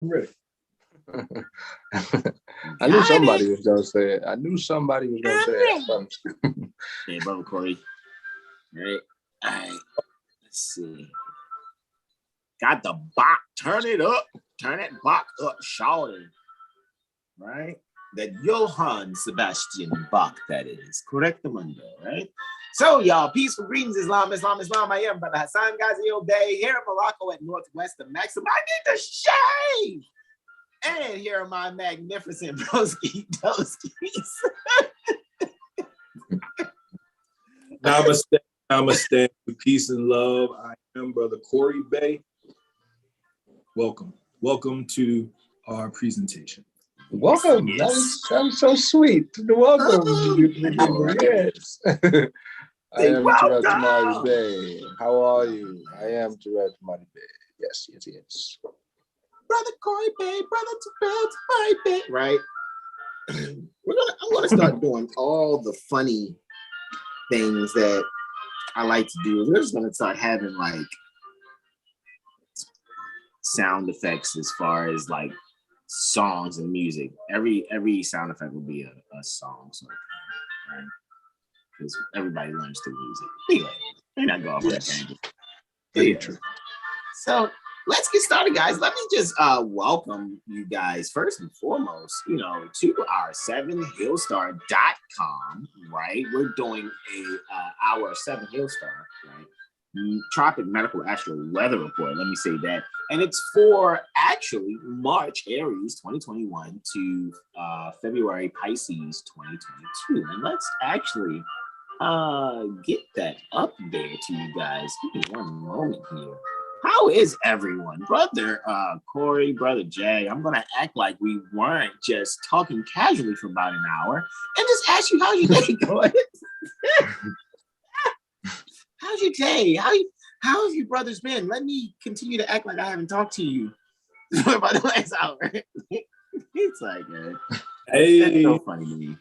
Ready. I knew somebody was gonna say it. I knew somebody was gonna say it. Hey, Brother Corey. All right. Let's see. Got the Bach. Turn it up. Turn that Bach up, shawty. Right? That Johann Sebastian Bach, that is. Correctamundo, right? So, y'all, peaceful greetings, Islam. I am Brother Hasan Ghaziel Bey here in Morocco at Northwest of Maxim. I need to shave! And here are my magnificent broski doskies. Namaste, peace and love. I am Brother Corey Bey. Welcome to our presentation. Welcome. Yes. That was so sweet. Welcome. Yes. I am Terrell Tamari Bey. How are you? I am Terrell Tamari Bey. Yes. Brother Corey Bey, Brother Terrell Tamari Bey. Right? I'm gonna start doing all the funny things that I like to do. We're just gonna start having like sound effects as far as like songs and music. Every sound effect will be a song, so right? Because everybody learns through music. Anyway, may not go off on that tangent. Very true. So let's get started, guys. Let me just welcome you guys first and foremost, to our 7hillstar.com, right? We're doing our 7hillstar, right? Tropic Medical Astro Weather Report. Let me say that. And it's for actually March Aries 2021 to February Pisces 2022. And let's actually get that up there to you guys. Give me one moment here. How is everyone? Brother Corey, Brother Jay, I'm going to act like we weren't just talking casually for about an hour and just ask you, how's your day going? How's your day? How have you brothers been? Let me continue to act like I haven't talked to you for about the last hour. It's like, hey, that's so funny to me.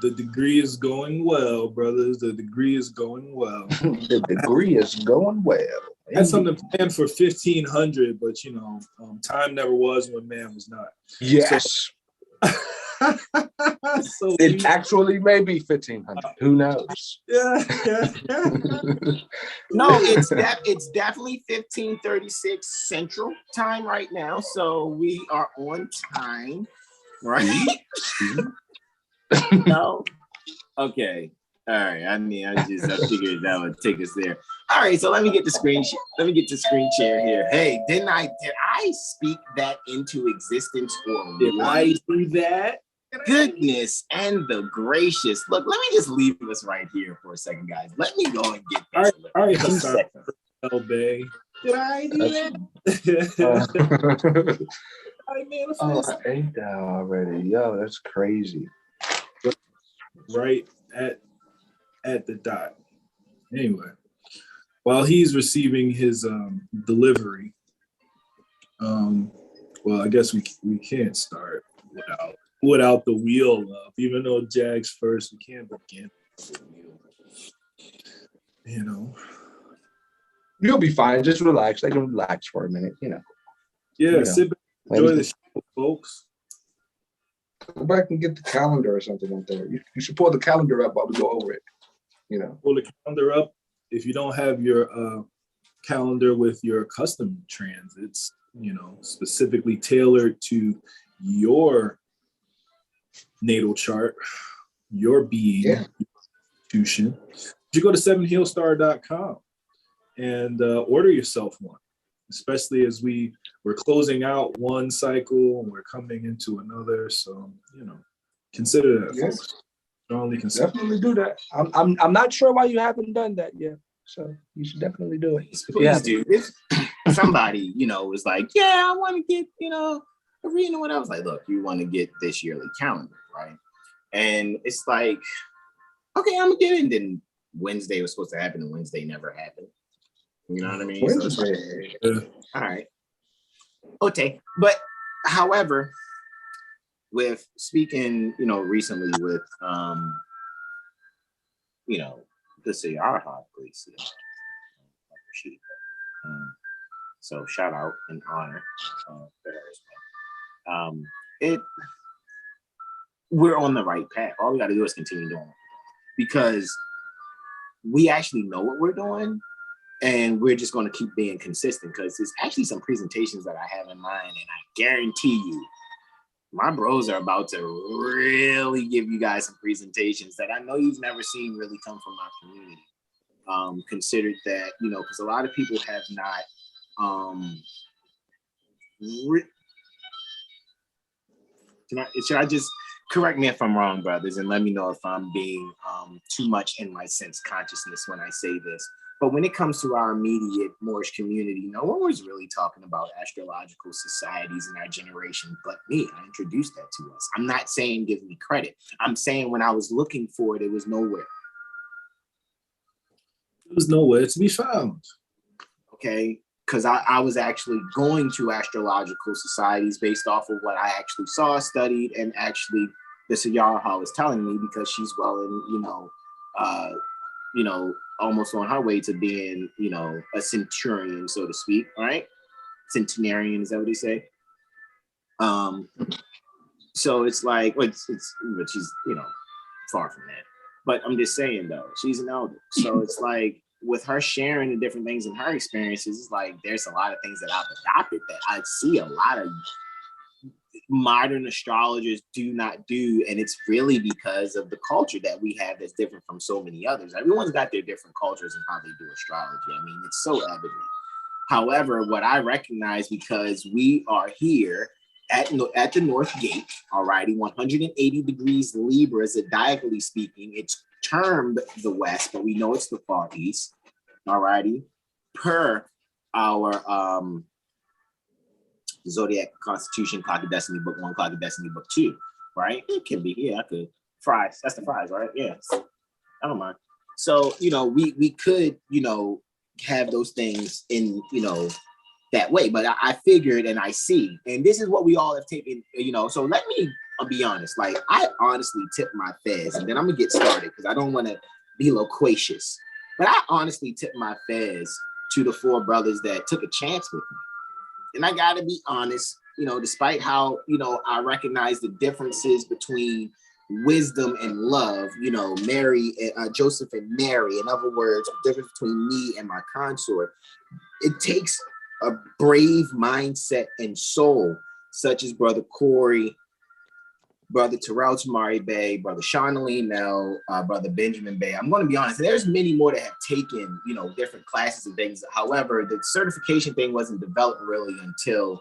The degree is going well, brothers. The degree is going well. The degree is going well. I had something planned for 1500, but time never was when man was not. Yes. So it actually may be 1500. Who knows? Yeah. No, it's definitely 1536 Central Time right now. So we are on time, right? No. Okay. All right. I figured that would take us there. All right. So let me get the screen. Let me get the screen share here. Hey, did I speak that into existence or did I do that? Goodness and the gracious. Look, let me just leave us right here for a second, guys. Let me go and get this. All right, Hasan Ghaziel Bey. Did I do that? I ate that already. Yo, that's crazy. Right at the dot. Anyway, while he's receiving his delivery, well, I guess we can't start without the wheel up. Even though Jag's first, we can't begin with the wheel. You'll be fine. Just relax. I can relax for a minute. Yeah, sit back, enjoy the show, folks. Go back and get the calendar or something like that. You should pull the calendar up while we go over it. Pull the calendar up. If you don't have your calendar with your custom transits, specifically tailored to your natal chart, your being, your institution, you go to 7hillstar.com and order yourself one. Especially as we're closing out one cycle and we're coming into another, so consider that, folks. Strongly consider. Definitely do that. I'm not sure why you haven't done that yet, so you should definitely do it. Please do. If somebody is like, yeah, I want to get a reading or whatever, I was like, look, you want to get this yearly calendar, right? And it's like, okay, I'm gonna get it. And then Wednesday was supposed to happen, and Wednesday never happened. You know what I mean? So all right. Okay. But however, with speaking, recently with the Sayarha police. So shout out and honor for her as well. we're on the right path. All we got to do is continue doing it, because we actually know what we're doing, and we're just going to keep being consistent, because there's actually some presentations that I have in mind, and I guarantee you, my bros are about to really give you guys some presentations that I know you've never seen really come from my community. Considered that, you know, because a lot of people have not should I just correct me if I'm wrong, brothers, and let me know if I'm being too much in my sense consciousness when I say this. But when it comes to our immediate Moorish community, no one was really talking about astrological societies in our generation but me. I introduced that to us. I'm not saying give me credit. I'm saying when I was looking for it, it was nowhere. It was nowhere to be found. Okay, because I was actually going to astrological societies based off of what I actually saw, studied, and actually the Sayara was telling me, because she's well in, almost on her way to being, a centurion, so to speak, right? Centenarian, is that what they say? So it's like, but she's, far from that. But I'm just saying though, she's an elder. So it's like, with her sharing the different things in her experiences, it's like, there's a lot of things that I've adopted that I see a lot of modern astrologers do not do, and it's really because of the culture that we have that's different from so many others. Everyone's got their different cultures and how they do astrology. I mean, it's so evident. However, what I recognize, because we are here at the North Gate, alrighty, 180 degrees Libra, diagonally speaking, it's termed the West, but we know it's the Far East, alrighty, per our Zodiac Constitution, Clock of Destiny, Book 1, Clock of Destiny, Book 2, right? It can be, yeah, I could. Fries, that's the fries, right? Yeah, I don't mind. So, we could, have those things in, that way, but I figured and I see, and this is what we all have taken, so let me be honest, like, I honestly tip my fez, and then I'm gonna get started because I don't want to be loquacious, but I honestly tip my fez to the 4 brothers that took a chance with me. And I gotta be honest, despite how, I recognize the differences between wisdom and love, Mary, Joseph and Mary, in other words, the difference between me and my consort, it takes a brave mindset and soul, such as Brother Corey, Brother Terrell Tamari Bey, Brother Shanalee Nell, Brother Benjamin Bey. I'm going to be honest, there's many more that have taken, different classes and things. However, the certification thing wasn't developed really until,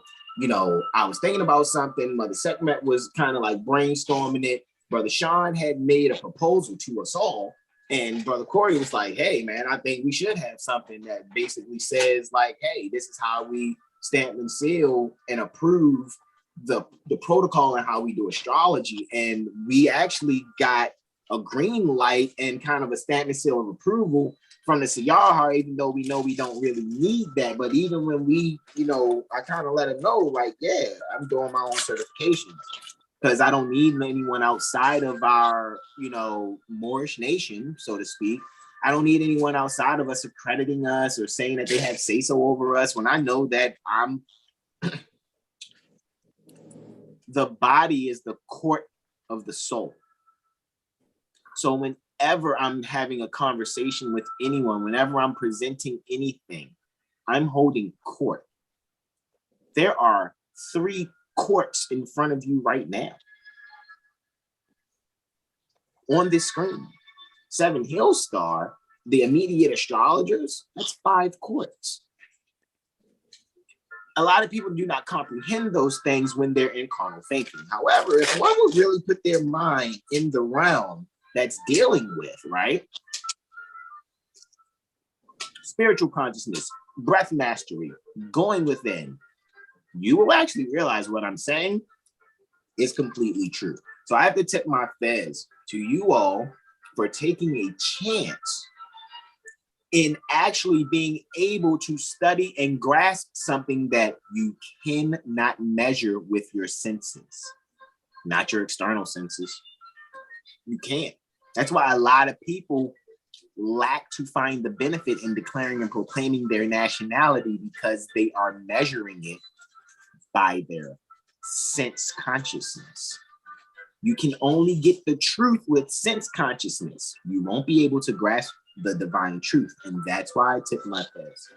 I was thinking about something. Mother Sekmet was kind of like brainstorming it. Brother Sean had made a proposal to us all. And Brother Corey was like, hey, man, I think we should have something that basically says, like, hey, this is how we stamp and seal and approve the protocol and how we do astrology. And we actually got a green light and kind of a stamp and seal of approval from the Sayara, even though we know we don't really need that. But even when we, I kind of let it know, like, yeah, I'm doing my own certifications, because I don't need anyone outside of our, Moorish nation, so to speak. I don't need anyone outside of us accrediting us or saying that they have say-so over us, when I know that I'm the body is the court of the soul. So whenever I'm having a conversation with anyone, whenever I'm presenting anything, I'm holding court. There are 3 courts in front of you right now on this screen. 7 Hill Star, the immediate astrologers, that's 5 courts. A lot of people do not comprehend those things when they're in carnal thinking. However, if one would really put their mind in the realm that's dealing with, right, spiritual consciousness, breath mastery, going within, you will actually realize what I'm saying is completely true. So I have to tip my fez to you all for taking a chance in actually being able to study and grasp something that you cannot measure with your senses, not your external senses. You can't. That's why a lot of people lack to find the benefit in declaring and proclaiming their nationality, because they are measuring it by their sense consciousness. You can only get the truth with sense consciousness. You won't be able to grasp the divine truth. And that's why I tip my fez.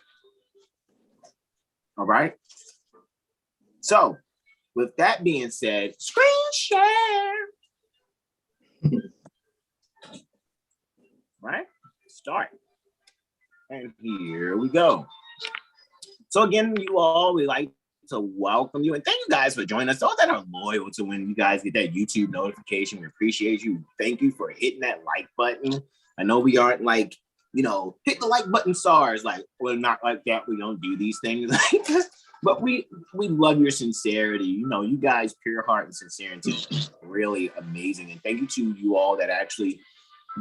All right. So with that being said, screen share. Right? Start. And here we go. So again, you all, we like to welcome you and thank you guys for joining us. Those that are loyal to when you guys get that YouTube notification, we appreciate you. Thank you for hitting that like button. I know we aren't like, you know, hit the like button stars. Like, we're not like that. We don't do these things like this. But we love your sincerity. You know, you guys, pure heart and sincerity, really amazing. And thank you to you all that actually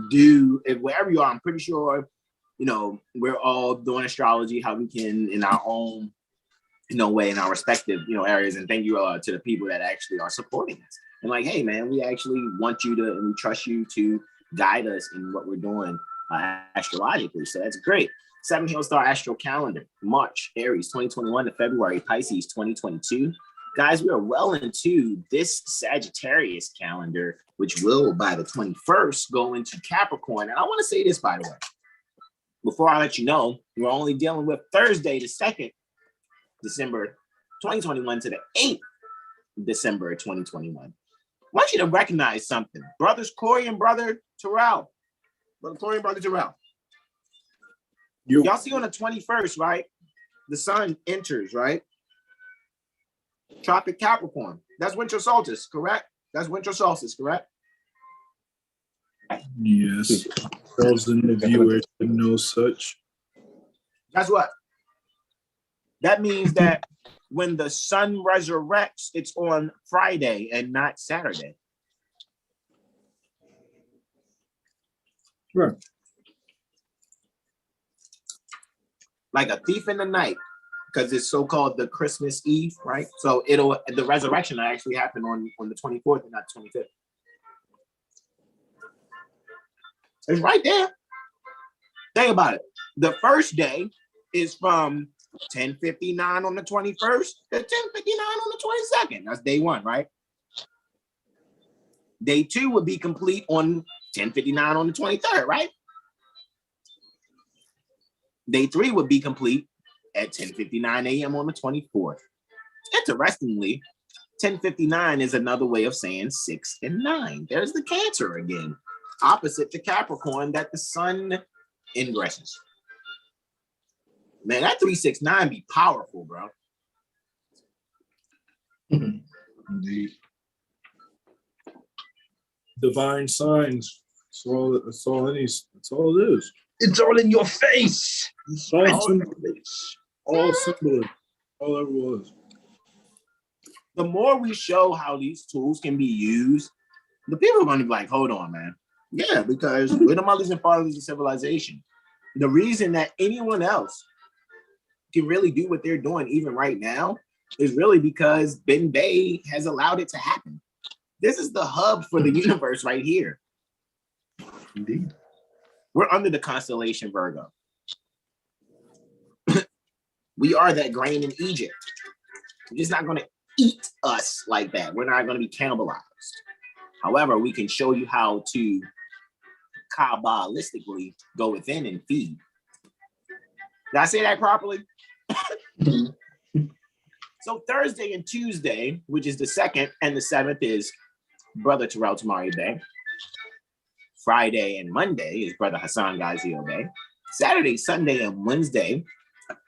do, if wherever you are, I'm pretty sure, you know, we're all doing astrology how we can in our own, you know, way in our respective, you know, areas. And thank you to the people that actually are supporting us. And like, hey, man, we actually want you to, and we trust you to guide us in what we're doing astrologically. So that's great. 7 Hill Star Astro Calendar, March, Aries 2021 to February, Pisces 2022. Guys, we are well into this Sagittarius calendar, which will, by the 21st, go into Capricorn. And I want to say this, by the way, before I let you know, we're only dealing with Thursday, the 2nd December 2021 to the 8th December 2021. I want you to recognize something. Brothers Corey and Brother Terrell. Brother Corey and Brother Terrell. Y'all see on the 21st, right? The sun enters, right? Tropic Capricorn. That's winter solstice, correct? That's winter solstice, correct? Yes. Those in the viewers should know such. That's what? That means that when the sun resurrects, it's on Friday and not Saturday. Right. Like a thief in the night, because it's so-called the Christmas Eve, right? So the resurrection will actually happen on the 24th and not 25th. It's right there. Think about it. The first day is from 10:59 on the 21st to 10:59 on the 22nd. That's day one, right? Day two would be complete on 10:59 on the 23rd, right? Day three would be complete at 10:59 a.m. on the 24th. Interestingly, 10:59 is another way of saying 6 and 9. There's the Cancer again, opposite the Capricorn that the sun ingresses. Man, that 369 be powerful, bro. Indeed. Divine signs. That's all it is. It's all in your face. It's all symbolism. All symbolism. All it was. The more we show how these tools can be used, the people are going to be like, hold on, man. Yeah, because we're the mothers and fathers of civilization. The reason that anyone else can really do what they're doing even right now is really because Ben Bay has allowed it to happen. This is the hub for the universe right here. Indeed. We're under the constellation Virgo. We are that grain in Egypt. We're just not going to eat us like that. We're not going to be cannibalized. However, we can show you how to Kabbalistically go within and feed. Did I say that properly? So Thursday and Tuesday, which is the 2nd and the 7th, is Brother Terrell Tamari Bey. Friday and Monday is Brother Hasan Ghaziel Bey. Saturday, Sunday, and Wednesday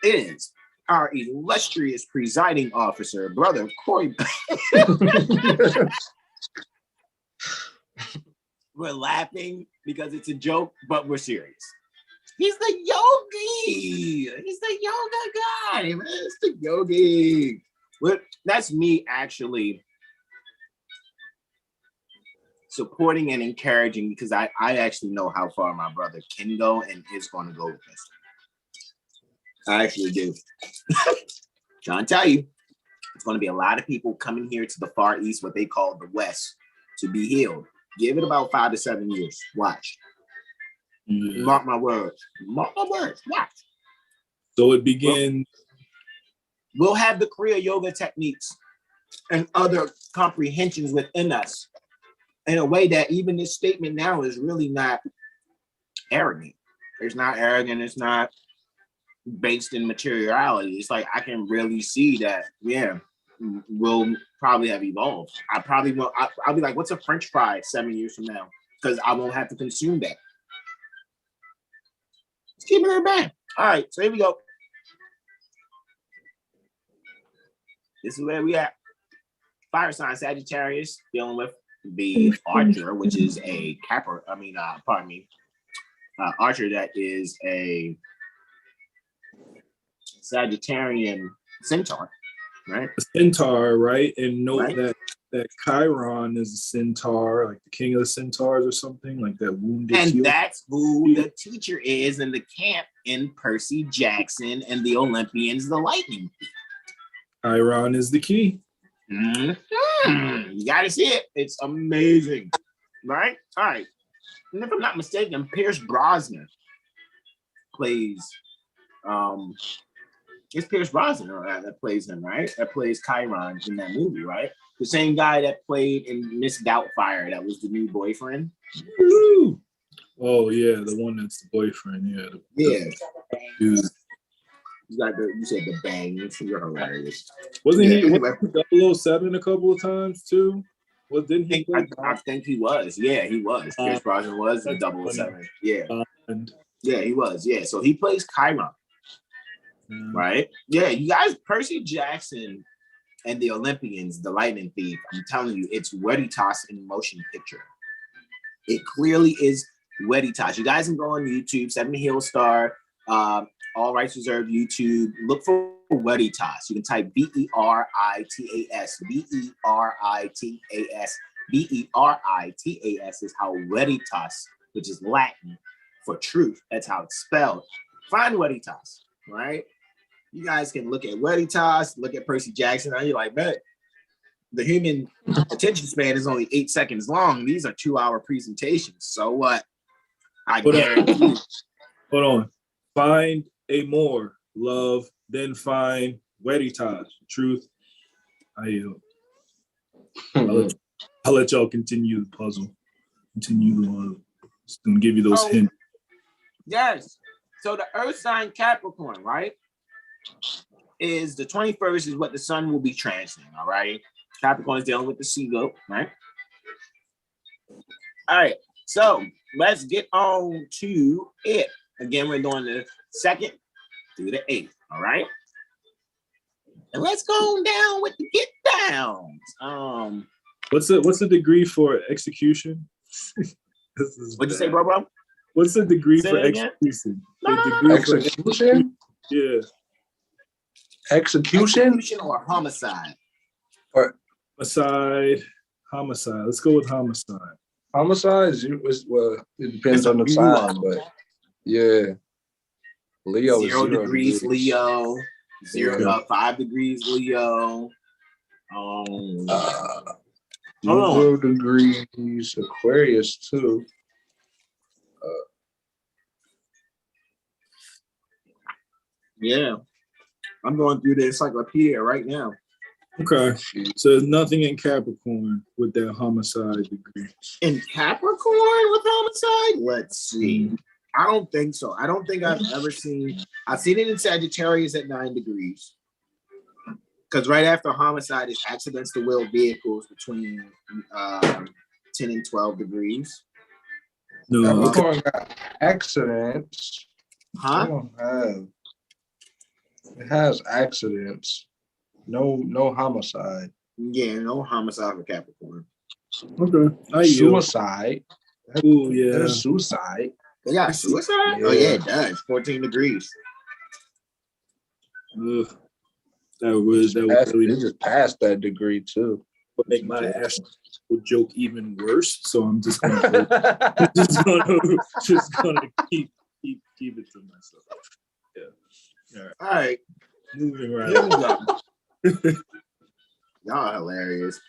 is our illustrious presiding officer, Brother Corey. We're laughing because it's a joke, but we're serious. He's the yogi. He's the yoga guy, man. It's the yogi. That's me actually supporting and encouraging, because I actually know how far my brother can go and is going to go with this. I actually do. Trying to tell you, it's going to be a lot of people coming here to the Far East, what they call the West, to be healed. Give it about 5 to 7 years. Watch. Mark my words. Mark my words. Watch. So it begins. We'll have the Kriya yoga techniques and other comprehensions within us in a way that even this statement now is really not arrogant. It's not arrogant. It's not based in materiality. It's like I can really see that, yeah, we'll probably have evolved. I probably will. I'll be like, what's a French fry 7 years from now? Because I won't have to consume that. Let's keep it in band. All right, so here we go. This is where we at. Firestone Sagittarius dealing with the Archer, which is a Archer that is a Sagittarian centaur, right? A centaur, right? And note Right. that Chiron is a centaur, like the king of the centaurs or something, like that wounded And heel. that's who the teacher is in the camp in Percy Jackson and the Olympians, the Lightning. Chiron is the key. Mhm. You gotta see it. It's amazing, right? All right. And if I'm not mistaken, Pierce Brosnan plays. It's Pierce Brosnan that plays him, right? That plays Chiron in that movie, right? The same guy that played in Miss Doubtfire, that was the new boyfriend. Woo! Oh yeah, the one that's the boyfriend. Yeah. Yeah. Dude. You said the bang. You're hilarious. Wasn't he Anyway. 007 a couple of times too? Didn't he play? I think he was. Yeah, he was. Pierce Brosnan was in 007. Yeah. Yeah, he was. Yeah. So he plays Chiron. Right? Yeah, you guys, Percy Jackson and the Olympians, the Lightning Thief, I'm telling you, it's Veritas in motion picture. It clearly is Veritas. You guys can go on YouTube, 70 Hill Star, all rights reserved YouTube. Look for Veritas. You can type Veritas, Veritas, Veritas is how Veritas, which is Latin for truth. That's how it's spelled. Find Veritas, right? You guys can look at Veritas, look at Percy Jackson, and you're like, man, the human attention span is only 8 seconds long. These are 2-hour presentations. So what? I guarantee you. Hold on. Find a Moor, love, then find Veritas, truth. I yield. I'll let y'all continue the puzzle. Continue on. Just gonna give you those hints. Yes. So the Earth sign Capricorn, right? Is the 21st is what the sun will be transiting, all right? Capricorn is dealing with the sea goat, right? All right. So let's get on to it. Again, we're doing the 2nd through the 8th, all right? And let's go down with the get downs. What's the degree for execution? What'd you say, bro? What's the degree Say for it again? execution? No, The no, degree no. for Execution? Yeah. Execution? Or homicide? Or Homicide. Let's go with homicide. homicide? Well, it depends on the sign, but yeah. Leo is 0 degrees Leo. 5 degrees Leo. 0 degrees Aquarius too. Yeah. I'm going through the encyclopedia right now. Okay. So there's nothing in Capricorn with that homicide degree. In Capricorn with homicide? Let's see. I don't think so. I don't think I've ever seen. I've seen it in Sagittarius at 9 degrees. Because right after homicide is accidents to will vehicles between 10 and 12 degrees. No. Capricorn got accidents. I Huh? don't have. It has accidents. No homicide. Yeah, no homicide for Capricorn. Okay. I yield. Suicide. Ooh, yeah. There's suicide. They got suicide? Yeah. Oh, yeah, it does. 14 degrees. Ugh. That was It really just passed that degree too. would make my astral joke even worse. So I'm just gonna keep it to myself. Yeah. All right. Moving right. Here we go. Y'all are hilarious.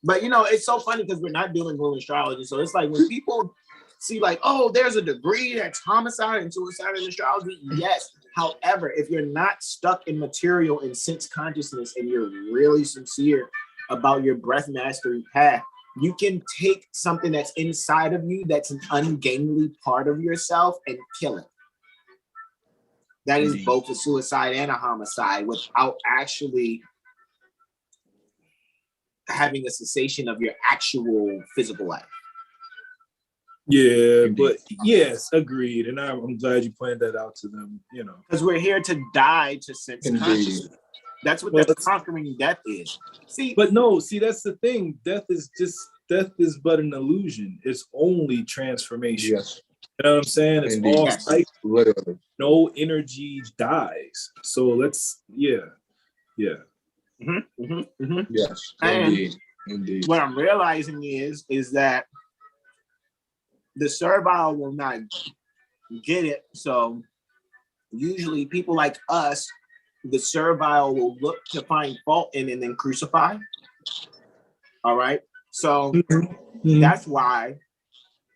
But it's so funny because we're not dealing with astrology. So it's like when people see like, oh, there's a degree that's homicide and suicide in astrology. Yes. However, if you're not stuck in material and sense consciousness and you're really sincere about your breath mastery path, you can take something that's inside of you that's an ungainly part of yourself and kill it. That is both a suicide and a homicide without actually having a cessation of your actual physical life. Yeah, but yes, agreed. And I'm glad you pointed that out to them, you know. Because we're here to die to sense consciousness. That's what that conquering death is. But that's the thing. Death is but an illusion. It's only transformation. Yes. You know what I'm saying? It's all cycle. Literally. No energy dies. So let's, yeah. Yes, indeed. What I'm realizing is that the servile will not get it. So usually people like us, the servile will look to find fault in and then crucify. All right. So that's why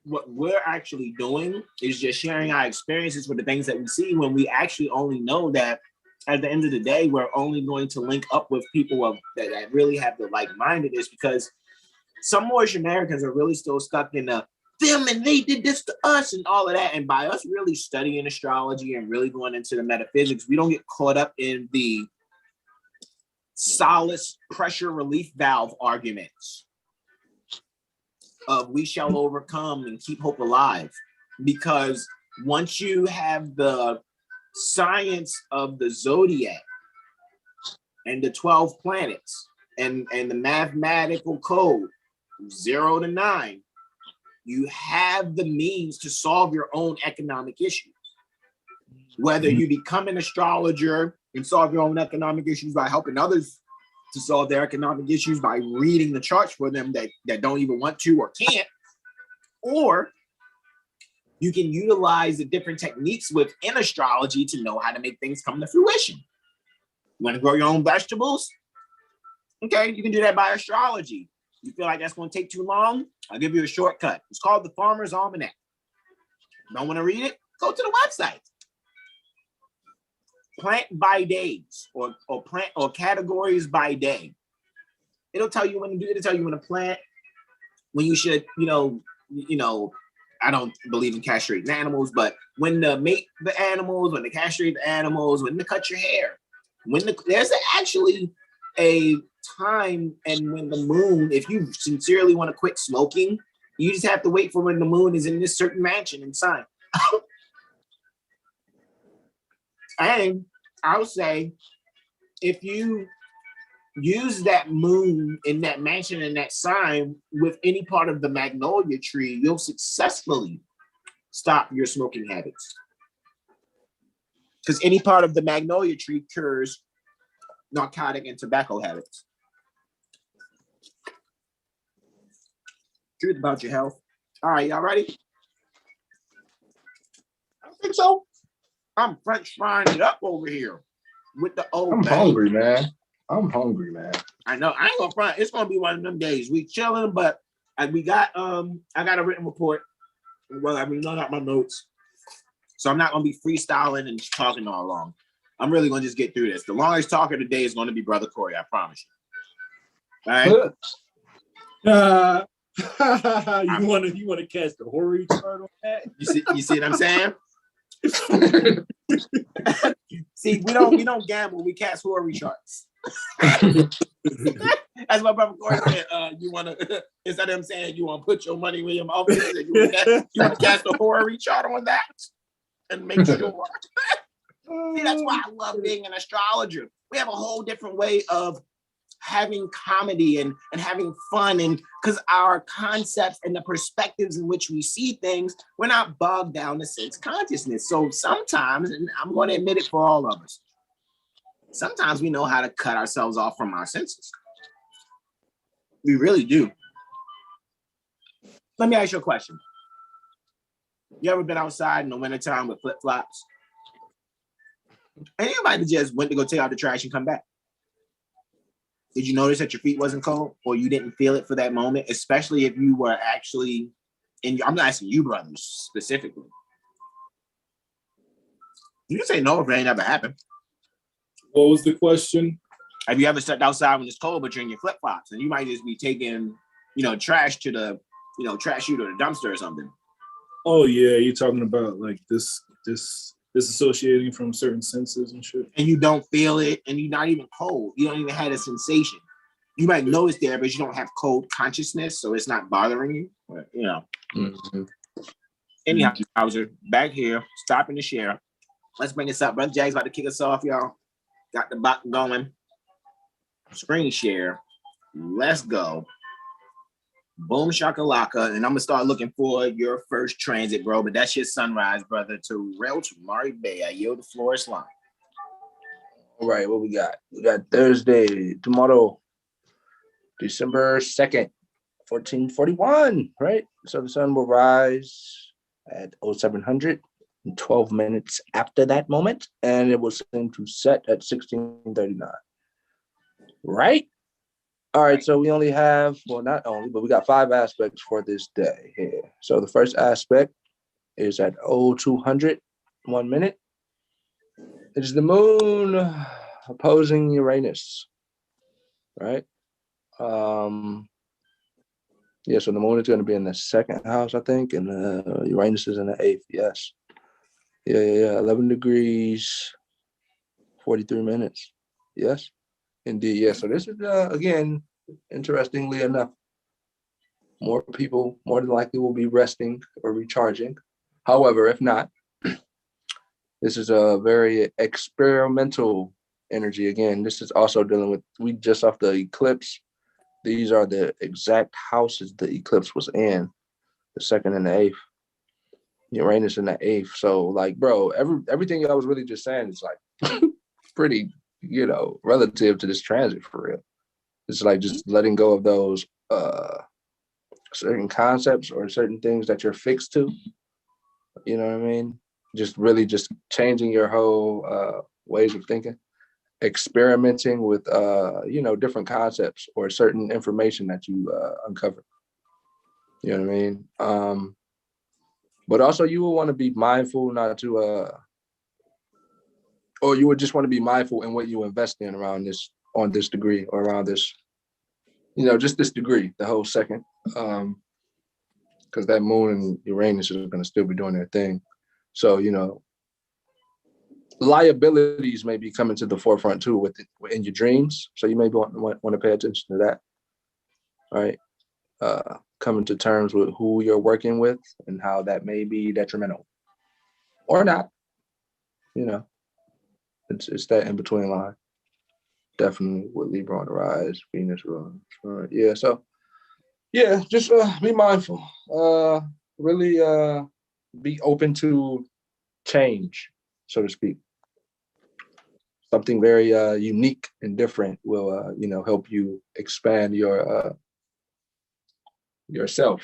what we're actually doing is just sharing our experiences with the things that we see, when we actually only know that at the end of the day, we're only going to link up with people that really have the like-mindedness, because some Moorish Americans are really still stuck in them and they did this to us and all of that. And by us really studying astrology and really going into the metaphysics, we don't get caught up in the solace pressure relief valve arguments of we shall overcome and keep hope alive. Because once you have the science of the zodiac and the 12 planets and the mathematical code 0 to 9, you have the means to solve your own economic issues. Whether you become an astrologer and solve your own economic issues by helping others to solve their economic issues by reading the charts for them that don't even want to or can't, or you can utilize the different techniques within astrology to know how to make things come to fruition. You want to grow your own vegetables? Okay, you can do that by astrology. You feel like that's going to take too long? I'll give you a shortcut. It's called the Farmer's Almanac. Don't want to read it? Go to the website. Plant by days or plant or categories by day. It'll tell you when to do it. It'll tell you when to plant, when you should, you know, I don't believe in castrating animals, but when to mate the animals, when to castrate the animals, when to cut your hair, there's actually a time, and when the moon, if you sincerely want to quit smoking, you just have to wait for when the moon is in this certain mansion and sign. And I'll say, if you use that moon in that mansion and that sign with any part of the magnolia tree, you'll successfully stop your smoking habits. Because any part of the magnolia tree cures narcotic and tobacco habits. Truth about your health. All right, y'all ready? I don't think so. I'm French frying it up over here with the old. I'm hungry, man. I know. I ain't gonna front. It's gonna be one of them days. We chilling, but we got I got a written report. Well, I mean, I got my notes, so I'm not gonna be freestyling and talking all along. I'm really gonna just get through this. The longest talker today is gonna be Brother Corey. I promise you. All right. You wanna catch the Horary chart on that? You see what I'm saying? See, we don't gamble. We cast Horary charts. That's what Brother Corey said. You wanna instead of him saying you want to put your money where your mouth is, you want to cast a Horary chart on that and make sure. See, that's why I love being an astrologer. We have a whole different way of having comedy and having fun, and because our concepts and the perspectives in which we see things, we're not bogged down to sense consciousness. So sometimes, and I'm going to admit it for all of us, sometimes we know how to cut ourselves off from our senses. We really do. Let me ask you a question. You ever been outside in the wintertime with flip-flops? Anybody just went to go take out the trash and come back? Did you notice that your feet wasn't cold, or you didn't feel it for that moment, especially if you were actually I'm not asking you brothers specifically. You can say no if it ain't ever happened. What was the question? Have you ever stepped outside when it's cold, but you're in your flip flops, and you might just be taking, trash to the, trash chute or the dumpster or something? Oh yeah, you're talking about like this disassociating from certain senses and shit. And you don't feel it, and you're not even cold. You don't even have a sensation. You might know it's there, but you don't have cold consciousness, so it's not bothering you. But, Mm-hmm. Anyhow, Hauser, back here, stopping to share. Let's bring this up. Brother Jag's about to kick us off, y'all. Got the bot going. Screen share. Let's go. Boom shakalaka. And I'm gonna start looking for your first transit, bro. But that's your sunrise, brother. Terrell Tamari Bey. I yield the floor is line. All right, what we got? We got Thursday, tomorrow, December 2nd, 1441, right? So the sun will rise at 0700 and 12 minutes after that moment, and it will seem to set at 1639. Right? All right, so we only have, well, not only, but we got 5 aspects for this day here. So the first aspect is at 0200, 1 minute. It is the moon opposing Uranus, right? Yeah, so the moon is going to be in the 2nd house, I think, and Uranus is in the 8th, yes. Yeah, 11 degrees, 43 minutes, yes. Indeed, yeah. So this is, again, interestingly enough, more people more than likely will be resting or recharging. However, if not, this is a very experimental energy. Again, this is also dealing with, we just off the eclipse. These are the exact houses the eclipse was in, the 2nd and the 8th. Uranus in the 8th. So, like, bro, everything I was really just saying is like pretty, relative to this transit for real. It's like just letting go of those certain concepts or certain things that you're fixed to. You know what I mean? Just really just changing your whole ways of thinking, experimenting with different concepts or certain information that you uncover. You know what I mean? But also you will want to be mindful not to or you would just want to be mindful in what you invest in around this, on this degree, or around this, just this degree, the whole 2nd. Because that moon and Uranus is going to still be doing their thing. So, liabilities may be coming to the forefront too in your dreams. So you may want to pay attention to that. All right. Coming to terms with who you're working with and how that may be detrimental or not. It's that in between line. Definitely with Libra on the rise, Venus runs. Yeah. So yeah, just be mindful. Really be open to change, so to speak. Something very unique and different will help you expand your yourself,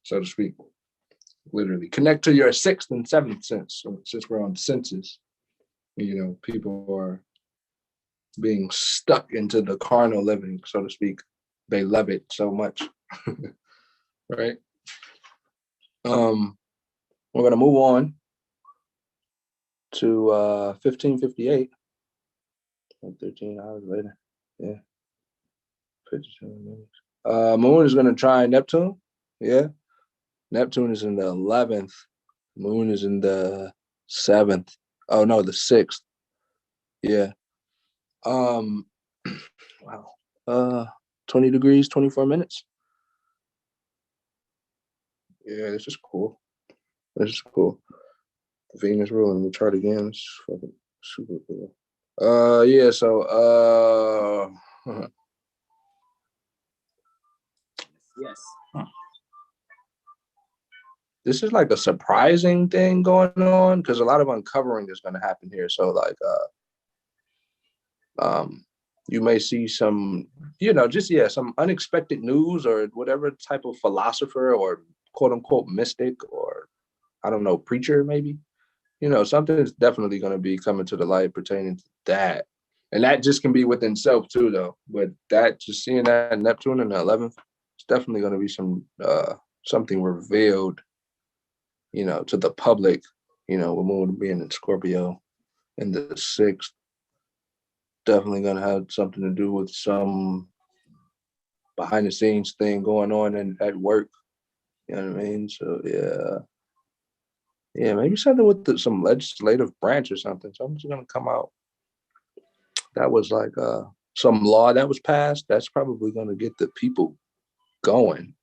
so to speak. Literally connect to your 6th and 7th sense. So since we're on senses, people are being stuck into the carnal living, so to speak. They love it so much. Right? We're gonna move on to 1558. 13 hours later. Yeah. 57 minutes. Moon is gonna try Neptune. Yeah. Neptune is in the 11th. Moon is in the 7th. Oh no, the 6th. Yeah. Wow. 20 degrees, 24 minutes. Yeah, this is cool. This is cool. Venus ruling the chart again. It's fucking super cool. Yeah, so Yes. This is like a surprising thing going on because a lot of uncovering is going to happen here. So like you may see some, some unexpected news or whatever type of philosopher or quote unquote mystic or I don't know, preacher maybe. Something is definitely going to be coming to the light pertaining to that. And that just can be within self too though. But that, just seeing that Neptune in the 11th, it's definitely going to be something revealed, to the public, with Moon being in Scorpio in the 6th. definitely gonna have something to do with some behind the scenes thing going on at work. You know what I mean? So yeah, maybe something with some legislative branch or something. Something's gonna come out. That was like some law that was passed. That's probably gonna get the people going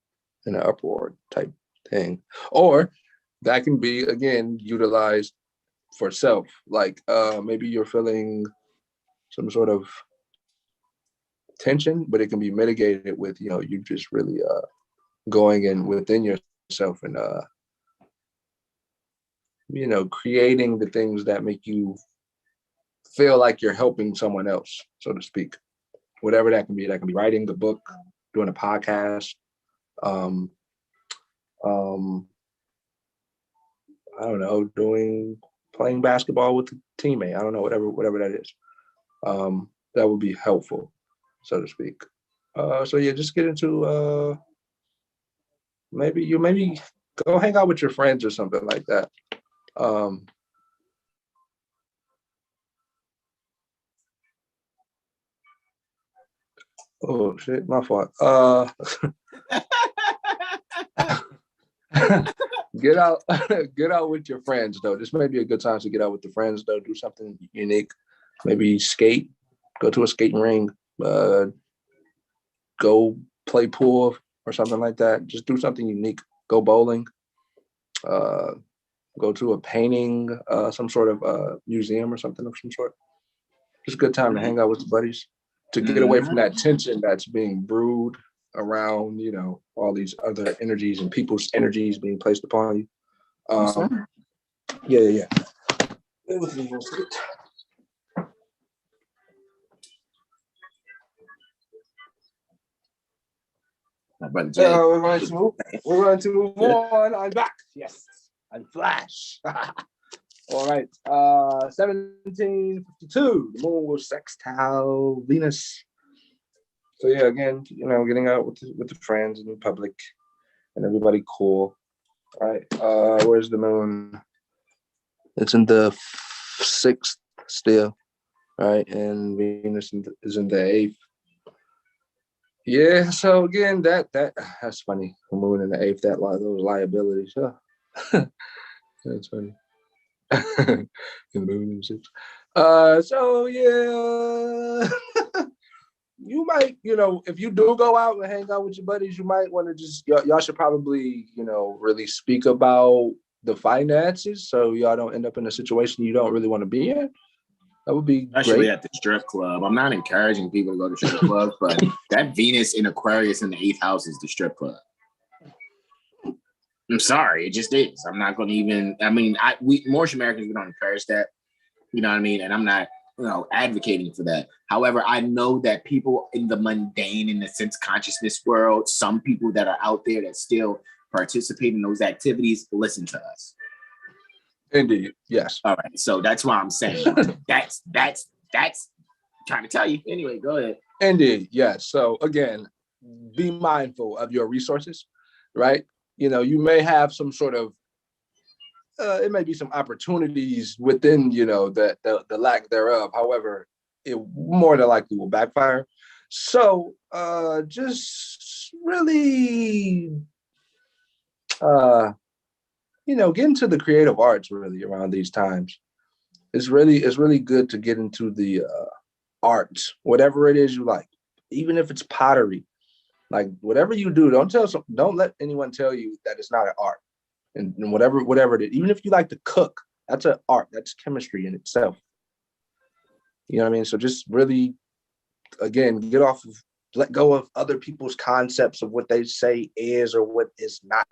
in an uproar type thing. Or that can be again utilized for self. Like maybe you're feeling some sort of tension, but it can be mitigated with, you just really going in within yourself and creating the things that make you feel like you're helping someone else, so to speak. Whatever that can be. That can be writing the book, doing a podcast, I don't know, playing basketball with a teammate. I don't know, whatever that is. That would be helpful, so to speak. So yeah, just get into maybe go hang out with your friends or something like that. Oh shit, my fault. Get out with your friends though. This may be a good time to get out with the friends though. Do something unique. Maybe skate. Go to a skating ring. Go play pool or something like that. Just do something unique. Go bowling. Go to a painting, some sort of museum or something of some sort. Just a good time to hang out with the buddies, to get away from that tension that's being brewed around, all these other energies and people's energies being placed upon you. Yeah. We're going to move on. I'm back. Yes, I'm Flash. All right. 1752. The moon will sextile Venus. So yeah, again, getting out with the friends and the public and everybody cool. All right. Where's the moon? It's in the 6th still. All right, and Venus is in the 8th. Yeah, so again, that's funny. The moon in the 8th, those liabilities. Huh? That's funny. The moon in the 6th. So yeah, you might, if you do go out and hang out with your buddies, you might want to just y'all should probably, really speak about the finances, so y'all don't end up in a situation you don't really want to be in. That would be especially great. At the strip club. I'm not encouraging people to go to strip clubs, but that Venus in Aquarius in the 8th house is the strip club. I'm sorry, it just is. I'm not going to even. I mean, Moorish Americans, we don't encourage that. You know what I mean? And I'm not, advocating for that. However, I know that people in the mundane, in the sense consciousness world, some people that are out there that still participate in those activities, listen to us. Indeed, yes. All right, so that's why I'm saying that's trying to tell you. Anyway, go ahead. Indeed, yes. So again, be mindful of your resources, right? You may have some sort of it may be some opportunities within, the lack thereof. However, it more than likely will backfire. So just really get into the creative arts really around these times. It's really good to get into the arts, whatever it is you like, even if it's pottery, like whatever you do, don't let anyone tell you that it's not an art. And whatever it is, even if you like to cook, that's an art. That's chemistry in itself. You know what I mean? So just really, again, let go of other people's concepts of what they say is or what is not,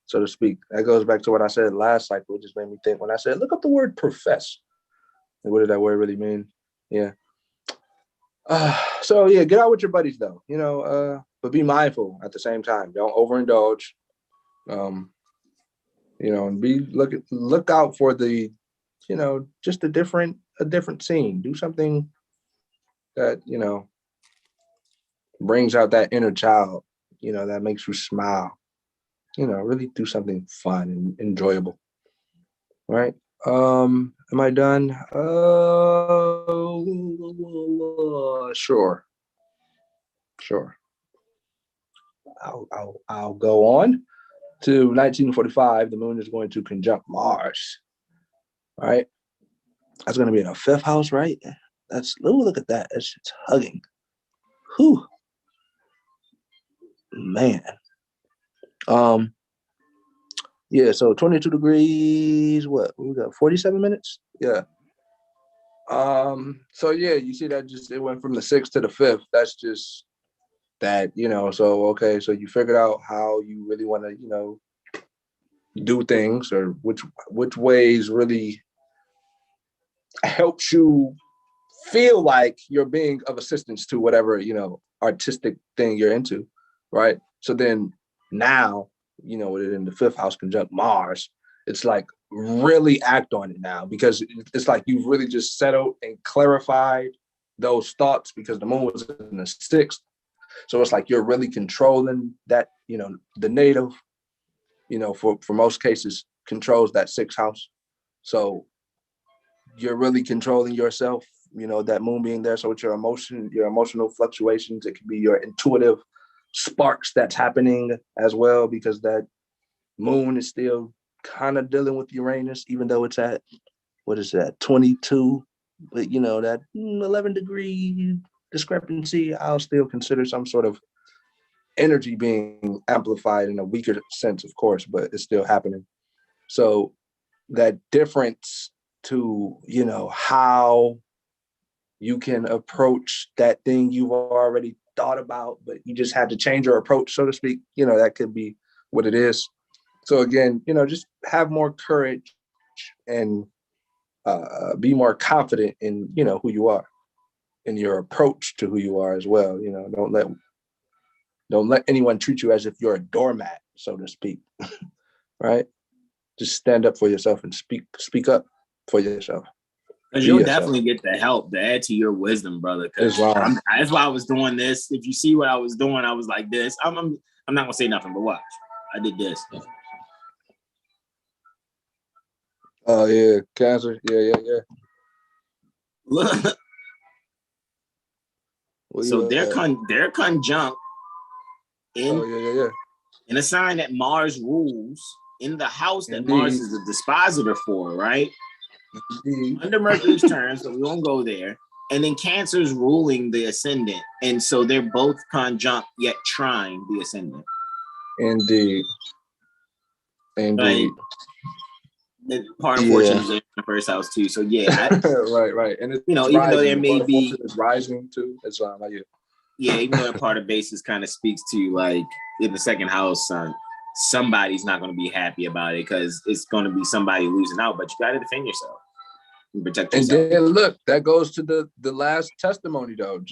so to speak. That goes back to what I said last cycle. It just made me think when I said, look up the word profess. And what did that word really mean? Yeah. So yeah, get out with your buddies though, but be mindful at the same time. Don't overindulge. And look out for the, just a different scene. Do something that, brings out that inner child, that makes you smile. Really do something fun and enjoyable. Right. Am I done? Sure. I'll go on to 1945. The moon is going to conjunct Mars. All right. That's going to be in a 5th house, right? Look at that. It's hugging. Whew. Man. Yeah, so 22 degrees, what we got, 47 minutes? Yeah. So yeah, you see that it went from the 6th to the 5th. That's just that, so okay, so you figured out how you really want to, do things, or which ways really helps you feel like you're being of assistance to whatever, artistic thing you're into, right? So then now, in the 5th house conjunct Mars, it's like really act on it now, because it's like you've really just settled and clarified those thoughts, because the moon was in the 6th. So it's like you're really controlling that, the native, for most cases controls that 6th house. So you're really controlling yourself, that moon being there. So it's your emotional fluctuations. It can be your intuitive sparks that's happening as well, because that moon is still kind of dealing with Uranus, even though it's at, 22, but that 11-degree discrepancy, I'll still consider some sort of energy being amplified in a weaker sense, of course, but it's still happening. So that difference to, how you can approach that thing you've already thought about, but you just had to change your approach, so to speak, that could be what it is. So again, just have more courage and be more confident in, who you are and your approach to who you are as well. Don't let anyone treat you as if you're a doormat, so to speak, right? Just stand up for yourself and speak up for yourself. Because you'll definitely get the help to add to your wisdom, brother. Because that's why I was doing this. If you see what I was doing, I was like this. I'm not gonna say nothing, but watch. I did this. Oh yeah, Cancer. Yeah. Look. So they're conjunct in in a sign that Mars rules, in the house that Mars is a dispositor for, right? Under Mercury's turn, so we won't go there. And then Cancer's ruling the ascendant, and so they're both conjunct yet trine the ascendant. Indeed. Like, part of fortune is in the 1st house too. So yeah, right. And it's even rising, though there may be it's rising too. It's even though that part of basis kind of speaks to, like, in the 2nd house, somebody's not going to be happy about it, because it's going to be somebody losing out. But you got to defend yourself and protect yourself. And then look, that goes to the last testimony though.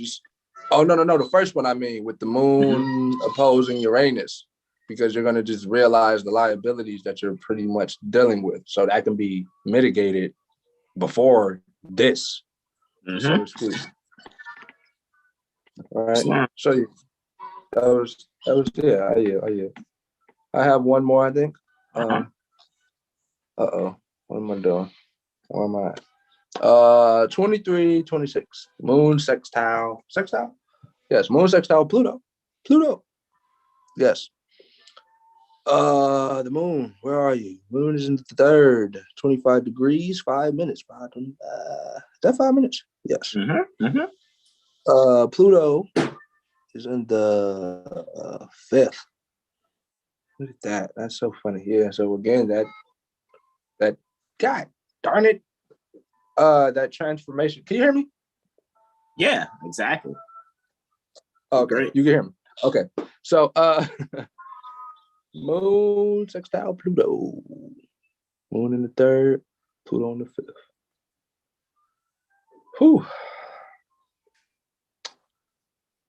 No, the first one, I mean, with the moon opposing Uranus, because you're going to just realize the liabilities that you're pretty much dealing with. So that can be mitigated before this, so to speak. All right. So that was yeah. I have one more, I think. What am I doing? Where am I? 23, 26. Moon sextile. Sextile? Yes, moon sextile Pluto. Yes. The moon, where are you? Moon is in the 3rd, 25 degrees, 5 minutes. Is that 5 minutes? Yes. Pluto is in the 5th. Look at that. That's so funny. Yeah. So again, that God darn it. That transformation. Can you hear me? Yeah, exactly. Okay, great. You can hear me. Okay. So moon sextile Pluto. Moon in the 3rd, Pluto in the 5th. Whew.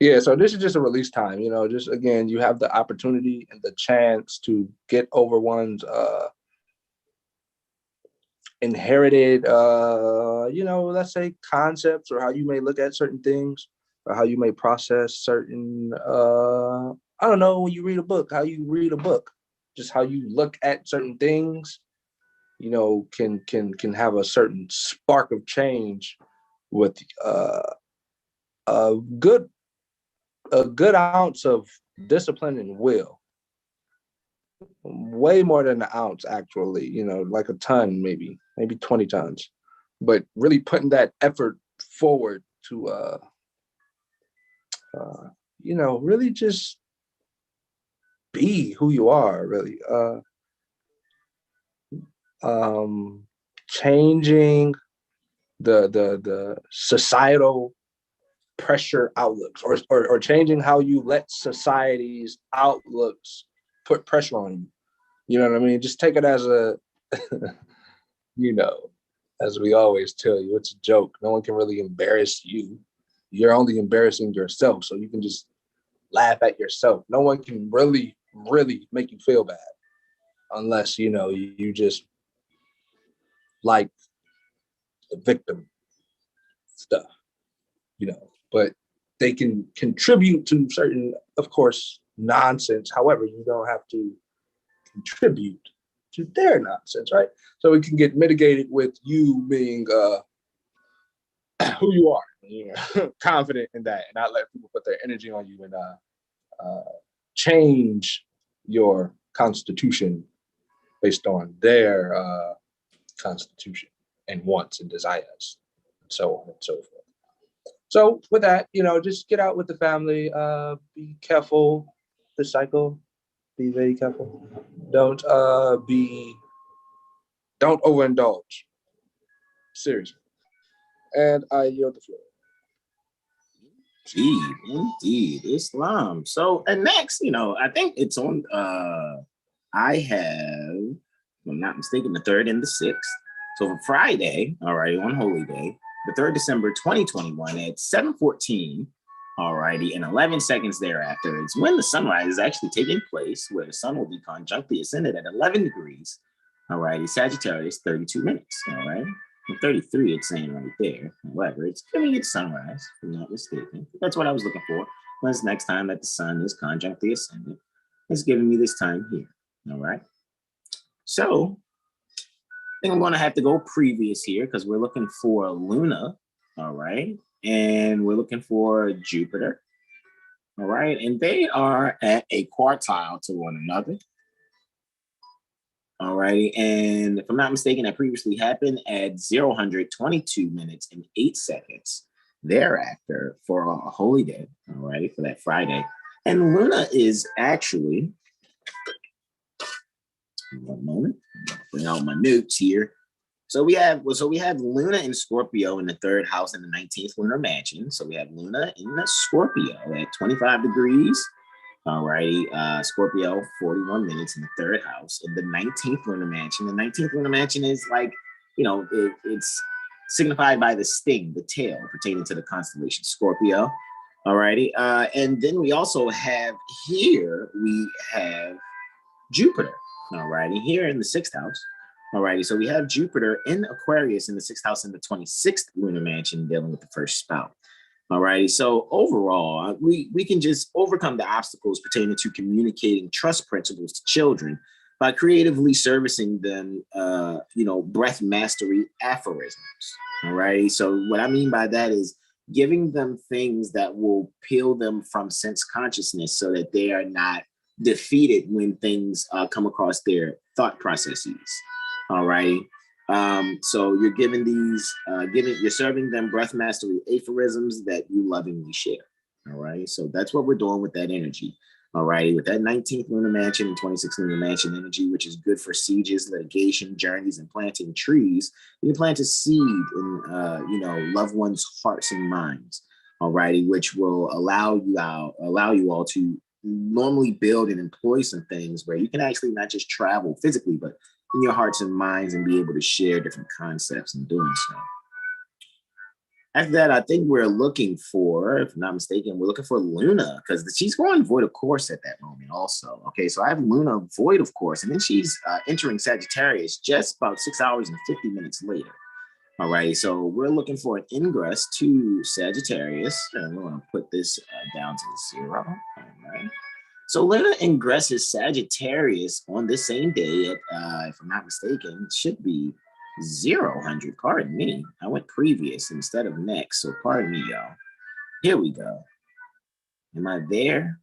Yeah, so this is just a release time, just again, you have the opportunity and the chance to get over one's inherited, let's say concepts, or how you may look at certain things, or how you may process certain, I don't know, when you read a book, how you read a book, just how you look at certain things, you know, can have a certain spark of change with a good ounce of discipline and will. Way more than an ounce, actually, you know, like a ton, maybe 20 tons, but really putting that effort forward to, you know, really just be who you are, really. Changing the societal pressure outlooks, or changing how you let society's outlooks put pressure on you. You know what I mean? Just take it as a, you know, as we always tell you, it's a joke. No one can really embarrass you. You're only embarrassing yourself. So you can just laugh at yourself. No one can really make you feel bad unless, you know, you just like the victim stuff, you know, but they can contribute to certain, of course, nonsense. However, you don't have to contribute to their nonsense, right? So it can get mitigated with you being who you are, you know, confident in that, and not let people put their energy on you and change your constitution based on their constitution and wants and desires, and so on and so forth. So with that, you know, just get out with the family. Be careful this cycle. Be very careful. Don't overindulge. Seriously. And I yield the floor. Indeed, Islam. So, and next, you know, I think it's on, I have, if I'm not mistaken, the 3rd and the 6th. So for Friday, all right, on Holy Day, the 3rd December 2021 at 7:14, all righty, and 11 seconds thereafter, it's when the sunrise is actually taking place, where the sun will be conjunctly ascended at 11 degrees, all righty, Sagittarius, 32 minutes, all right? And 33, it's saying right there. However, it's giving it sunrise, if I'm not mistaken. That's what I was looking for. When's next time that the sun is conjunctly ascended? It's giving me this time here, all right? So, I think I'm going to have to go previous here because we're looking for Luna, all right? And we're looking for Jupiter, all right? And they are at a quartile to one another. All righty, and if I'm not mistaken, that previously happened at 0:22 minutes and 8 seconds thereafter for a holy day, all righty, for that Friday. And Luna is actually, one moment, bring out my notes here. So we have Luna in Scorpio in the 3rd house in the 19th lunar mansion. So we have Luna in the Scorpio at 25 degrees. All righty, Scorpio, 41 minutes in the 3rd house in the 19th lunar mansion. The 19th lunar mansion is like, you know, it's signified by the sting, the tail, pertaining to the constellation Scorpio. All righty, and then we also have here, we have Jupiter. All righty, here in the 6th house. All righty, so we have Jupiter in Aquarius in the 6th house in the 26th lunar mansion, dealing with the first spout. All righty, so overall, we can just overcome the obstacles pertaining to communicating trust principles to children by creatively servicing them, you know, breath mastery aphorisms. All righty, so what I mean by that is giving them things that will peel them from sense consciousness so that they are not defeated when things come across their thought processes. All righty. So you're giving these, you're serving them breath mastery aphorisms that you lovingly share. All right. So that's what we're doing with that energy. All righty. With that 19th lunar mansion and 26th lunar mansion energy, which is good for sieges, litigation, journeys, and planting trees. You can plant a seed in, you know, loved ones' hearts and minds. All righty, which will allow you all to normally build and employ some things where you can actually not just travel physically, but in your hearts and minds, and be able to share different concepts in doing so. After that, I think we're looking for, if I'm not mistaken, we're looking for Luna, because she's going void of course at that moment also. Okay, so I have Luna void of course, and then she's entering Sagittarius just about 6 hours and 50 minutes later. All right, so we're looking for an ingress to Sagittarius, and we're going to put this down to 0. All right. So Luna ingresses Sagittarius on the same day at, if I'm not mistaken, it should be 000. Pardon me. I went previous instead of next. So pardon me, y'all. Here we go. Am I there?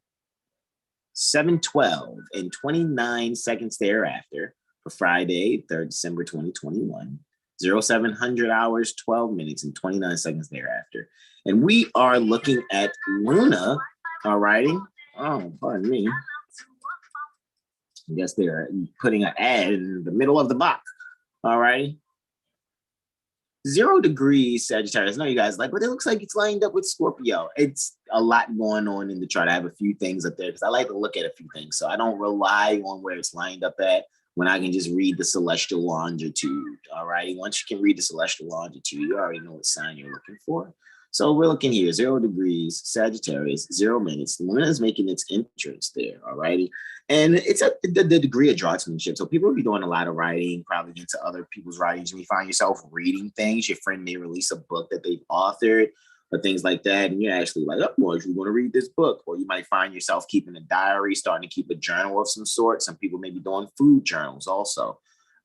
7:12 and 29 seconds thereafter for Friday, 3rd December 2021. 0700 hours, 12 minutes, and 29 seconds thereafter. And we are looking at Luna, all righty. Oh, pardon me. I guess they're putting an ad in the middle of the box. All righty. 0 degrees Sagittarius. I know you guys like, but it looks like it's lined up with Scorpio. It's a lot going on in the chart. I have a few things up there because I like to look at a few things. So I don't rely on where it's lined up at when I can just read the celestial longitude. All righty. Once you can read the celestial longitude, you already know what sign you're looking for. So we're looking here, 0 degrees, Sagittarius, 0 minutes. The Luna is making its entrance there, all righty? And it's at the degree of draughtsmanship. So people will be doing a lot of writing, probably into other people's writings. When you find yourself reading things, your friend may release a book that they've authored or things like that. And you're actually like, oh, well, you want to read this book. Or you might find yourself keeping a diary, starting to keep a journal of some sort. Some people may be doing food journals also.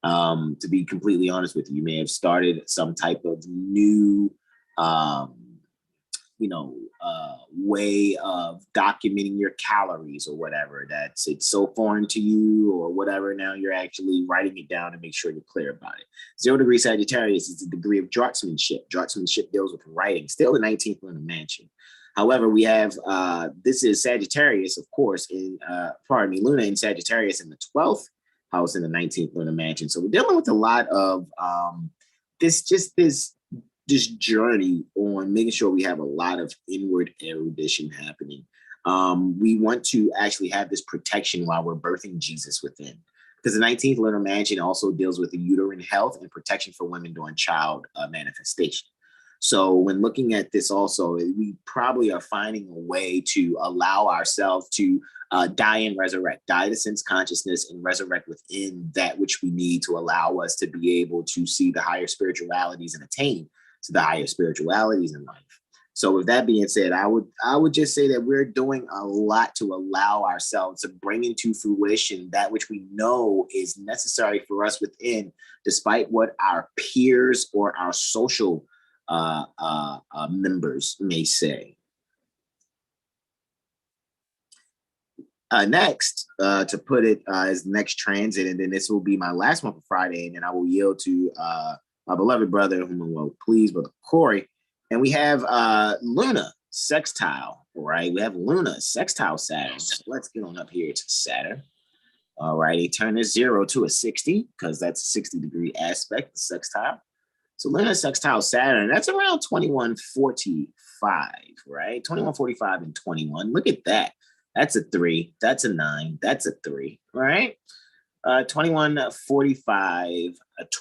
To be completely honest with you, you may have started some type of new way of documenting your calories or whatever. It's so foreign to you or whatever. Now you're actually writing it down to make sure you're clear about it. 0 degree Sagittarius is the degree of draughtsmanship. Draughtsmanship deals with writing, still the 19th lunar mansion. However, we have, this is Sagittarius, of course, Luna in Sagittarius in the 12th house in the 19th lunar mansion. So we're dealing with a lot of this journey on making sure we have a lot of inward erudition happening. We want to actually have this protection while we're birthing Jesus within. Because the 19th lunar mansion also deals with the uterine health and protection for women during child manifestation. So when looking at this also, we probably are finding a way to allow ourselves to die and resurrect, die to sense consciousness and resurrect within that which we need to allow us to be able to see the higher spiritualities and attain to the higher spiritualities in life. So with that being said, I would just say that we're doing a lot to allow ourselves to bring into fruition that which we know is necessary for us within, despite what our peers or our social members may say. Next, to put it as the next transit, and then this will be my last one for Friday, and then I will yield to my beloved brother, whom I will please, Brother Corey. And we have Luna Sextile, right? We have Luna Sextile Saturn. So let's get on up here to Saturn. All righty, turn this 0 to a 60, because that's a 60-degree aspect, the sextile. So Luna Sextile Saturn, that's around 2145, right? 2145 and 21. Look at that. That's a 3. That's a 9. That's a 3, right? 2145,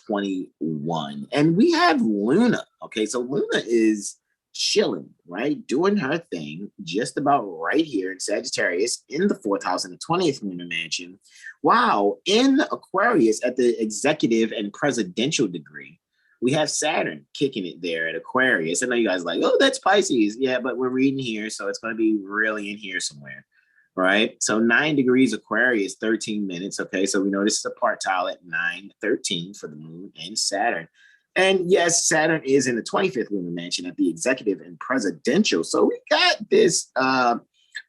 21. And we have Luna. Okay, so Luna is chilling, right? Doing her thing just about right here in Sagittarius in the 4th house in the 20th lunar mansion. Wow, in Aquarius at the executive and presidential degree, we have Saturn kicking it there at Aquarius. I know you guys are like, oh, that's Pisces. Yeah, but we're reading here, so it's going to be really in here somewhere. Right, so 9 degrees Aquarius, 13 minutes. Okay, so we know this is a partile at 9:13 for the moon and Saturn. And yes, Saturn is in the 25th lunar mansion at the executive and presidential. So we got this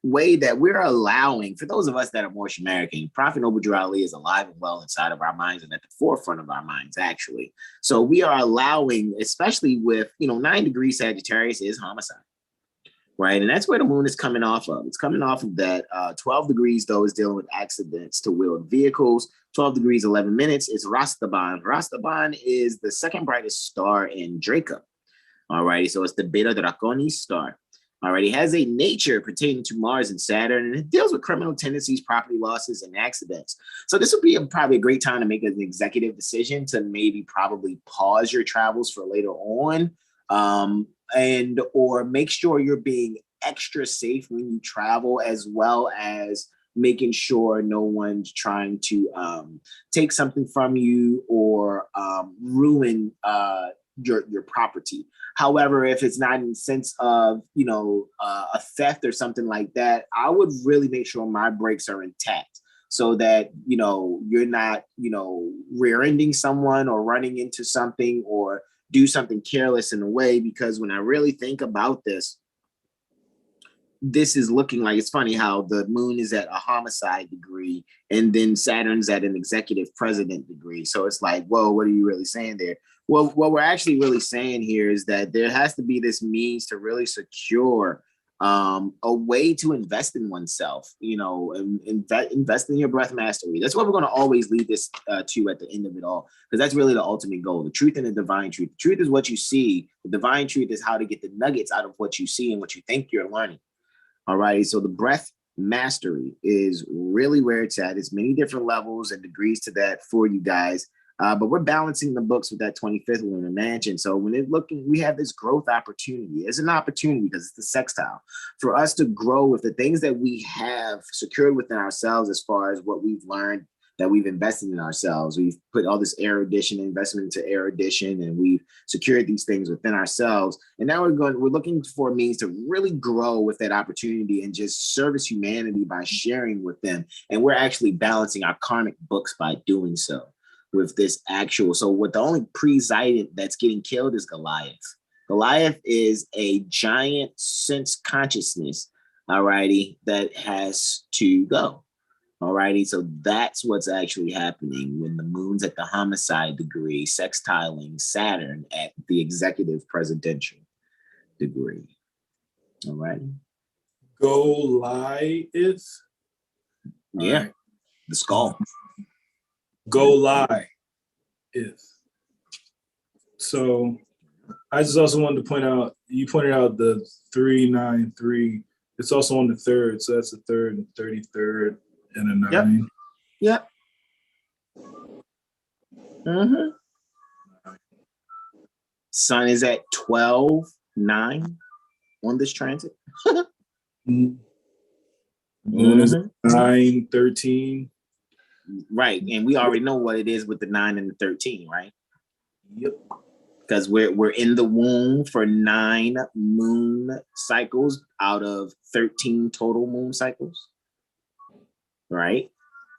way that we're allowing, for those of us that are more American, Prophet Noble Drew Ali is alive and well inside of our minds and at the forefront of our minds, actually. So we are allowing, especially with, 9 degrees Sagittarius is homicide. Right, and that's where the moon is coming off of. It's coming off of that. 12 degrees, though, is dealing with accidents to wheeled vehicles. 12 degrees, 11 minutes is Rastaban. Rastaban is the second brightest star in Draco. All righty, so it's the Beta Draconis star. All right, it has a nature pertaining to Mars and Saturn, and it deals with criminal tendencies, property losses, and accidents. So this would be probably a great time to make an executive decision to maybe probably pause your travels for later on. And or make sure you're being extra safe when you travel, as well as making sure no one's trying to take something from you or ruin your property. However, if it's not in the sense of, a theft or something like that, I would really make sure my brakes are intact so that, you're not, rear-ending someone or running into something or do something careless in a way. Because when I really think about this is looking like, it's funny how the moon is at a homicide degree and then Saturn's at an executive president degree. So it's like, whoa, what are you really saying there? Well, what we're actually really saying here is that there has to be this means to really secure a way to invest in oneself, and invest in your breath mastery. That's what we're going to always lead this to at the end of it all, because that's really the ultimate goal, the truth and the divine truth. The truth is what you see. The divine truth is how to get the nuggets out of what you see and what you think you're learning. All right. So the breath mastery is really where it's at. It's many different levels and degrees to that for you guys. But we're balancing the books with that 25th lunar mansion. So when it's looking, we have this growth opportunity. It's an opportunity because it's the sextile for us to grow with the things that we have secured within ourselves, as far as what we've learned, that we've invested in ourselves. We've put all this erudition investment into erudition, and we've secured these things within ourselves. And now we're looking for means to really grow with that opportunity and just service humanity by sharing with them. And we're actually balancing our karmic books by doing so with this actual. So what the only president that's getting killed is Goliath. Goliath is a giant sense consciousness, alrighty, that has to go. Alrighty, so that's what's actually happening when the moon's at the homicide degree, sextiling Saturn at the executive presidential degree. Alrighty. Goliath. Yeah, right. The skull. Goliath. So I just also wanted to point out, you pointed out the 393. It's also on the third, so that's the third and 33rd. And a 9. Yep. Mm-hmm. Sun is at 12-9 on this transit. Moon is at 9-13. Right, and we already know what it is with the 9 and the 13, right? Yep. Because we're in the womb for 9 moon cycles out of 13 total moon cycles. Right,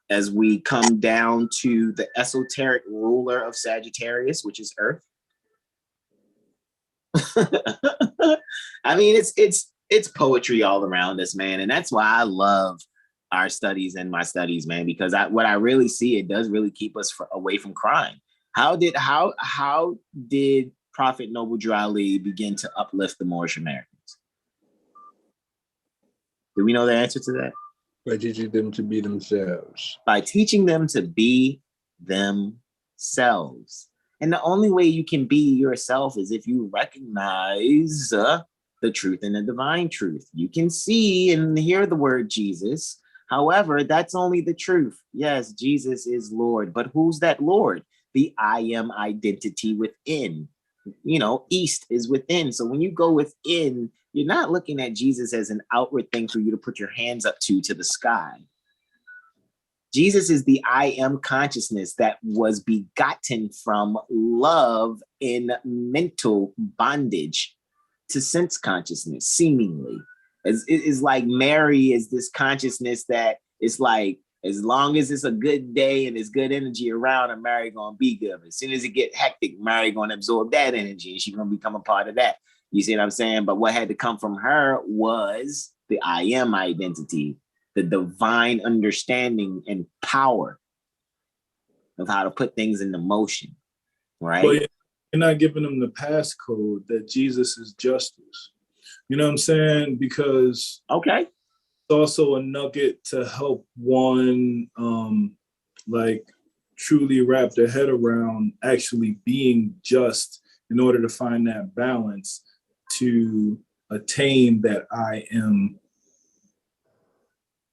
as we come down to the esoteric ruler of Sagittarius, which is Earth. I mean, it's poetry all around us, man, and that's why I love our studies and my studies, man, because what I really see, it does really keep us away from crime. How did Prophet Noble Drew Ali begin to uplift the Moorish Americans? Do we know the answer to that? By teaching them to be themselves. By teaching them to be themselves. And the only way you can be yourself is if you recognize the truth and the divine truth. You can see and hear the word Jesus. However, that's only the truth. Yes, Jesus is Lord. But who's that Lord? The I am identity within. East is within. So when you go within, you're not looking at Jesus as an outward thing for you to put your hands up to the sky. Jesus is the I am consciousness that was begotten from love in mental bondage to sense consciousness, seemingly. It is like Mary is this consciousness that is like, as long as it's a good day and there's good energy around, and Mary gonna be good. As soon as it get hectic, Mary gonna absorb that energy and she's gonna become a part of that. You see what I'm saying? But what had to come from her was the I am identity, the divine understanding and power of how to put things into motion, right? Well, you're not giving them the passcode that Jesus is justice. You know what I'm saying? Because it's also a nugget to help one truly wrap their head around actually being just in order to find that balance to attain that I am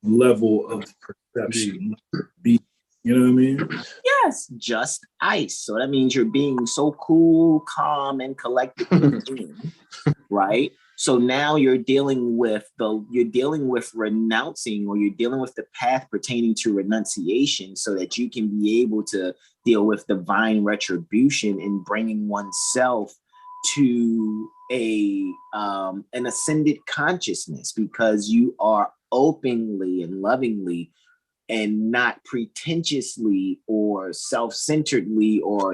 level of perception. You know what I mean? Yes, just ice. So that means you're being so cool, calm, and collected, right? So now you're dealing with renouncing, or you're dealing with the path pertaining to renunciation, so that you can be able to deal with divine retribution and bringing oneself to an ascended consciousness, because you are openly and lovingly and not pretentiously or self-centeredly or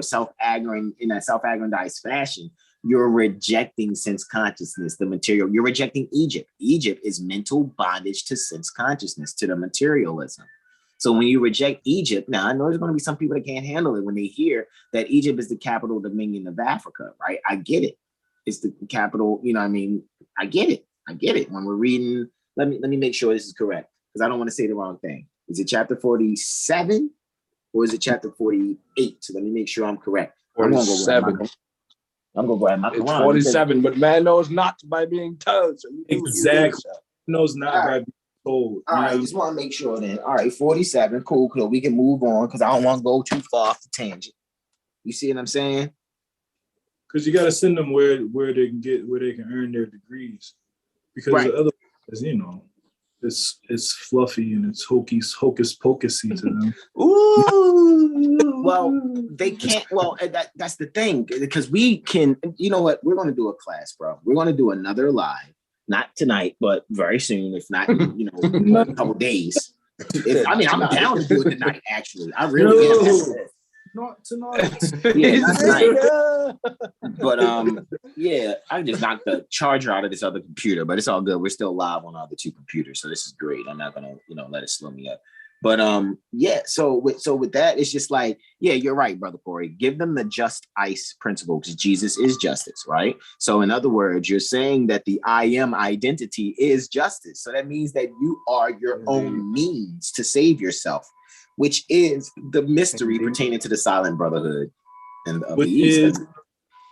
in a self-aggrandized fashion. You're rejecting sense consciousness, the material. You're rejecting Egypt. Egypt is mental bondage to sense consciousness, to the materialism. So when you reject Egypt, now I know there's going to be some people that can't handle it when they hear that Egypt is the capital dominion of Africa, right? I get it. It's the capital, you know what I mean? I get it. When we're reading, let me make sure this is correct, because I don't want to say the wrong thing. Is it chapter 47 or is it chapter 48? So let me make sure I'm correct. 47. I'm going to go ahead. It's 47, but man knows not by being told. So exactly. Knows not by being told. All right, just want to make sure then. All right, 47. Cool. We can move on, because I don't want to go too far off the tangent. You see what I'm saying? Because you got to send them where they can earn their degrees. Because otherwise, you know, it's fluffy and it's hocus pocusy to them. Ooh. Well, they can't. Well, that's the thing, because we can. You know what? We're going to do a class, bro. We're going to do another live, not tonight, but very soon. If not, you know, in a couple days. I'm down to do it tonight. Actually, I really am. Not tonight. Yeah, not tonight. But yeah, I just knocked the charger out of this other computer, but it's all good. We're still live on the other two computers, so this is great. I'm not gonna, let it slow me up. But yeah. So with that, it's just like, yeah, you're right, Brother Corey. Give them the just ice principle, because Jesus is justice, right? So in other words, you're saying that the I am identity is justice. So that means that you are your own means to save yourself, which is the mystery pertaining to the silent brotherhood and of the East.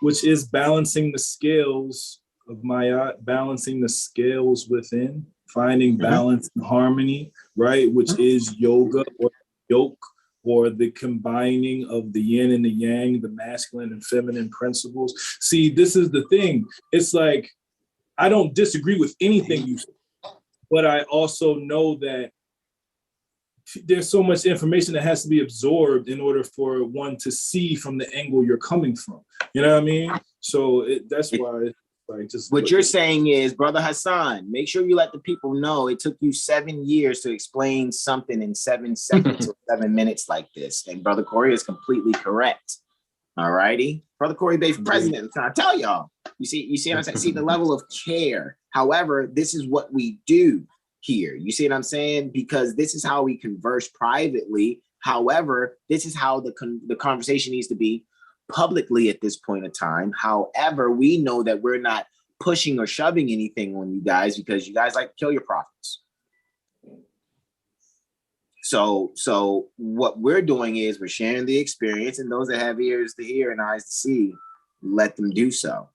Which is balancing the scales of Maya, balancing the scales within, finding balance and harmony, right? Which is yoga or yoke, or the combining of the yin and the yang, the masculine and feminine principles. See, this is the thing. It's like, I don't disagree with anything you say, but I also know that there's so much information that has to be absorbed in order for one to see from the angle you're coming from. You know what I mean? So that's why, what you're saying is, Brother Hasan, make sure you let the people know it took you 7 years to explain something in 7 seconds or 7 minutes like this. And Brother Corey is completely correct. All righty, Brother Corey Bey for president. I tell y'all, you see what I'm saying? See the level of care. However, this is what we do here. You see what I'm saying? Because this is how we converse privately. However, this is how the conversation needs to be publicly at this point in time. However, we know that we're not pushing or shoving anything on you guys, because you guys like to kill your prophets. So what we're doing is we're sharing the experience, and those that have ears to hear and eyes to see, let them do so.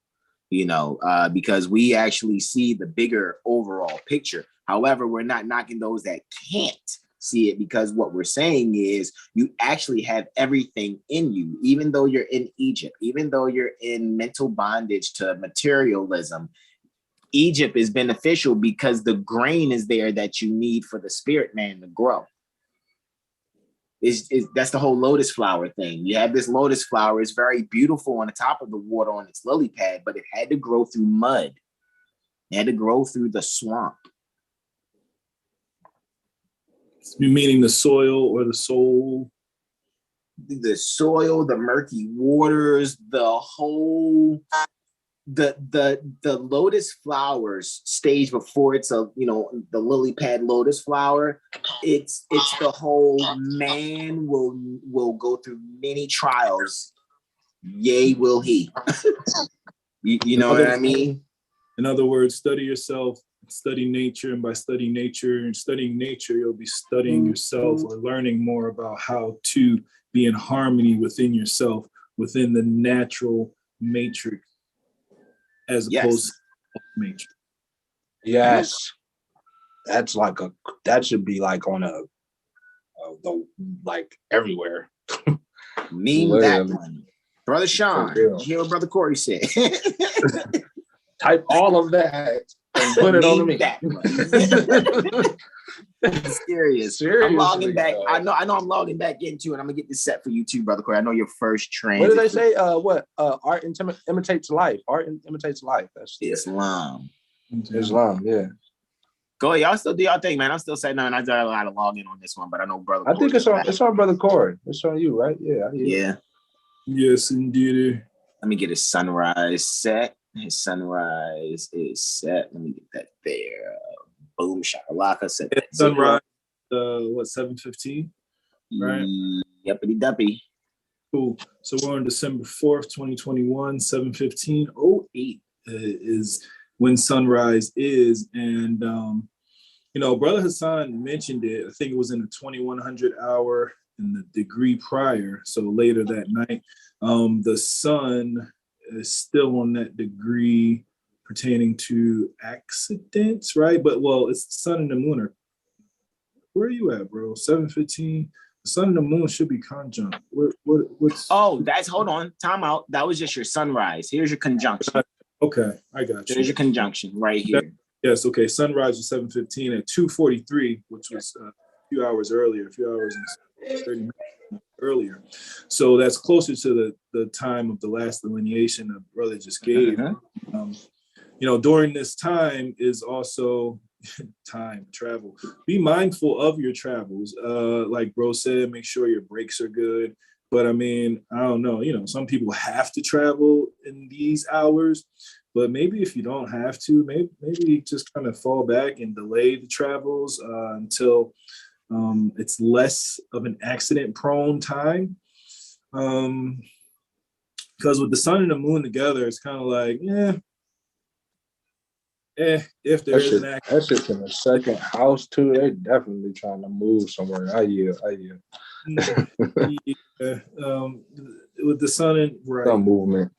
Because we actually see the bigger overall picture. However, we're not knocking those that can't see it, because what we're saying is you actually have everything in you, even though you're in Egypt, even though you're in mental bondage to materialism. Egypt is beneficial because the grain is there that you need for the spirit man to grow. That's the whole lotus flower thing. You have this lotus flower, it's very beautiful on the top of the water on its lily pad, but it had to grow through mud. It had to grow through the swamp. Meaning the soil or the soul? The soil, the murky waters, the whole, the lotus flowers stage before it's the lily pad lotus flower. It's the whole man will go through many trials. Yea, will he. you know what I mean? In other words, study yourself, study nature, and by studying nature, you'll be studying yourself or learning more about how to be in harmony within yourself, within the natural matrix, as opposed to matrix. Yes, that should be like on like everywhere. Meme that one, Brother Sean. Did you hear what Brother Corey said? type all of that and put it on me. Serious. Seriously, I'm logging back. though. I know I'm logging back into it. I'm gonna get this set for you too, Brother Corey. I know your first transit. What do they say? Art imitates life. Art imitates life. That's Islam. Islam, yeah. Go ahead, y'all still do y'all thing, man. I'm still saying no, and I don't know how to log in on this one, but I know Brother. I think it's on Brother Corey. It's on you, right? Yeah. Yeah. Yes, indeed. Let me get his sunrise set. His sunrise is set. Let me get that there. Boom, shakalaka. Set that sunrise. 7:15? Right. Yuppity duppy. Cool. So we're on December 4th, 2021, 7:15:08 is when sunrise is, and Brother Hasan mentioned it. I think it was in the 2100 hour in the degree prior. So later that night, the sun is still on that degree pertaining to accidents, right? But it's the sun and the moon are. Where are you at, bro? 7:15. The sun and the moon should be conjunct. What's? Oh, hold on. Time out. That was just your sunrise. Here's your conjunction. Okay, I got you. There's your conjunction right here. Yes, okay. Sunrise was 7:15 at 2:43, which was a few hours earlier, 30 minutes earlier. So that's closer to the time of the last delineation the brother just gave. During this time is also time, travel. Be mindful of your travels. Like bro said, make sure your brakes are good. But I mean, I don't know, some people have to travel in these hours, but maybe if you don't have to, maybe just kind of fall back and delay the travels until it's less of an accident prone time. Because with the sun and the moon together, it's kind of like, if there is an accident. That shit's in the second house too. They definitely trying to move somewhere. I yield. With the sun and Some movement.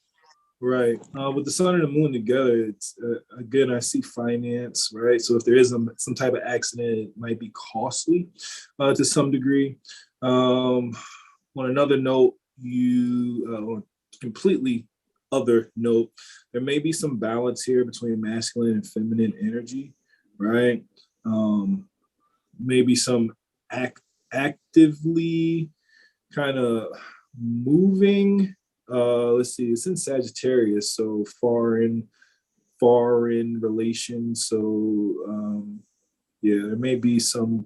Right. With the sun and the moon together, it's again, I see finance, right? So if there is some type of accident, it might be costly to some degree. On another note, completely other note, there may be some balance here between masculine and feminine energy, right? Maybe some actively kind of moving. Let's see, it's in Sagittarius, so foreign relations. So there may be some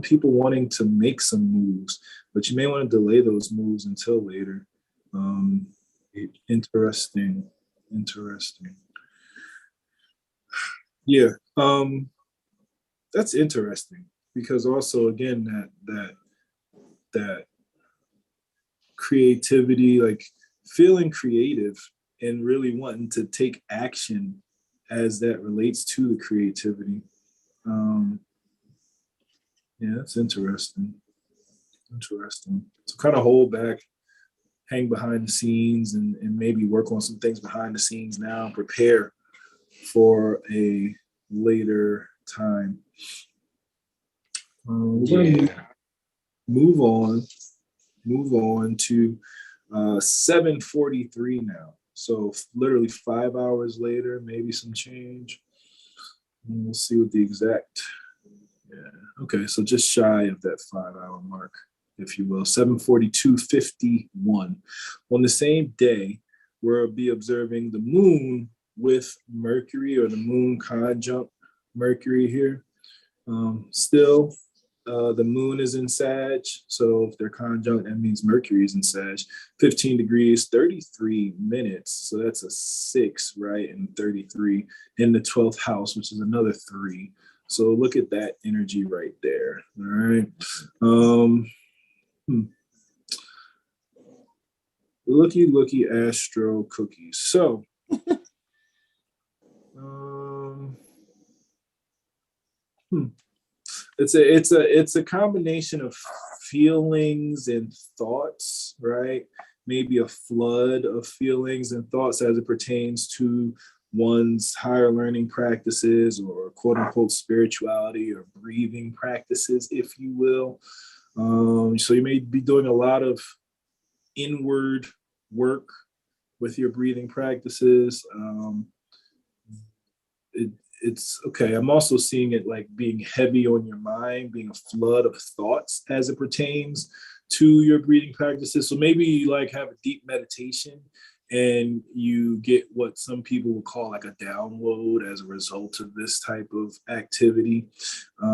people wanting to make some moves, but you may want to delay those moves until later. Interesting. Yeah, that's interesting because also again that creativity, like feeling creative and really wanting to take action as that relates to the creativity. That's interesting. So kind of hold back, hang behind the scenes and maybe work on some things behind the scenes now, prepare for a later time. We're gonna move on to 7:43 now. So literally 5 hours later, maybe some change. And we'll see what the exact, okay, so just shy of that 5 hour mark, if you will, 7:42:51. On the same day, we'll be observing the moon with Mercury, or the moon conjunct Mercury here. Still, the moon is in Sag, so if they're conjunct, that means Mercury is in Sag. 15 degrees, 33 minutes, so that's a 6, right? And 33 in the 12th house, which is another 3. So look at that energy right there, all right? Looky Astro cookies. So, it's a combination of feelings and thoughts, right? Maybe a flood of feelings and thoughts as it pertains to one's higher learning practices, or quote unquote spirituality, or breathing practices, if you will. So you may be doing a lot of inward work with your breathing practices. it's okay. I'm also seeing it like being heavy on your mind, being a flood of thoughts as it pertains to your breathing practices. So maybe you like have a deep meditation and you get what some people would call like a download as a result of this type of activity. What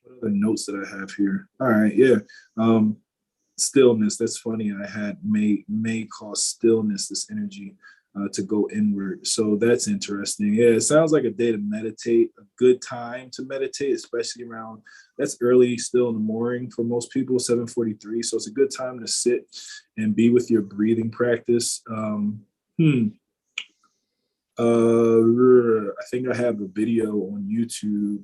are the notes that I have here? All right, yeah. Stillness, that's funny. I had may cause stillness, this energy to go inward. So that's interesting. Yeah, it sounds like a day to meditate, a good time to meditate, especially around, that's early still in the morning for most people, 7:43. So it's a good time to sit and be with your breathing practice. I think I have a video on YouTube.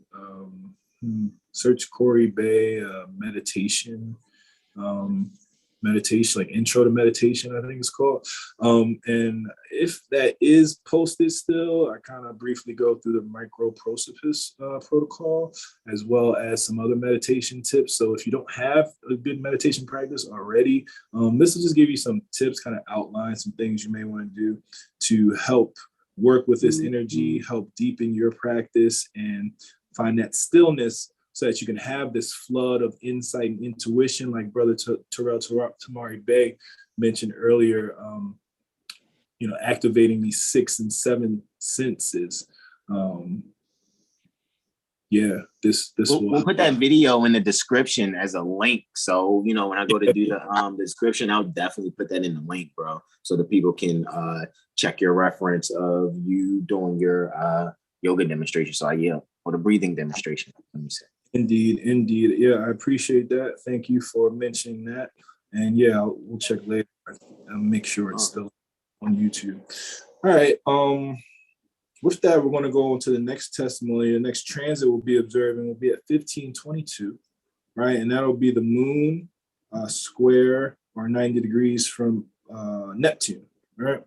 Search Horary Bey meditation. Meditation, like intro to meditation, I think it's called. And if that is posted still, I kind of briefly go through the micro precipice protocol, as well as some other meditation tips. So if you don't have a good meditation practice already, this will just give you some tips, kind of outline some things you may want to do to help work with this energy, help deepen your practice, and find that stillness, so that you can have this flood of insight and intuition, like Brother Terrell Tamari Bey mentioned earlier, activating these 6 and 7 senses. We'll put that video in the description as a link. So, when I go to do the description, I'll definitely put that in the link, bro, so that people can check your reference of you doing your yoga demonstration. So or the breathing demonstration, let me say. Indeed. Yeah, I appreciate that. Thank you for mentioning that. And yeah, we'll check later and make sure it's still on YouTube. All right. With that, we're going to go on to the next testimony. The next transit we'll be observing will be at 1522, right? And that'll be the moon square or 90 degrees from Neptune, right?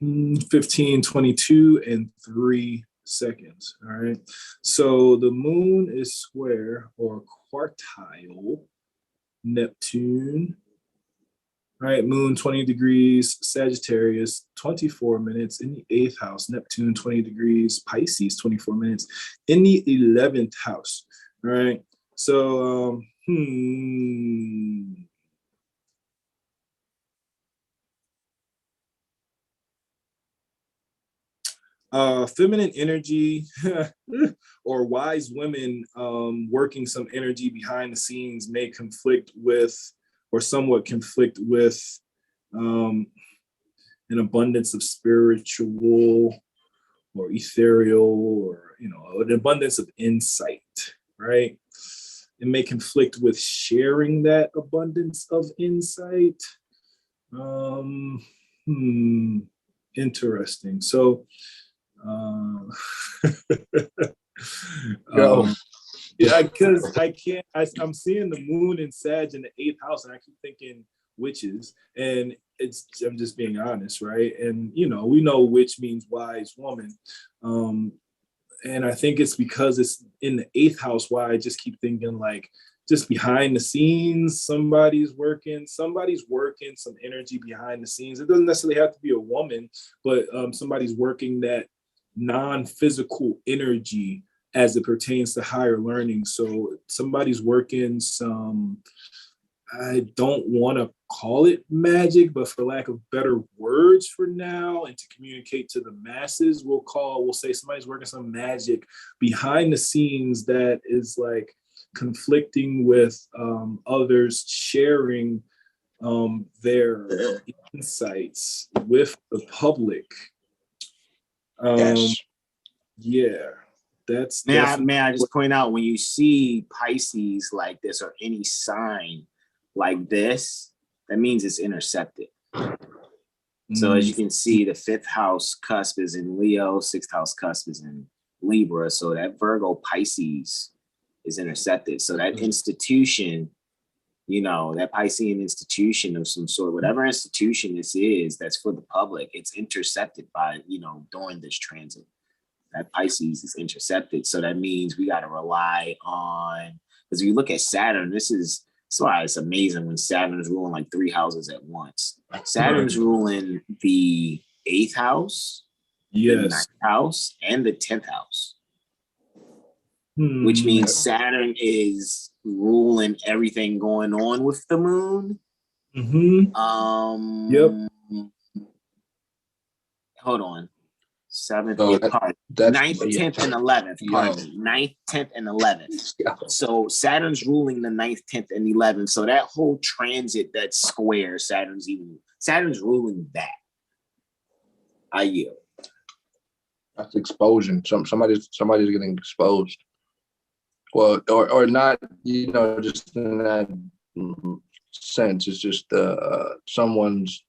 1522 and 3 seconds. All right. So the moon is square or quartile Neptune. Right. Moon 20 degrees Sagittarius, 24 minutes in the 8th house. Neptune 20 degrees Pisces, 24 minutes in the 11th house. All right. So feminine energy or wise women working some energy behind the scenes may conflict with, or somewhat conflict with, an abundance of spiritual or ethereal, or an abundance of insight, right? It may conflict with sharing that abundance of insight. Interesting. So yeah, because I'm seeing the moon in Sag in the 8th house, and I keep thinking witches, and I'm just being honest, right? And we know witch means wise woman, and I think it's because it's in the 8th house why I just keep thinking like, just behind the scenes, somebody's working some energy behind the scenes. It doesn't necessarily have to be a woman, but somebody's working that non-physical energy as it pertains to higher learning. So somebody's working some, I don't want to call it magic, but for lack of better words for now, and to communicate to the masses, we'll say somebody's working some magic behind the scenes that is like conflicting with others sharing their insights with the public. Yes. Yeah, that's. May I just point out, when you see Pisces like this or any sign like this, that means it's intercepted. So as you can see, the 5th house cusp is in Leo, 6th house cusp is in Libra. So that Virgo Pisces is intercepted. So that institution, that Piscean institution of some sort, whatever institution this is that's for the public, it's intercepted by, during this transit. That Pisces is intercepted. So that means we got to rely on, because if you look at Saturn, this is That's why it's amazing when Saturn's ruling like 3 houses at once. Saturn's ruling the 8th house, the Yes. 9th house, and the 10th house. Which means Saturn is ruling everything going on with the moon. Hold on. 7th, 9th, 10th, and 11th. Pardon me. 9th, 10th, and 11th. So Saturn's ruling the 9th, 10th, and 11th. So that whole transit that's square, Saturn's ruling that. I yield. That's exposure. Somebody's getting exposed. Well, or not, just in that sense. It's just someone's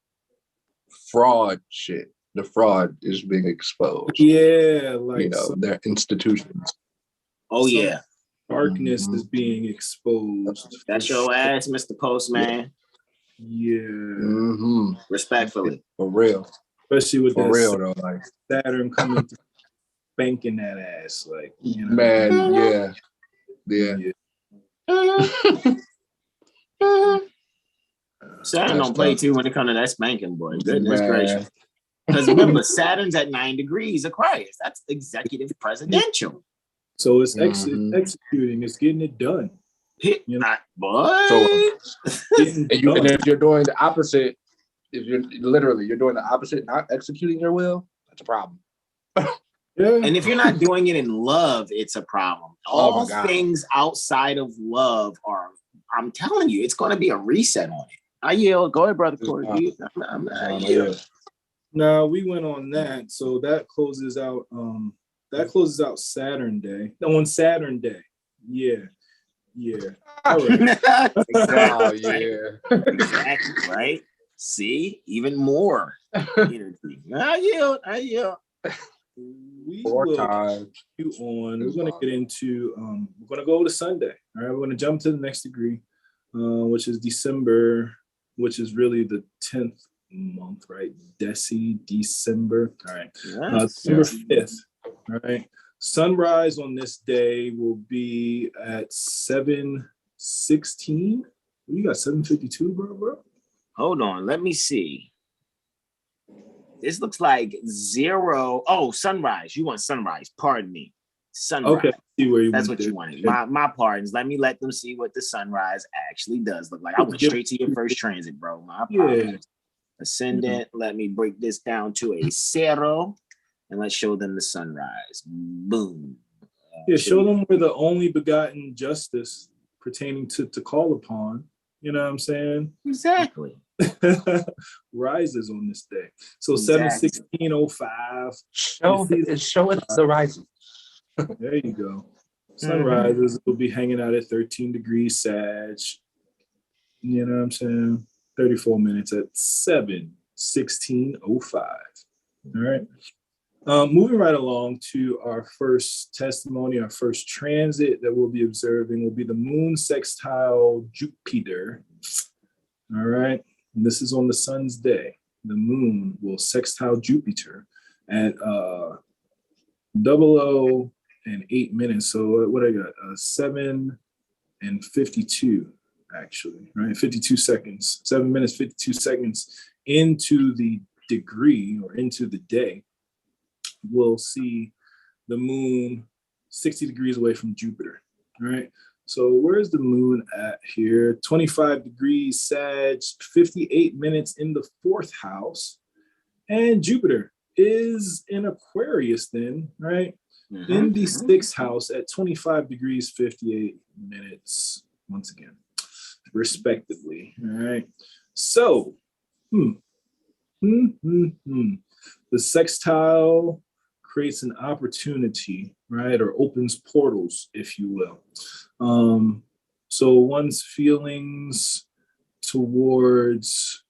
fraud shit. The fraud is being exposed. Yeah, like their institutions. Oh yeah, darkness is being exposed. That's your ass, Mr. Postman. Yeah. Respectfully, for real. Especially with for that real though, like Saturn coming to spanking that ass, like man, yeah. Saturn don't play too when it comes to that spanking, boy. Goodness gracious. Because remember, Saturn's at 9 degrees Aquarius. That's executive presidential. So it's executing. It's getting it done. Boy. So, and if you're doing the opposite, if you're doing the opposite, not executing your will, that's a problem. And if you're not doing it in love, it's a problem. All things outside of love are, I'm telling you, it's going to be a reset on it. I yield. Go ahead, Brother Corey. I yield. No, we went on that. So that closes out Saturn Day. No, on Saturn Day. Yeah. All right. Exactly. Exactly, right? See, even more energy. I yield. We will continue on. We're going to get into, we're going to go to Sunday. All right. We're going to jump to the next degree, which is December, which is really the 10th month, right? December. All right. December 5th. All right. Sunrise on this day will be at 7:16. You got 7:52, bro? Hold on. Let me see. This looks like 0. Oh, sunrise. You want sunrise. Pardon me. Sunrise. Okay. See where That's what you wanted. My pardons. Let them see what the sunrise actually does look like. I went straight to your first transit, bro. My apologies. Ascendant. Let me break this down to a 0 and let's show them the sunrise. Boom. Show them where the only begotten justice pertaining to call upon. You know what I'm saying? Exactly. Rises on this day. So 7/16/05. Show it the rising. There you go. Sunrises will be hanging out at 13 degrees Sag. You know what I'm saying? 34 minutes at 7/16/05. All right. Moving right along to our first testimony, our first transit that we'll be observing will be the moon sextile Jupiter. All right. And this is on the sun's day. The moon will sextile Jupiter at 00:08 minutes. So what I got? 7:52 actually, right? 52 seconds. 7 minutes, 52 seconds into the degree or into the day. We'll see the moon 60 degrees away from Jupiter. All right. So where's the moon at here? 25 degrees Sag, 58 minutes in the 4th house. And Jupiter is in Aquarius then, right? In the 6th house at 25 degrees, 58 minutes, once again, respectively. All right. So, the sextile creates an opportunity, right? Or opens portals, if you will. So one's feelings towards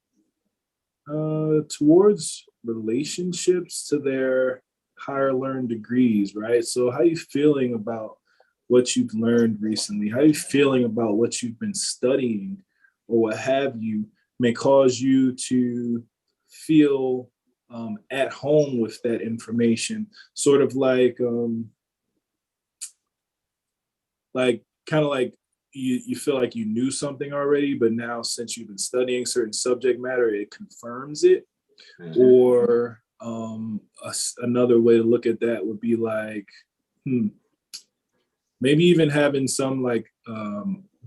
relationships to their higher learned degrees, right? So how you feeling about what you've learned recently? How you feeling about what you've been studying or what have you may cause you to feel at home with that information, sort of like kind of like you feel like you knew something already, but now since you've been studying certain subject matter, it confirms it. Mm-hmm. Or another way to look at that would be like, maybe even having some like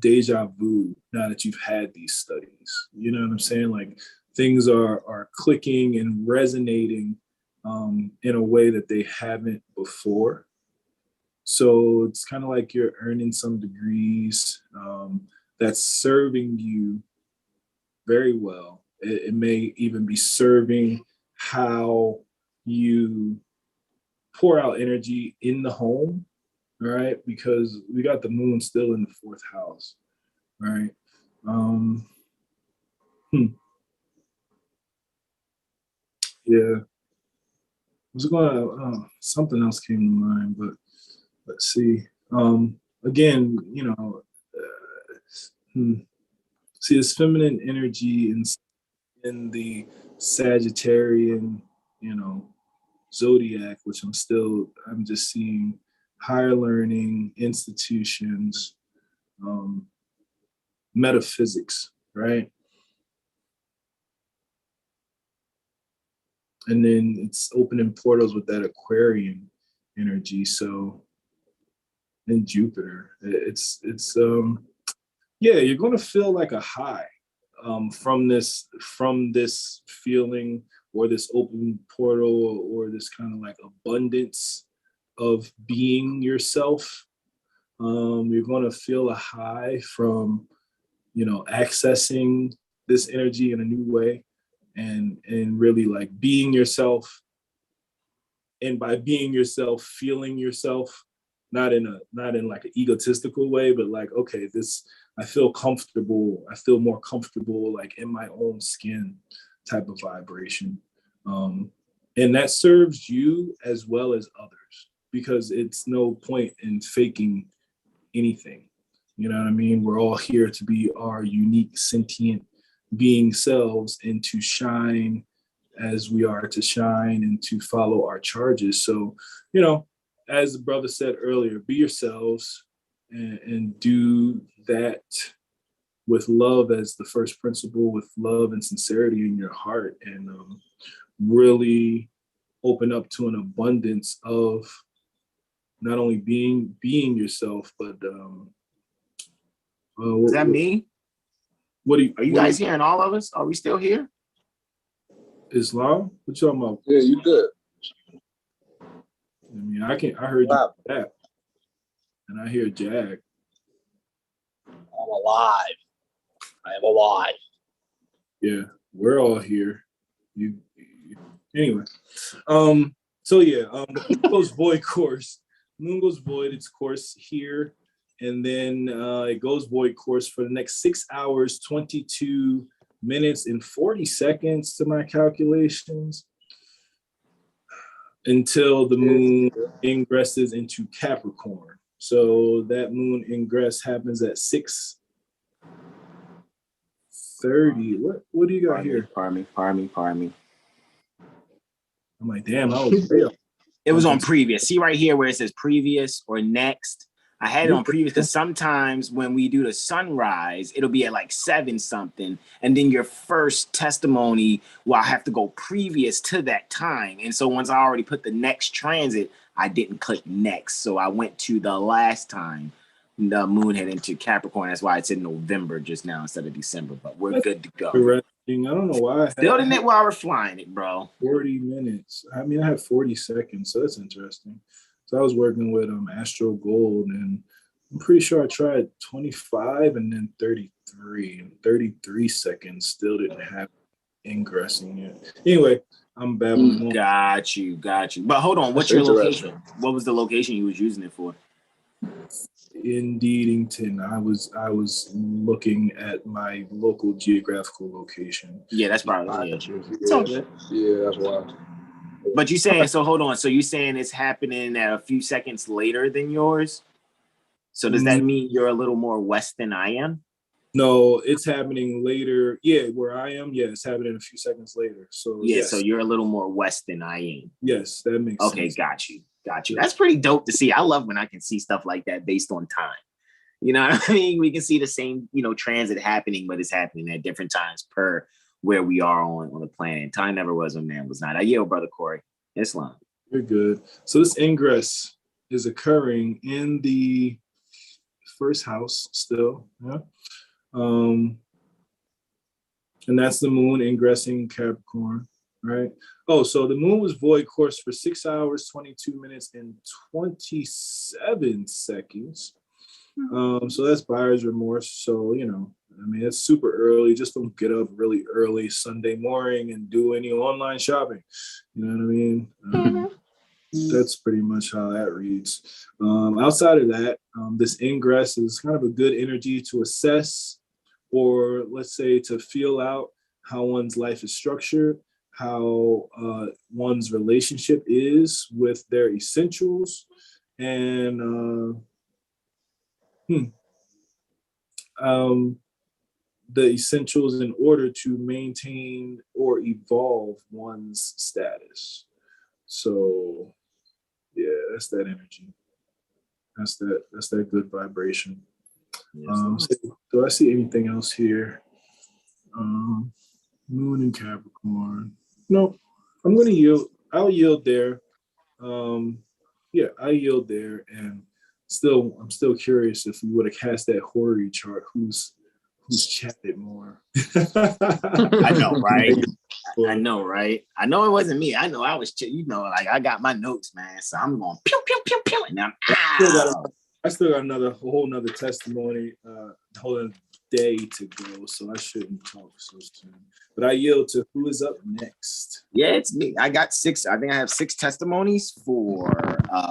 deja vu now that you've had these studies. You know what I'm saying? Like things are clicking and resonating in a way that they haven't before. So it's kind of like you're earning some degrees that's serving you very well. It may even be serving how you pour out energy in the home, right? Because we got the moon still in the 4th house, right? Yeah. I was going something else came to mind, but let's see. Again, you know, see this feminine energy in the Sagittarian, you know, zodiac, which I'm just seeing higher learning, institutions, metaphysics, right? And then it's opening portals with that Aquarian energy. So, and Jupiter, it's yeah, you're going to feel like a high from this feeling, or this open portal, or this kind of like abundance of being yourself. You're going to feel a high from, you know, accessing this energy in a new way, and really like being yourself. And by being yourself, feeling yourself, not in like an egotistical way, but like, okay, I feel comfortable. I feel more comfortable like in my own skin type of vibration. And that serves you as well as others, because it's no point in faking anything. You know what I mean? We're all here to be our unique sentient being selves, and to shine as we are to shine, and to follow our charges. So, you know, as the brother said earlier, be yourselves, and do that with love as the first principle, with love and sincerity in your heart, and really open up to an abundance of not only being yourself, but is that me? Are you guys hearing all of us? Are we still here? Islam? What you talking about? Yeah, you good. I mean, I heard you that, and I hear Jag. I'm alive. I am alive. Yeah, we're all here. You anyway. So yeah, the moon goes void course. Moon goes void its course here, and then it goes void course for the next 6 hours, 22 minutes and 40 seconds to my calculations, until the moon ingresses into Capricorn. So that moon ingress happens at 6:30. What do you got here? Pardon me. I'm like, damn, I was real. It was on previous. See right here where it says previous or next. I had it on previous because sometimes when we do the sunrise, it'll be at like 7 something. And then your first testimony will have to go previous to that time. And so once I already put the next transit, I didn't click next. So I went to the last time the moon had entered Capricorn. That's why it's in November just now instead of December. But we're good to go. I don't know why. Building it while we're flying it, bro. 40 minutes. I mean, I have 40 seconds, so that's interesting. So I was working with Astro Gold, and I'm pretty sure I tried 25 and then 33. And 33 seconds still didn't have ingressing yet. Anyway, I'm babbling. Got you. But hold on, what's your location? What was the location you was using it for? In Deedington, I was looking at my local geographical location. Yeah, that's probably Yeah, that's wild. But you saying, so hold on. So you saying it's happening at a few seconds later than yours? So does that mean you're a little more west than I am? No, it's happening later. Yeah, where I am, yeah, it's happening a few seconds later. So yeah, yes. So you're a little more west than I am. Yes, that makes sense. Okay, got you. That's pretty dope to see. I love when I can see stuff like that based on time. You know what I mean? We can see the same, transit happening, but it's happening at different times per where we are on the planet. Time never was when man was not. I yield, Brother Corey. Islam. You're good. So this ingress is occurring in the first house still. Yeah. And that's the moon ingressing Capricorn, right? Oh, so the moon was void course for 6 hours, 22 minutes, and 27 seconds. So that's buyer's remorse. So, it's super early. Just don't get up really early Sunday morning and do any online shopping. You know what I mean? That's pretty much how that reads. Outside of that, this ingress is kind of a good energy to assess, or let's say to feel out how one's life is structured, how one's relationship is with their essentials, and the essentials in order to maintain or evolve one's status. So yeah, that's that energy. That's that good vibration. So do I see anything else here? Moon in Capricorn. No, I'm gonna yield. I'll yield there. I yield there, and I'm still curious if we would have cast that Horary chart. Who's chatted more? I know, right? I know, right? I know it wasn't me. I know I was, I got my notes, man. So I'm going pew pew pew pew, and I still got a whole nother testimony, whole other day to go, so I shouldn't talk so soon. But I yield to who is up next. Yeah, it's me. I got 6. I think I have 6 testimonies for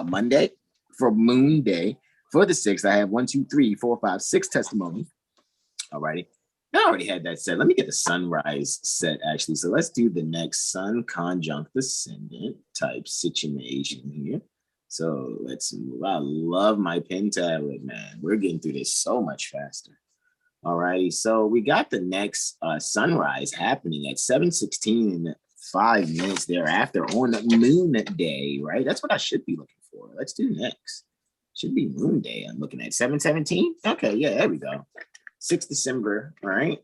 Monday, for Moon Day. For the 6th, I have 1, 2, 3, 4, 5, 6 testimonies. Alrighty. I already had that set. Let me get the sunrise set, actually. So let's do the next sun conjunct ascendant type situation here. So let's move. I love my pen tablet, man. We're getting through this so much faster. Alrighty. So we got the next sunrise happening at 7:16 and 5 minutes thereafter on the moon day, right? That's what I should be looking for. Let's do next. Should be moon day. I'm looking at 7:17. Okay, yeah, there we go. 6th December, right?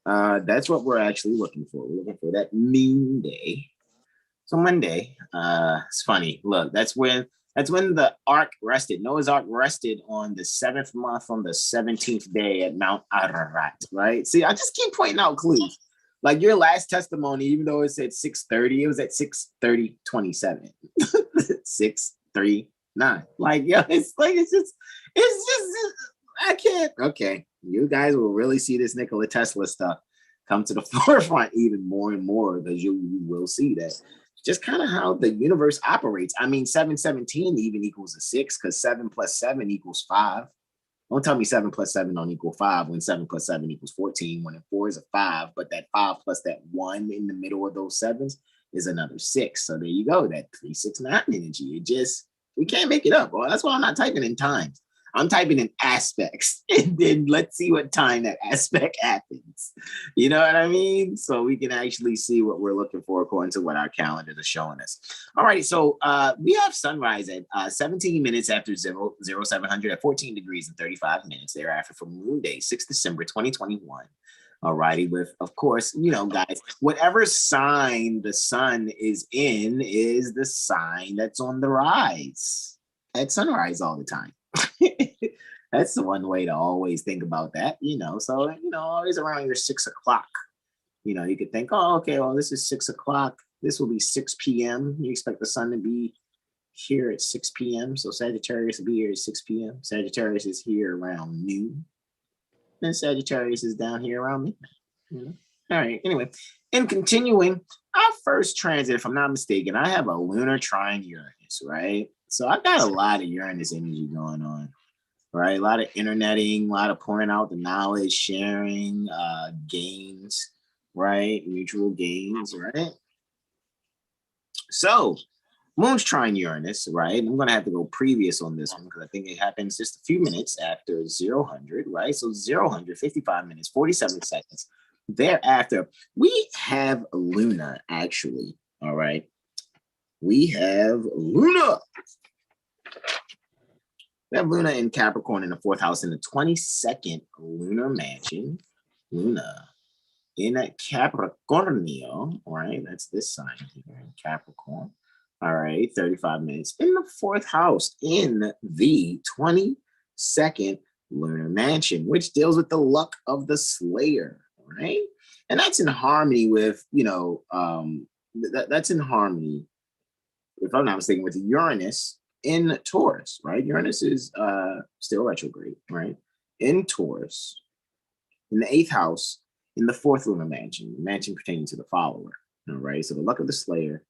That's what we're actually looking for. We're looking for that moon day. So Monday, it's funny. Look, that's when the ark rested. Noah's ark rested on the 7th month on the 17th day at Mount Ararat, right? See, I just keep pointing out clues. Like your last testimony, even though it said 6:30, it was at 6:30:27. 6:39. Like, yo, it's just I can't. Okay, you guys will really see this Nikola Tesla stuff come to the forefront even more and more, because you will see that just kind of how the universe operates. I mean, 7:17 even equals a 6, because 7 plus 7 equals 5. Don't tell me 7 plus 7 don't equal 5 when 7 plus 7 equals 14, when 4 is a 5, but that 5 plus that 1 in the middle of those 7s is another 6. So there you go, that 3, 6, 9 energy. We can't make it up. Well, that's why I'm not typing in times. I'm typing in aspects, and then let's see what time that aspect happens. You know what I mean? So we can actually see what we're looking for according to what our calendars are showing us. All right, so we have sunrise at 17 minutes after 0700 at 14 degrees and 35 minutes thereafter for Moon Day, 6th December 2021. All righty, with, of course, guys, whatever sign the sun is in is the sign that's on the rise at sunrise all the time. That's the one way to always think about that, so always around your 6 o'clock, you could think, oh, okay, well, this is 6 o'clock, this will be 6 p.m. You expect the sun to be here at 6 p.m. So Sagittarius will be here at 6 p.m. Sagittarius is here around noon, and Sagittarius is down here around midnight. All right, anyway, and continuing our first transit, if I'm not mistaken, I have a lunar trine Uranus, right? So I got a lot of Uranus energy going on, right? A lot of interneting, a lot of pouring out the knowledge, sharing, gains, right? Mutual gains, right? So Moon's trine Uranus, right? I'm going to have to go previous on this one because I think it happens just a few minutes after 0000, right? So 0000, 55 minutes, 47 seconds. Thereafter, we have Luna, actually, all right? We have Luna. We have Luna in Capricorn in the 4th house in the 22nd lunar mansion. Luna in Capricornio, all right? That's this sign here in Capricorn. All right, 35 minutes in the 4th house in the 22nd lunar mansion, which deals with the luck of the Slayer, right? And that's in harmony with, that's in harmony, if I'm not mistaken, with Uranus in Taurus, right? Uranus is still retrograde, right? In Taurus, in the 8th house, in the 4th lunar mansion, the mansion pertaining to the follower, all right? So the luck of the Slayer,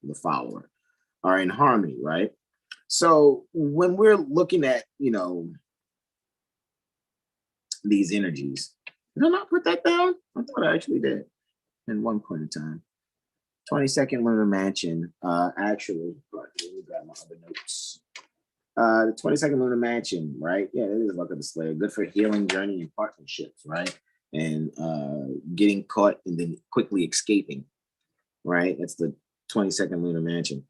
the follower, are in harmony, right? So when we're looking at, these energies, did I not put that down? I thought I actually did in one point in time. 22nd lunar mansion, actually, but let me grab my other notes. The 22nd lunar mansion, right? Yeah, it is luck of the Slayer. Good for healing, journey, and partnerships, right? And getting caught and then quickly escaping, right? That's the 22nd lunar mansion.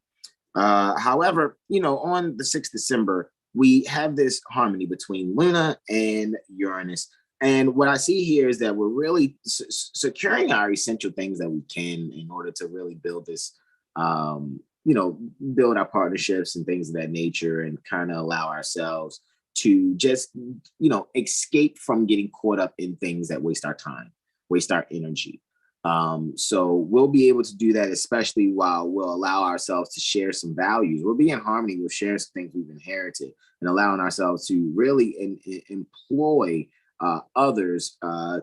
However, on the 6th December, we have this harmony between Luna and Uranus. And what I see here is that we're really securing our essential things that we can in order to really build this, build our partnerships and things of that nature, and kind of allow ourselves to just, escape from getting caught up in things that waste our time, waste our energy. So we'll be able to do that, especially while we'll allow ourselves to share some values. We'll be in harmony with sharing some things we've inherited and allowing ourselves to really employ others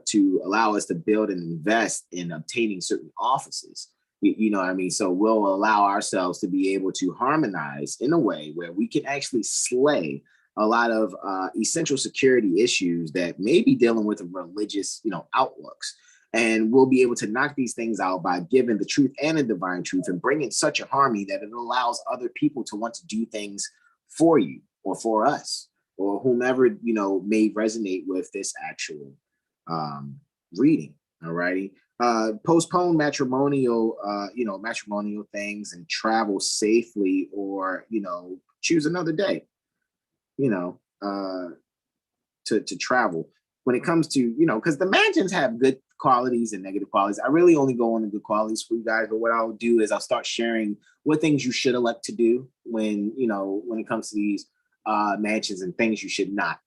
to allow us to build and invest in obtaining certain offices. You know what I mean? So we'll allow ourselves to be able to harmonize in a way where we can actually slay a lot of essential security issues that may be dealing with religious, outlooks. And we'll be able to knock these things out by giving the truth and the divine truth and bringing such a harmony that it allows other people to want to do things for you or for us or whomever, may resonate with this actual reading. All righty. Postpone matrimonial things and travel safely, or, choose another day, to travel. When it comes to, because the mansions have good qualities and negative qualities. I really only go on the good qualities for you guys, but what I'll do is I'll start sharing what things you should elect to do when it comes to these mansions, and things you should not,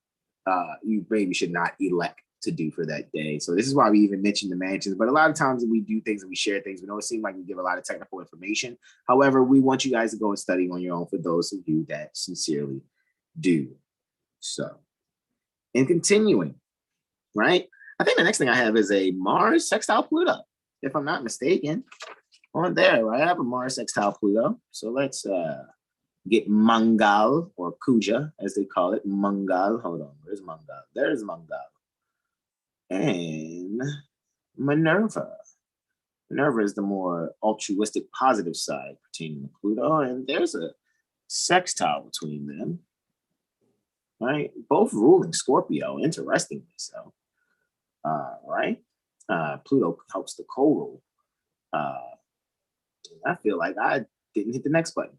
you maybe should not elect to do for that day. So this is why we even mention the mansions. But a lot of times when we do things and we share things, we don't seem like we give a lot of technical information. However, we want you guys to go and study on your own for those of you that sincerely do so. And continuing, right? I think the next thing I have is a Mars sextile Pluto, if I'm not mistaken. On there, right? I have a Mars sextile Pluto. So let's get Mangal, or Kuja, as they call it. Mangal. Hold on. Where's Mangal? There's Mangal. And Minerva. Minerva is the more altruistic, positive side pertaining to Pluto. And there's a sextile between them. Right? Both ruling Scorpio, interestingly so. Right? Pluto helps the co-rule. I feel like I didn't hit the next button.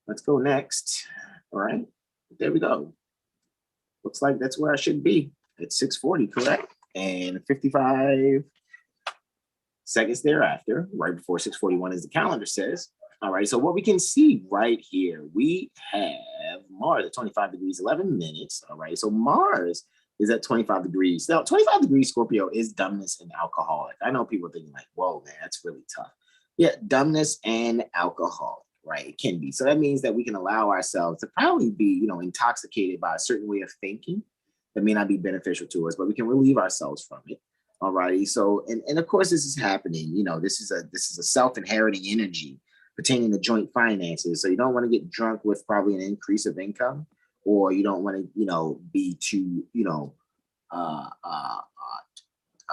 Let's go next. All right, there we go. Looks like that's where I should be at 6:40, correct? And 55 seconds thereafter, right before 6:41, as the calendar says. All right, so what we can see right here, we have Mars at 25 degrees, 11 minutes. All right, so Mars is at 25 degrees. Now, 25 degrees Scorpio is dumbness and alcoholic. I know people thinking like, whoa, man, that's really tough. Yeah, dumbness and alcoholic, right? It can be. So that means that we can allow ourselves to probably be, intoxicated by a certain way of thinking that may not be beneficial to us, but we can relieve ourselves from it. All righty. So, and of course, this is happening. This is a self-inheriting energy pertaining to joint finances. So you don't want to get drunk with probably an increase of income, or you don't want to, be too,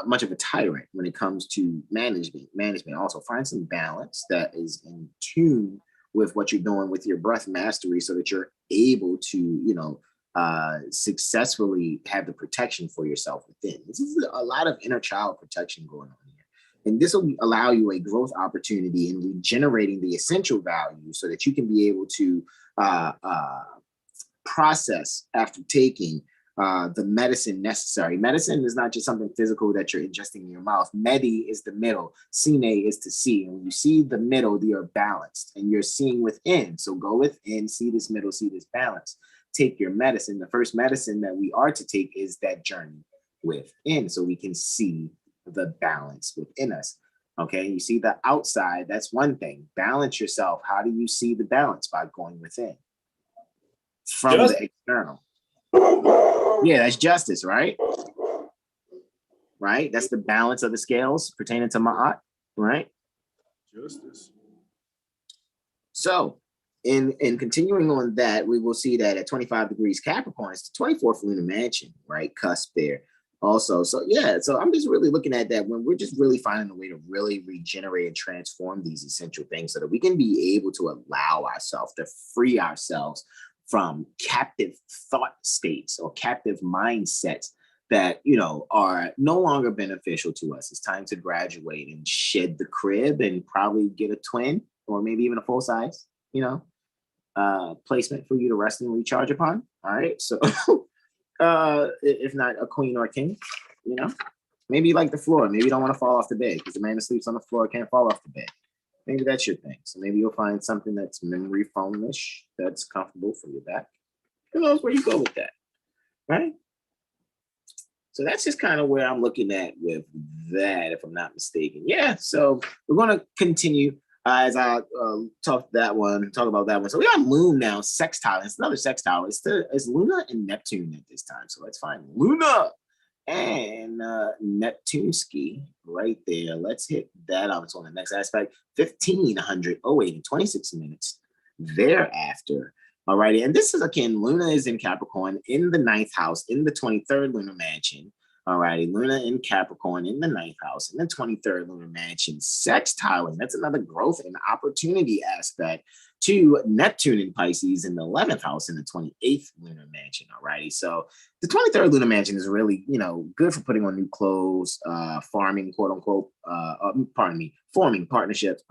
much of a tyrant when it comes to management. Also find some balance that is in tune with what you're doing with your breath mastery, so that you're able to, successfully have the protection for yourself within. This is a lot of inner child protection going on here. And this will allow you a growth opportunity in regenerating the essential value, so that you can be able to process after taking the medicine necessary. Medicine is not just something physical that you're ingesting in your mouth. Medi is the middle. Sine is to see. And when you see the middle, you're balanced and you're seeing within. So go within, see this middle, see this balance. Take your medicine. The first medicine that we are to take is that journey within, so we can see the balance within us. Okay, you see the outside, that's one thing. Balance yourself. How do you see the balance? By going within from the external. Yeah, that's justice, right? Right? That's the balance of the scales pertaining to Ma'at, right? Justice. So in continuing on that, we will see that at 25 degrees Capricorn, it's the 24th lunar mansion, right? Cusp there. Also, so yeah, so I'm just really looking at that when we're just really finding a way to really regenerate and transform these essential things so that we can be able to allow ourselves to free ourselves from captive thought states or captive mindsets that, you know, are no longer beneficial to us. It's time to graduate and shed the crib and probably get a twin or maybe even a full size, you know, placement for you to rest and recharge upon. All right, so if not a queen or a king, you know, maybe you like the floor. Maybe you don't want to fall off the bed because the man that sleeps on the floor can't fall off the bed. Maybe that's your thing. So maybe you'll find something that's memory foam-ish, that's comfortable for your back. Who knows where you go with that, right? So that's just kind of where I'm looking at with that, if I'm not mistaken. Yeah, so we're going to continue as I talk about that one. So we got Moon now, sextile. It's another sextile. It's Luna and Neptune at this time. So let's find Luna and Neptuneski right there. Let's hit that up. So on the next aspect, 1508 and 26 minutes thereafter. All righty. And this is, again, Luna is in Capricorn in the 9th house in the 23rd lunar mansion. All righty. Luna in Capricorn in the 9th house in the 23rd lunar mansion. Sextiling. That's another growth and opportunity aspect to Neptune in Pisces in the 11th house in the 28th lunar mansion. All righty. So the 23rd lunar mansion is really, you know, good for putting on new clothes, farming, quote unquote, forming partnerships,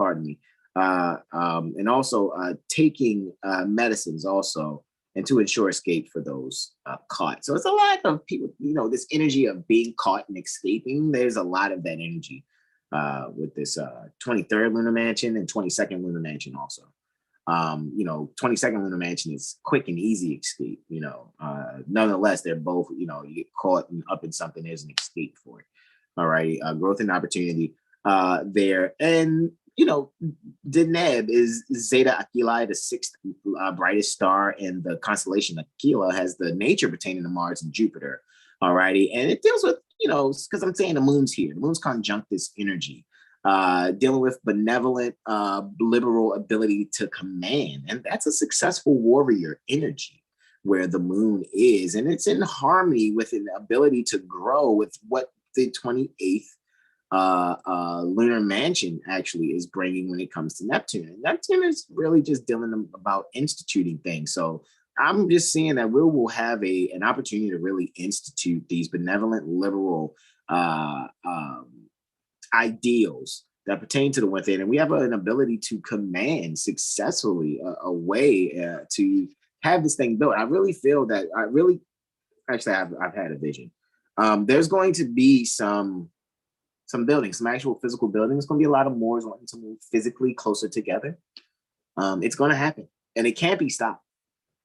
and also taking medicines also, and to ensure escape for those caught. So it's a lot of people, you know, this energy of being caught and escaping. There's a lot of that energy with this 23rd lunar mansion and 22nd lunar mansion also. You know, 22nd lunar mansion is quick and easy escape, you know. Nonetheless, they're both, you know, you get caught and up in something, there's an escape for it. All right, growth and opportunity there. And, you know, Deneb is Zeta Aquilae, the 6th brightest star in the constellation Aquila, has the nature pertaining to Mars and Jupiter. All righty, and it deals with, you know, because I'm saying the moon's here. The moon's conjunct this energy. Dealing with benevolent, liberal ability to command. And that's a successful warrior energy where the moon is. And it's in harmony with an ability to grow with what the 28th lunar mansion actually is bringing when it comes to Neptune. And Neptune is really just dealing about instituting things. So I'm just seeing that we will have an opportunity to really institute these benevolent, liberal ideals that pertain to the within, and we have an ability to command successfully a way to have this thing built. I really feel that I've had a vision. There's going to be some buildings, some actual physical buildings. It's going to be a lot of Moors wanting to move physically closer together. It's going to happen, and it can't be stopped.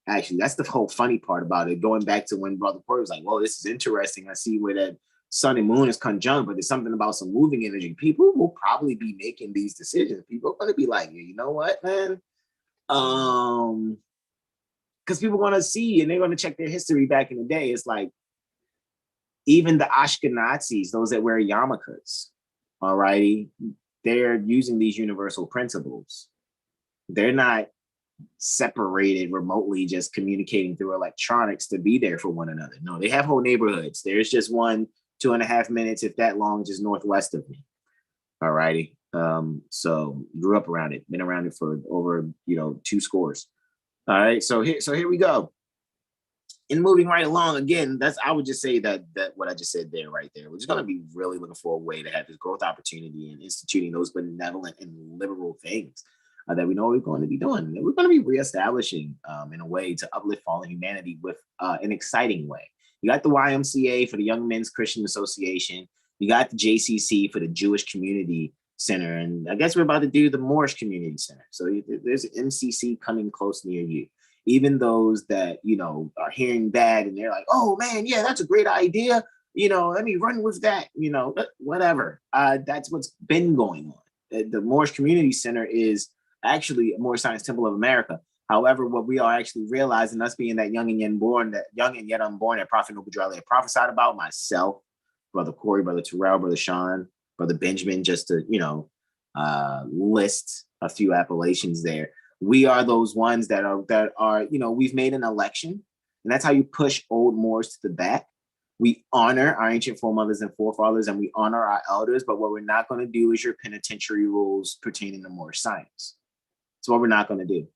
Actually, that's the whole funny part about it. Going back to when Brother Hasan was like, "Well, this is interesting. I see where that Sun and Moon is conjunct, but there's something about some moving energy." People will probably be making these decisions. People are going to be like, you know what, man? Because people want to see and they're going to check their history back in the day. It's like even the Ashkenazis, those that wear yarmulkes, all righty, they're using these universal principles. They're not separated remotely, just communicating through electronics to be there for one another. No, they have whole neighborhoods. There's just one 2.5 minutes, if that long, just northwest of me. All righty. So grew up around it, been around it for over, 2 scores. All right. So here we go. And moving right along again, I would just say that what I just said there, right there, we're just going to be really looking for a way to have this growth opportunity and instituting those benevolent and liberal things. that we know we're going to be doing. We're going to be reestablishing in a way to uplift fallen humanity with an exciting way. You got the YMCA for the Young Men's Christian Association. You got the JCC for the Jewish Community Center. And I guess we're about to do the Moorish Community Center. So there's an MCC coming close near you. Even those that, you know, are hearing that and they're like, oh man, yeah, that's a great idea. You know, let me run with that, you know, whatever. That's what's been going on. The Moorish Community Center is actually a Moorish Science Temple of America. However, what we are actually realizing, us being that young and yet unborn, that Prophet Noble Drew Ali had prophesied about, myself, Brother Corey, Brother Terrell, Brother Sean, Brother Benjamin, just to, you know, list a few appellations there. We are those ones that are, you know, we've made an election, and that's how you push old Moors to the back. We honor our ancient foremothers and forefathers, and we honor our elders, but what we're not going to do is your penitentiary rules pertaining to Moorish science. That's what we're not going to do.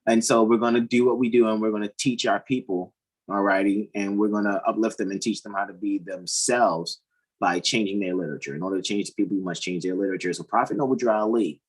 And so we're going to do what we do, and we're going to teach our people, all righty, and we're going to uplift them and teach them how to be themselves by changing their literature. In order to change the people, you must change their literature. So Prophet Noble Drew Ali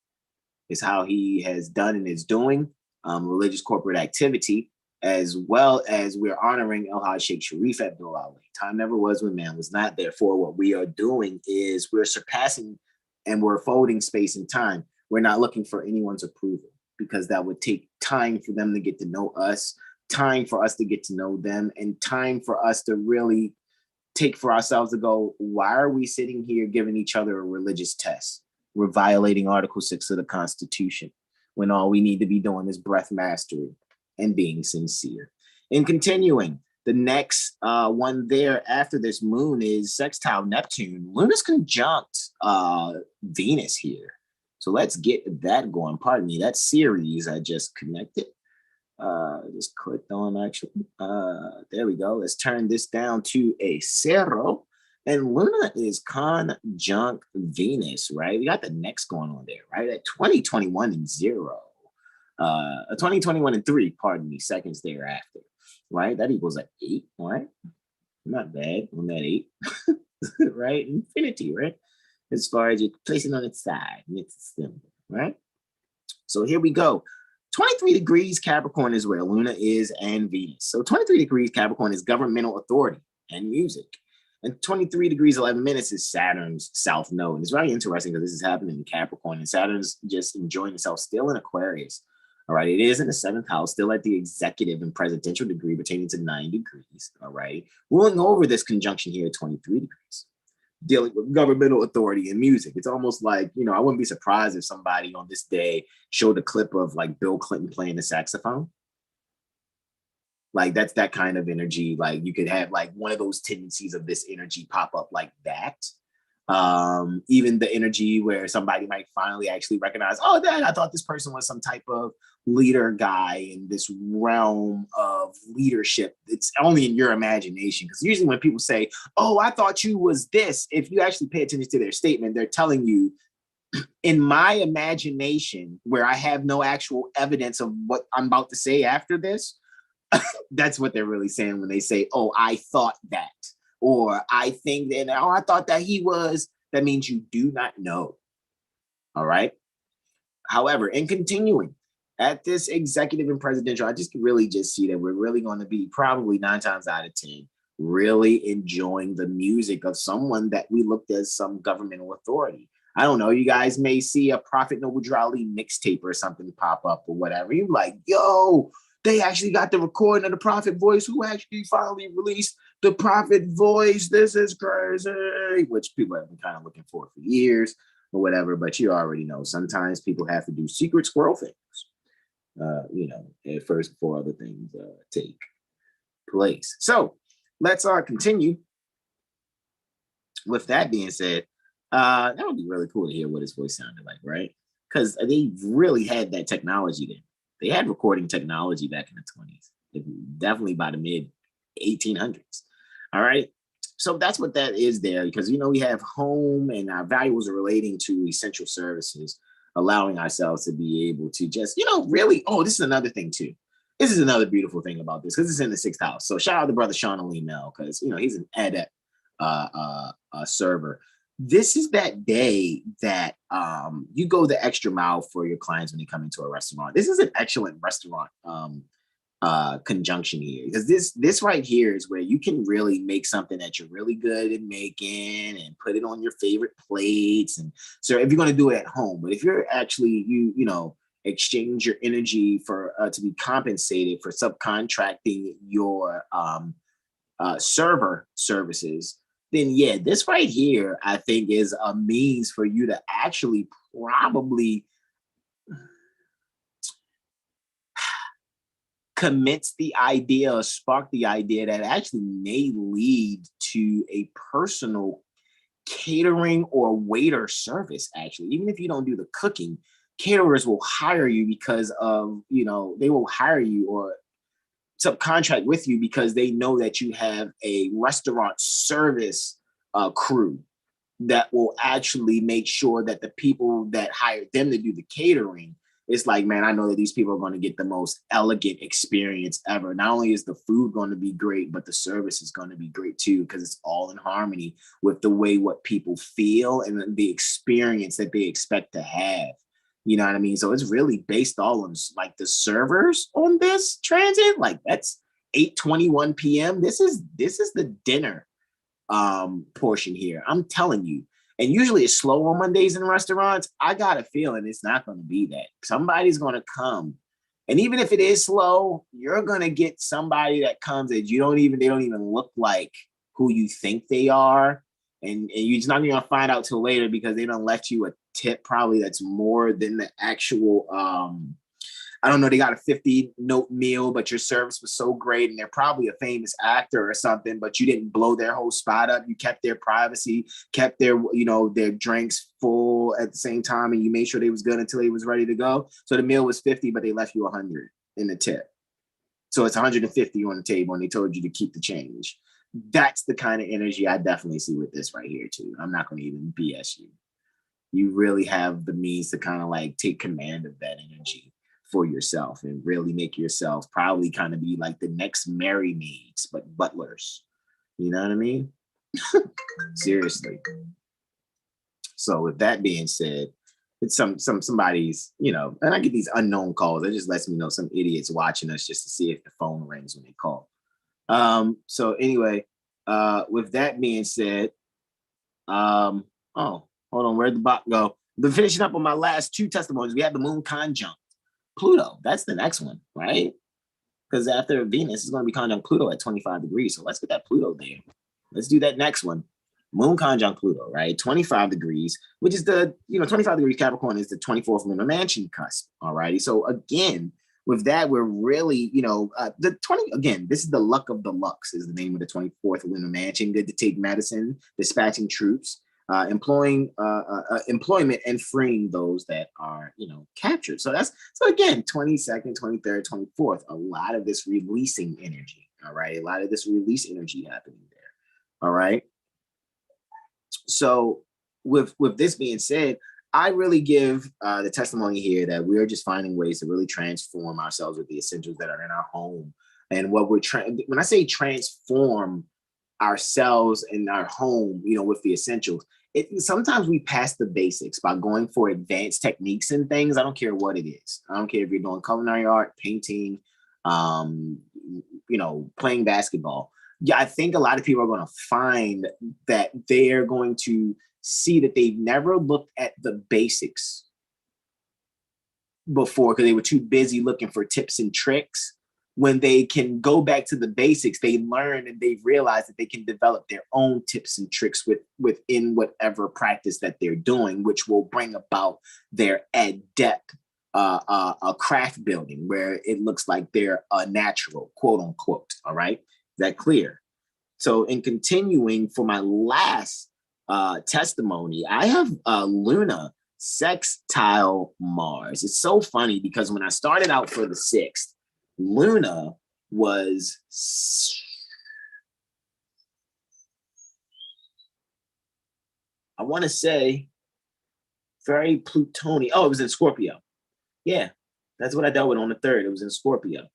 is how he has done and is doing religious corporate activity, as well as we're honoring El-Hajj Sheikh Sharif Abdul Ali. Time never was when man was not. Therefore, what we are doing is we're surpassing and we're folding space and time. We're not looking for anyone's approval, because that would take time for them to get to know us, time for us to get to know them, and time for us to really take for ourselves to go, why are we sitting here giving each other a religious test? We're violating Article 6 of the Constitution when all we need to be doing is breath mastery and being sincere. And continuing, the next one there after this moon is sextile Neptune. Luna's conjunct Venus here. So let's get that going. Pardon me, that series I just connected. Just clicked on actually. There we go. Let's turn this down to a zero. And Luna is conjunct Venus, right? We got the next going on there, right? At 2021 and 0. 2021 and 3, pardon me, seconds thereafter, right? That equals an 8, right? Not bad on that 8, right? Infinity, right? As far as you place it on its side, it's a symbol, right? So here we go. 23 degrees Capricorn is where Luna is and Venus. So 23 degrees Capricorn is governmental authority and music. And 23 degrees 11 minutes is Saturn's south node. And it's very interesting because this is happening in Capricorn, and Saturn's just enjoying itself still in Aquarius. All right, it is in the 7th house, still at the executive and presidential degree pertaining to 9 degrees. All right, ruling over this conjunction here at 23 degrees, dealing with governmental authority and music. It's almost like, you know, I wouldn't be surprised if somebody on this day showed a clip of like Bill Clinton playing the saxophone. Like that's that kind of energy. Like you could have like one of those tendencies of this energy pop up like that. Even the energy where somebody might finally actually recognize, oh, Dad, I thought this person was some type of leader guy in this realm of leadership. It's only in your imagination, because usually when people say, oh, I thought you was this, if you actually pay attention to their statement, they're telling you, in my imagination, where I have no actual evidence of what I'm about to say after this, that's what they're really saying when they say, oh, I thought that, or I think that, oh, I thought that he was. That means you do not know. All right. However, in continuing at this executive and presidential, I just really just see that we're really going to be probably 9 times out of 10 really enjoying the music of someone that we looked at as some governmental authority. I don't know. You guys may see a Prophet Noble Drew Ali mixtape or something pop up or whatever. You're like, yo, they actually got the recording of the Prophet voice. Who actually finally released the Prophet voice? This is crazy, which people have been kind of looking for years or whatever. But you already know, sometimes people have to do secret squirrel things, you know, at first before other things take place. So let's continue. With that being said, that would be really cool to hear what his voice sounded like, right? Because they really had that technology then. They had recording technology back in the 20s, definitely by the mid 1800s. All right. So that's what that is there, because, you know, we have home and our values are relating to essential services, allowing ourselves to be able to just, you know, really, oh, this is another thing too. This is another beautiful thing about this, because it's in the 6th house. So shout out to Brother Sean Lee Mel, because, you know, he's an adept server. this is that day that you go the extra mile for your clients when they come into a restaurant. This is an excellent restaurant conjunction here, because this right here is where you can really make something that you're really good at making and put it on your favorite plates. And so if you're going to do it at home, but if you're actually you know, exchange your energy for to be compensated for subcontracting your server services, then yeah, this right here I think is a means for you to actually probably commence the idea or spark the idea that actually may lead to a personal catering or waiter service. Actually, even if you don't do the cooking, caterers will hire you because of, you know, they will hire you or subcontract with you because they know that you have a restaurant service crew that will actually make sure that the people that hired them to do the catering, it's like, man, I know that these people are going to get the most elegant experience ever. Not only is the food going to be great, but the service is going to be great too, because it's all in harmony with the way what people feel and the experience that they expect to have. You know what I mean? So it's really based all on like the servers on this transit. Like that's 8:21 p.m. This is the dinner portion here. I'm telling you. And usually it's slow on Mondays in restaurants. I got a feeling it's not going to be that. Somebody's going to come. And even if it is slow, you're going to get somebody that comes that they don't even look like who you think they are. And you're just not going to find out till later because they don't left you a tip probably that's more than the actual, I don't know, they got a 50-note meal, but your service was so great and they're probably a famous actor or something, but you didn't blow their whole spot up. You kept their privacy, kept their, you know, their drinks full at the same time, and you made sure they was good until they was ready to go. So the meal was 50, but they left you 100 in the tip. So it's 150 on the table and they told you to keep the change. That's the kind of energy I definitely see with this right here too. I'm not going to even BS you. You really have the means to kind of like take command of that energy for yourself and really make yourself probably kind of be like the next Mary maids, but butlers. You know what I mean? Seriously. So with that being said, it's somebody's, you know, and I get these unknown calls. It just lets me know some idiots watching us just to see if the phone rings when they call. So anyway, with that being said, oh, hold on, where'd the bot go? Been finishing up on my last two testimonies. We have the moon conjunct Pluto. That's the next one, right? Because after Venus is going to be conjunct Pluto at 25 degrees. So let's get that Pluto there. Let's do that next one. Moon conjunct Pluto, right? 25 degrees, which is the, 25 degrees Capricorn is the 24th lunar mansion cusp. All righty. So again, with that, we're really, the 20, again, this is the luck of the Lux is the name of the 24th lunar mansion. Good to take medicine, dispatching troops, employment and freeing those that are, captured. So again, 22nd, 23rd, 24th, a lot of this releasing energy. All right. A lot of this release energy happening there. All right. So with this being said, I really give the testimony here that we're just finding ways to really transform ourselves with the essentials that are in our home. And what we're when I say transform ourselves in our home, with the essentials, sometimes we pass the basics by going for advanced techniques and things. I don't care what it is. I don't care if you're doing culinary art, painting, playing basketball. Yeah, I think a lot of people are going to find that they're going to see that they've never looked at the basics before because they were too busy looking for tips and tricks. When they can go back to the basics, they learn and they realize that they can develop their own tips and tricks within whatever practice that they're doing, which will bring about their adept craft building where it looks like they're a natural, quote unquote. All right. Is that clear? So in continuing for my last testimony, I have Luna sextile Mars. It's so funny because when I started out for the 6th, Luna was I want to say very Plutonian. Oh, it was in Scorpio. Yeah, that's what I dealt with on the 3rd. It was in Scorpio.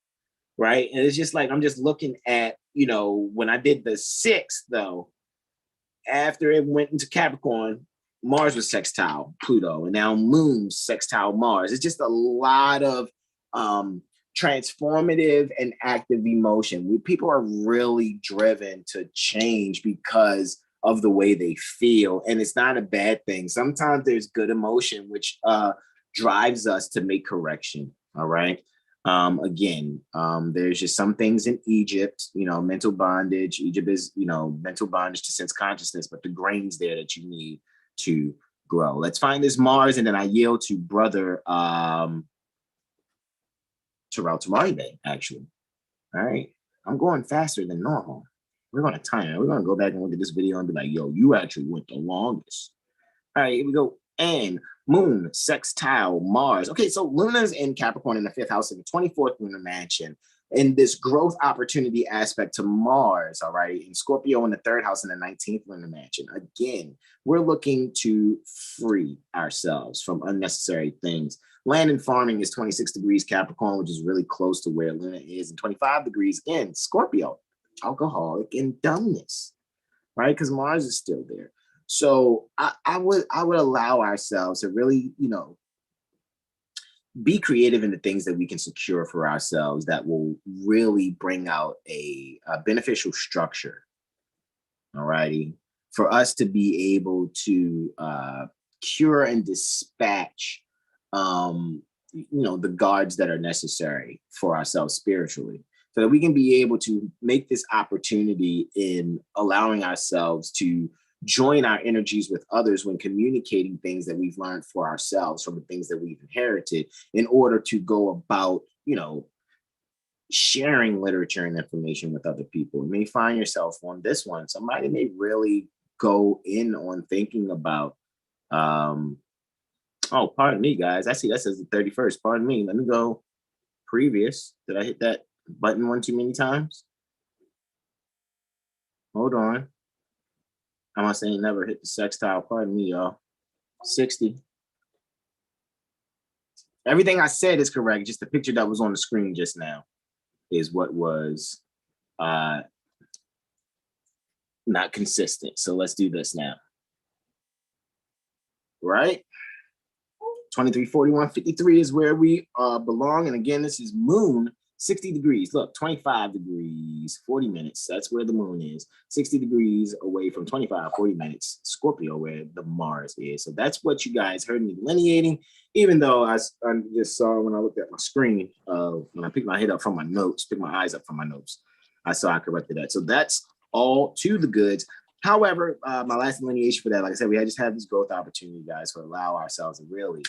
Right. And it's just like I'm just looking at, when I did the 6th, though, after it went into Capricorn, Mars was sextile Pluto, and now Moon's sextile Mars. It's just a lot of transformative and active emotion. People are really driven to change because of the way they feel, and it's not a bad thing. Sometimes there's good emotion which drives us to make correction. All right. Again, there's just some things in Egypt, mental bondage. Egypt is, mental bondage to sense consciousness, but the grain's there that you need to grow. Let's find this Mars, and then I yield to Brother Terrell Tamari Bey, actually. All right. I'm going faster than normal. We're going to time it. We're going to go back and look at this video and be like, yo, you actually went the longest. All right, here we go. And Moon, sextile Mars. Okay, so Luna's in Capricorn in the 5th house in the 24th lunar mansion. And this growth opportunity aspect to Mars, all right, in Scorpio in the 3rd house in the 19th lunar mansion. Again, we're looking to free ourselves from unnecessary things. Land and farming is 26 degrees Capricorn, which is really close to where Luna is, and 25 degrees in Scorpio, alcoholic and dumbness, right? Because Mars is still there. So I would allow ourselves to really, be creative in the things that we can secure for ourselves that will really bring out a beneficial structure. All righty. For us to be able to cure and dispatch, the guards that are necessary for ourselves spiritually, so that we can be able to make this opportunity in allowing ourselves to join our energies with others when communicating things that we've learned for ourselves from the things that we've inherited, in order to go about, sharing literature and information with other people. You may find yourself on this one. Somebody may really go in on thinking about, oh, pardon me, guys. I see that says the 31st. Pardon me. Let me go previous. Did I hit that button one too many times? Hold on. I'm not saying never hit the sextile. Pardon me, y'all. 60. Everything I said is correct. Just the picture that was on the screen just now is what was not consistent. So let's do this now. Right? 23, 41, 53 is where we belong. And again, this is Moon, 60 degrees. Look, 25 degrees, 40 minutes. That's where the Moon is. 60 degrees away from 25, 40 minutes, Scorpio, where the Mars is. So that's what you guys heard me delineating, even though I just saw when I looked at my screen, when I picked my head up from my notes, picked my eyes up from my notes, I saw I corrected that. So that's all to the goods. However, my last delineation for that, like I said, we just have this growth opportunity, guys, to allow ourselves to really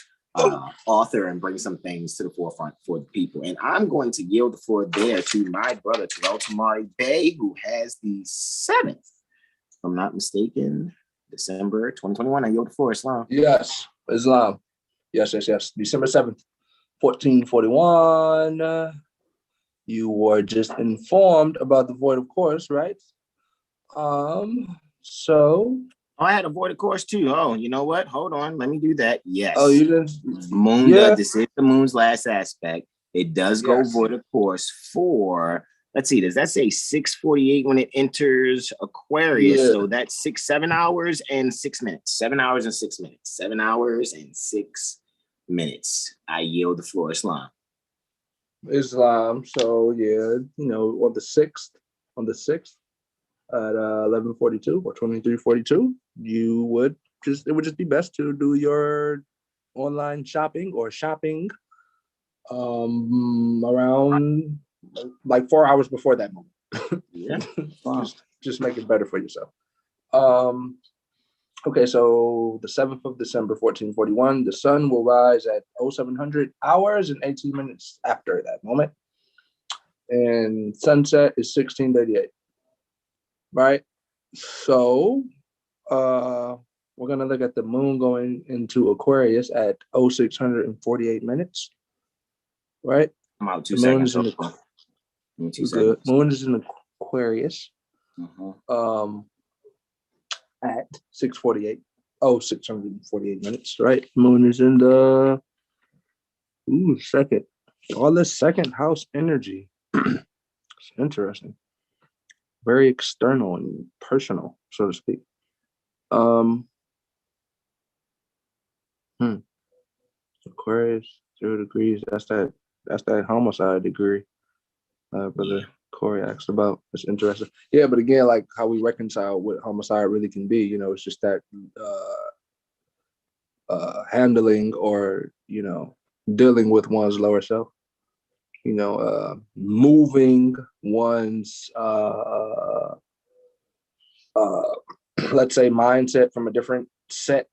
author and bring some things to the forefront for the people. And I'm going to yield the floor there to my brother, Terrell Tamari Bey, who has the 7th, if I'm not mistaken, December 2021. I yield the floor, Islam. Yes, Islam. Yes. December 7th, 1441. You were just informed about the void of course, right? So I had a voided course too. Oh, you know what? Hold on. Let me do that. Yes. Oh, you didn't? Moon, Yeah. This is the Moon's last aspect. It does go voided course for, let's see, does that say 6:48 when it enters Aquarius? Yeah. So that's 7 hours and 6 minutes. 7 hours and 6 minutes. 7 hours and 6 minutes. I yield the floor, Islam. So yeah, on the 6th at 11:42 or 23:42, it would just be best to do your online shopping or shopping around like 4 hours before that moment. Yeah. Wow. just make it better for yourself. Okay, so the 7th of December, 1441, the sun will rise at 0700 hours and 18 minutes after that moment. And sunset is 16:38. Right? So we're gonna look at the moon going into Aquarius at 0648 minutes. Right? I'm out 2 seconds. Moon is in Aquarius. At 648 minutes, right? Moon is in the second. All this second house energy. It's interesting. Very external and personal, so to speak. Um, Aquarius, 0 degrees. That's that homicide degree. Brother Corey asked about. It's interesting. Yeah, but again, like how we reconcile what homicide really can be. It's just that handling or dealing with one's lower self. Moving one's let's say mindset from a different set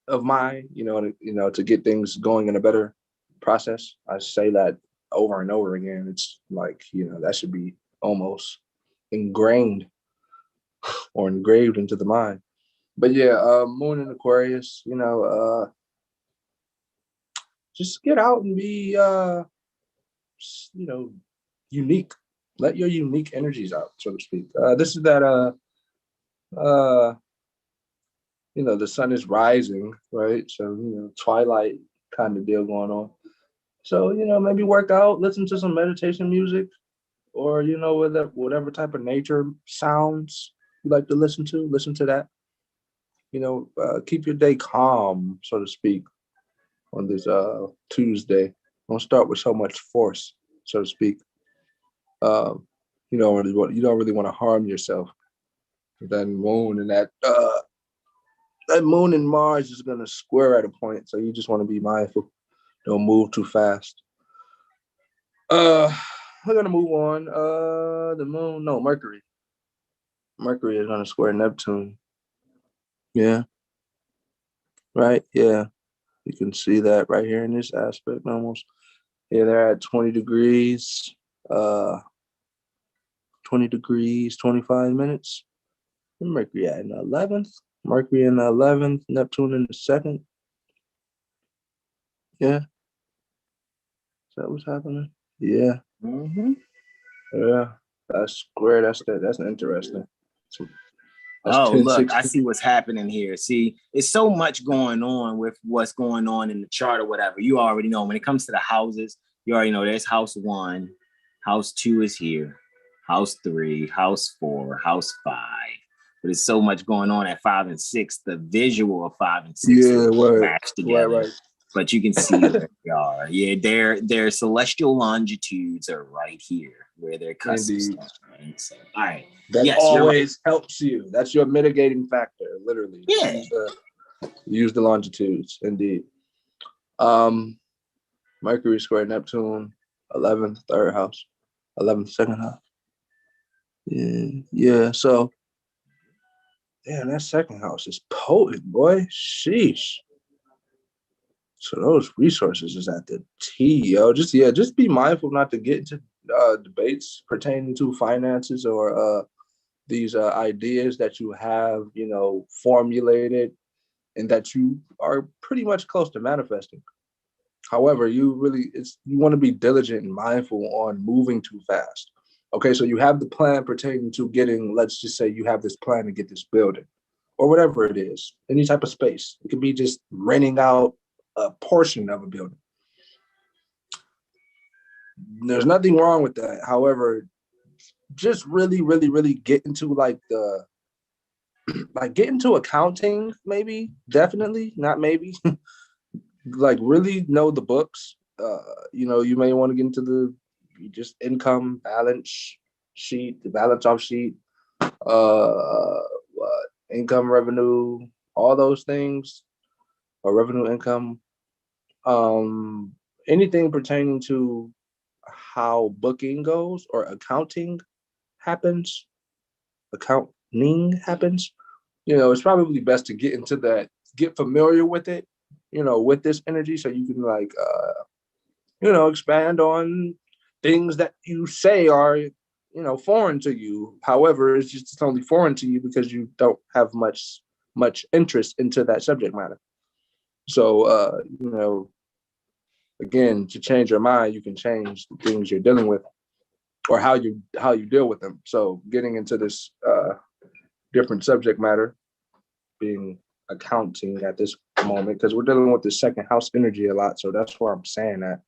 of mind, to get things going in a better process. I say that over and over again. It's like, that should be almost ingrained or engraved into the mind. But yeah, Moon in Aquarius, just get out and be, unique. Let your unique energies out, so to speak. This is that, the sun is rising, right? So, twilight kind of deal going on. So, maybe work out, listen to some meditation music, or, whatever type of nature sounds you like to listen to that. Keep your day calm, so to speak, on this Tuesday. Don't start with so much force, so to speak. You don't really want to harm yourself. That moon and that moon and Mars is gonna square at a point, so you just want to be mindful. Don't move too fast. We're gonna move on. The moon, no, Mercury. Mercury is gonna square Neptune. Yeah. Right. Yeah. You can see that right here in this aspect almost. Yeah, they're at 20 degrees. 20 degrees, 25 minutes. Mercury at an 11th. Mercury in the 11th. Neptune in the 2nd. Yeah. Is that what's happening? Yeah. Mm-hmm. Yeah. That's square. That's interesting. So that's Oh, 10, look, I 16. see what's happening here. See, it's so much going on with what's going on in the chart or whatever. You already know when it comes to the houses, you already know there's house 1, house 2 is here, house 3, house 4, house 5. But there's so much going on at 5 and 6. The visual of 5 and 6 Yeah, right. match together. Right. But you can see where they are. Yeah, their celestial longitudes are right here where their customs Indeed. are. Right? So, all right. That Yes, always helps you. That's your mitigating factor, literally. Yeah. Use the longitudes, indeed. Mercury square Neptune, 11th, 3rd house, 11th, 2nd house. Yeah. So, damn, that 2nd house is potent, boy. Sheesh. So those resources is at the T, yo. Just be mindful not to get into debates pertaining to finances or these ideas that you have, formulated and that you are pretty much close to manifesting. However, you want to be diligent and mindful on moving too fast. Okay, so you have the plan pertaining to getting, let's just say you have this plan to get this building or whatever it is, any type of space. It could be just renting out a portion of a building. There's nothing wrong with that. However, just really, really, really get into get into accounting, maybe, definitely, not maybe. Like really know the books. You may want to get into the just income balance sheet, the balance off sheet, income, revenue, all those things, or revenue, income, anything pertaining to how booking goes or accounting happens. It's probably best to get into that, get familiar with it, with this energy, so you can expand on things that you say are, foreign to you. However, it's only foreign to you because you don't have much interest into that subject matter. So, again, to change your mind, you can change the things you're dealing with or how you deal with them. So getting into this different subject matter, being accounting at this moment, because we're dealing with the 2nd house energy a lot. So that's why I'm saying that.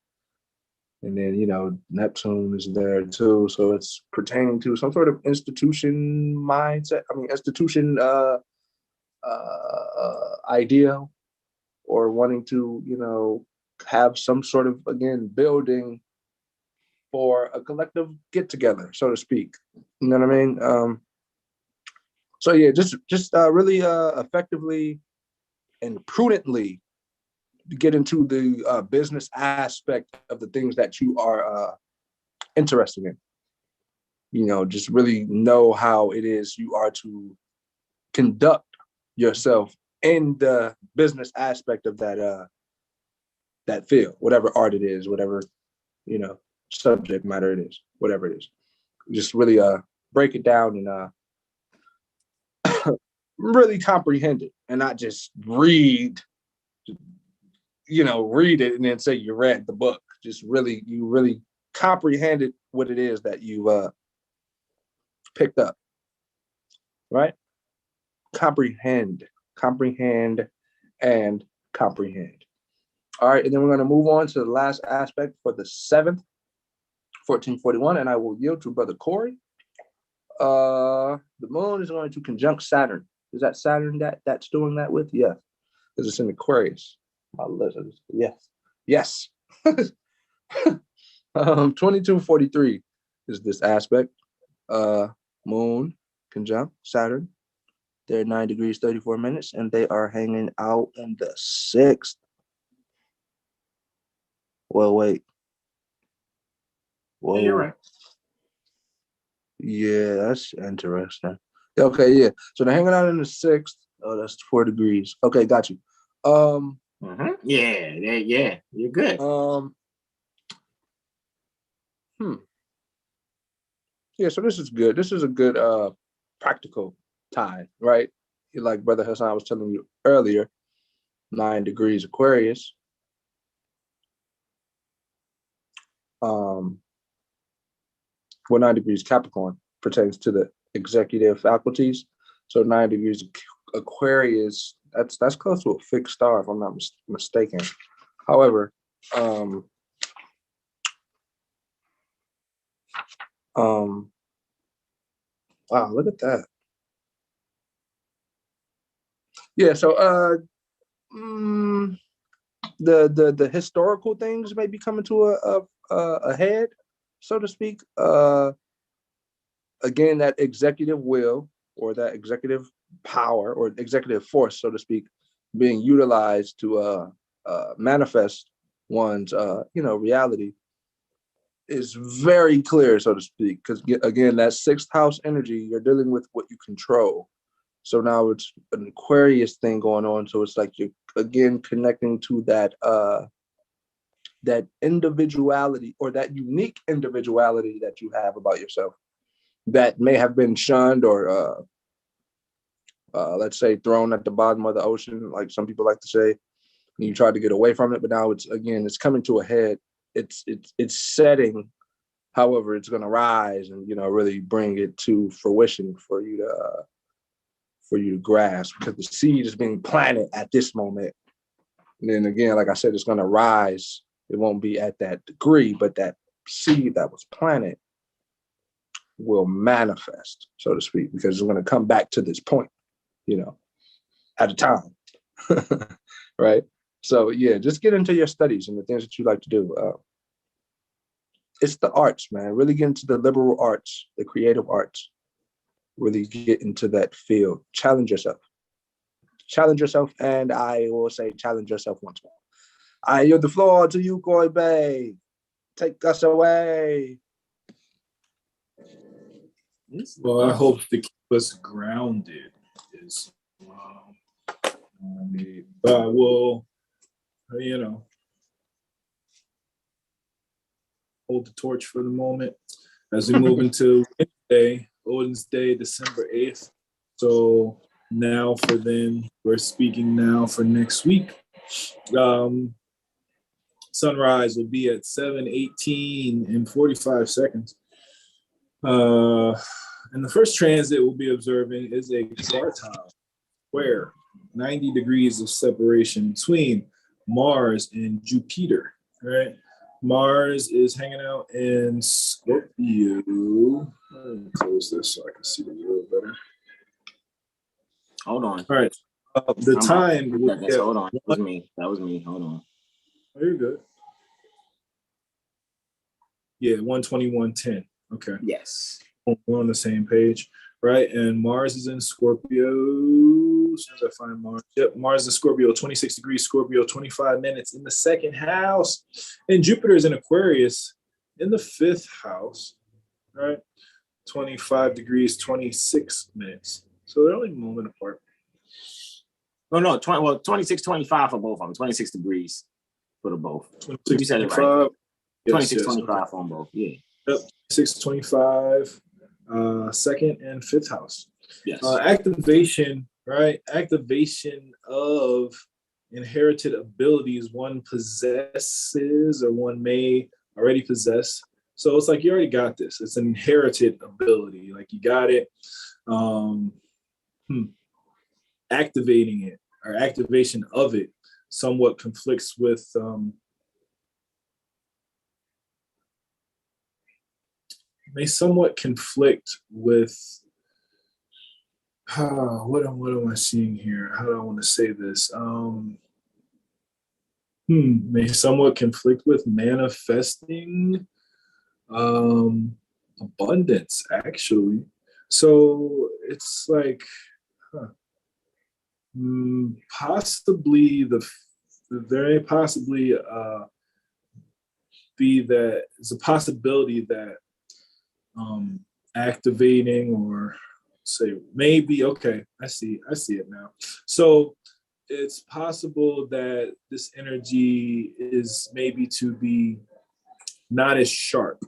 And then, Neptune is there too. So it's pertaining to some sort of institution mindset. Institution idea or wanting to, have some sort of, again, building for a collective get together, so to speak. You know what I mean? So yeah, just really effectively and prudently get into the business aspect of the things that you are interested in. Just really know how it is you are to conduct yourself in the business aspect of that field, whatever art it is, whatever subject matter it is, whatever it is. Just really break it down and really comprehend it, and not just read it and then say you read the book. Just you really comprehend it, what it is that you picked up, right? Comprehend, and comprehend. All right, and then we're going to move on to the last aspect for the 7th, 1441, and I will yield to Brother Corey. The moon is going to conjunct Saturn. Is that Saturn that's doing that with? Yes, because it's in Aquarius. My lizard. Yes. 2243 is this aspect. Moon conjunct Saturn. They're 9 degrees 34 minutes, and they are hanging out in the 6th. Well, wait. Whoa. Yeah, you're right. Yeah, that's interesting. Okay, yeah. So they're hanging out in the 6th. Oh, that's 4 degrees. Okay, got you. Yeah, you're good. Yeah, so this is good. This is a good practical time, right? Like Brother Hasan was telling you earlier, 9 degrees Aquarius. 9 degrees Capricorn pertains to the executive faculties. So 9 degrees Aquarius, that's close to a fixed star, if I'm not mistaken. However, wow, look at that. Yeah, so the historical things may be coming to a head, so to speak. Again, that executive will, or that executive power, or executive force, so to speak, being utilized to manifest one's reality is very clear, so to speak. Because again, that 6th house energy, you're dealing with what you control. So now it's an Aquarius thing going on. So it's like you're again connecting to that individuality, or that unique individuality that you have about yourself, that may have been shunned or let's say thrown at the bottom of the ocean, like some people like to say, and you try to get away from it. But now it's coming to a head. It's setting. However, it's going to rise and really bring it to fruition for you to grasp, because the seed is being planted at this moment. And then again, like I said, it's going to rise. It won't be at that degree, but that seed that was planted will manifest, so to speak, because it's going to come back to this point, at a time. Right? So yeah, just get into your studies and the things that you like to do. It's the arts, man. Really get into the liberal arts, the creative arts. Really get into that field. Challenge yourself. And I will say challenge yourself once more. I yield the floor to you, Goy Bey. Take us away. Well, I hope to keep us grounded is, but we'll, hold the torch for the moment as we move into Wednesday, Odin's Day, December 8th. So now for then, we're speaking now for next week. Sunrise will be at 7:18 and 45 seconds. And the first transit we'll be observing is a quartile square, 90 degrees of separation between Mars and Jupiter, right? Mars is hanging out in Scorpio. Let me close this so I can see the world better. Hold on. All right. The time. Hold on. That was me. Hold on. Oh, you're good. Yeah, 121:10. Okay. Yes. We're on the same page, right? And Mars is in Scorpio. As soon as I find Mars. Yep, Mars in Scorpio, 26 degrees Scorpio, 25 minutes in the second house. And Jupiter is in Aquarius in the fifth house, right? 25 degrees, 26 minutes. So they're only a moment apart. No, 26, 25 for both of them. 26 degrees for the both. 26, you said 25. it right. Yes, 26, yes, 25 okay. on both. Yeah. Yep, 625, second and fifth house. Yes. Activation, right? Activation of inherited abilities one possesses or one may already possess. So it's like you already got this. It's an inherited ability. Like you got it. Activating it or activation of it somewhat conflicts with may somewhat conflict with what am I seeing here? How do I want to say this? May somewhat conflict with manifesting abundance, actually. So it's like possibly there may possibly be that it's a possibility that activating or say maybe I see it now. So it's possible that this energy is maybe to be not as sharp,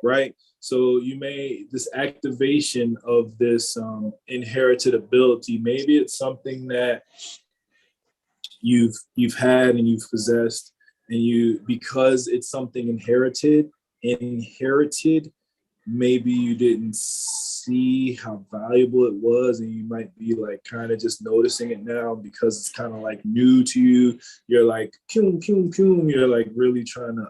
right? So this activation of this inherited ability, maybe it's something that you've had and you've possessed, and because it's something inherited, maybe you didn't see how valuable it was, and you might be like kind of just noticing it now because it's kind of like new to you. You're like pew pew pew. You're like really trying to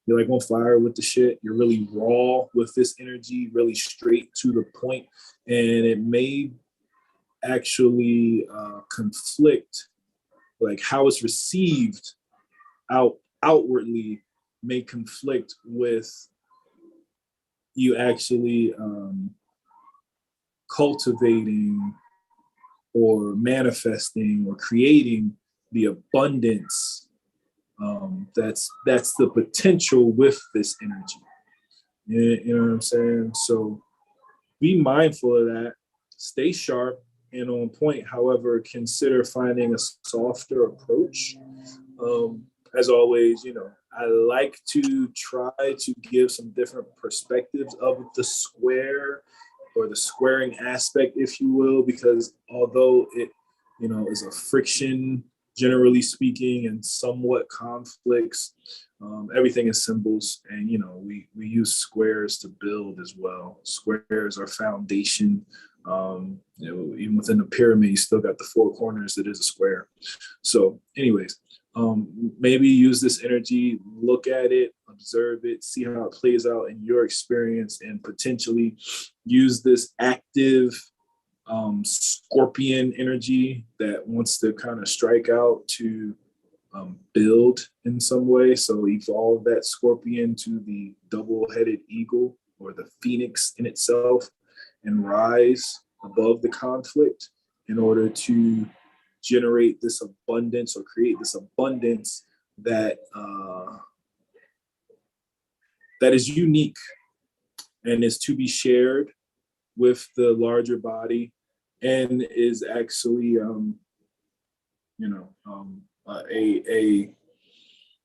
you're like on fire with the shit. You're really raw with this energy, really straight to the point, and it may actually conflict, like how it's received outwardly may conflict with you actually cultivating or manifesting or creating the abundance that's the potential with this energy. You know what I'm saying? So be mindful of that. Stay sharp and on point. However, consider finding a softer approach. As always, I like to try to give some different perspectives of the square or the squaring aspect, if you will, because although it, is a friction, generally speaking, and somewhat conflicts, everything is symbols, and we use squares to build as well. Squares are foundation. Even within the pyramid, you still got the four corners that is a square. So anyways, maybe use this energy, look at it, observe it, see how it plays out in your experience, and potentially use this active scorpion energy that wants to kind of strike out to build in some way. So evolve that scorpion to the double-headed eagle or the phoenix in itself and rise above the conflict in order to generate this abundance or create this abundance that that is unique and is to be shared with the larger body and is actually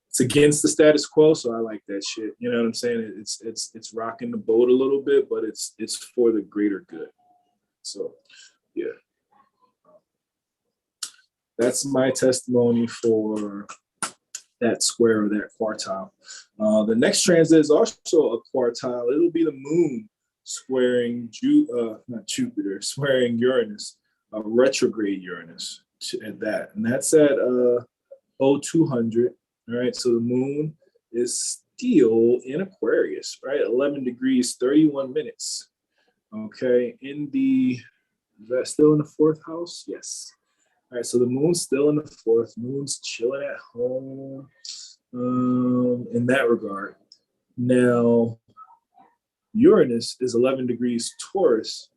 it's against the status quo. So I like that shit. You know what I'm saying? It's rocking the boat a little bit, but it's for the greater good. So yeah. That's my testimony for that square or that quartile. The next transit is also a quartile. It'll be the moon squaring not Jupiter, squaring Uranus, retrograde Uranus at that. And that's at 0200. All right. So the moon is still in Aquarius, right? 11 degrees, 31 minutes. Okay. Is that still in the fourth house? Yes. All right, so the moon's still in the fourth. Moon's chilling at home in that regard. Now, Uranus is 11 degrees Taurus,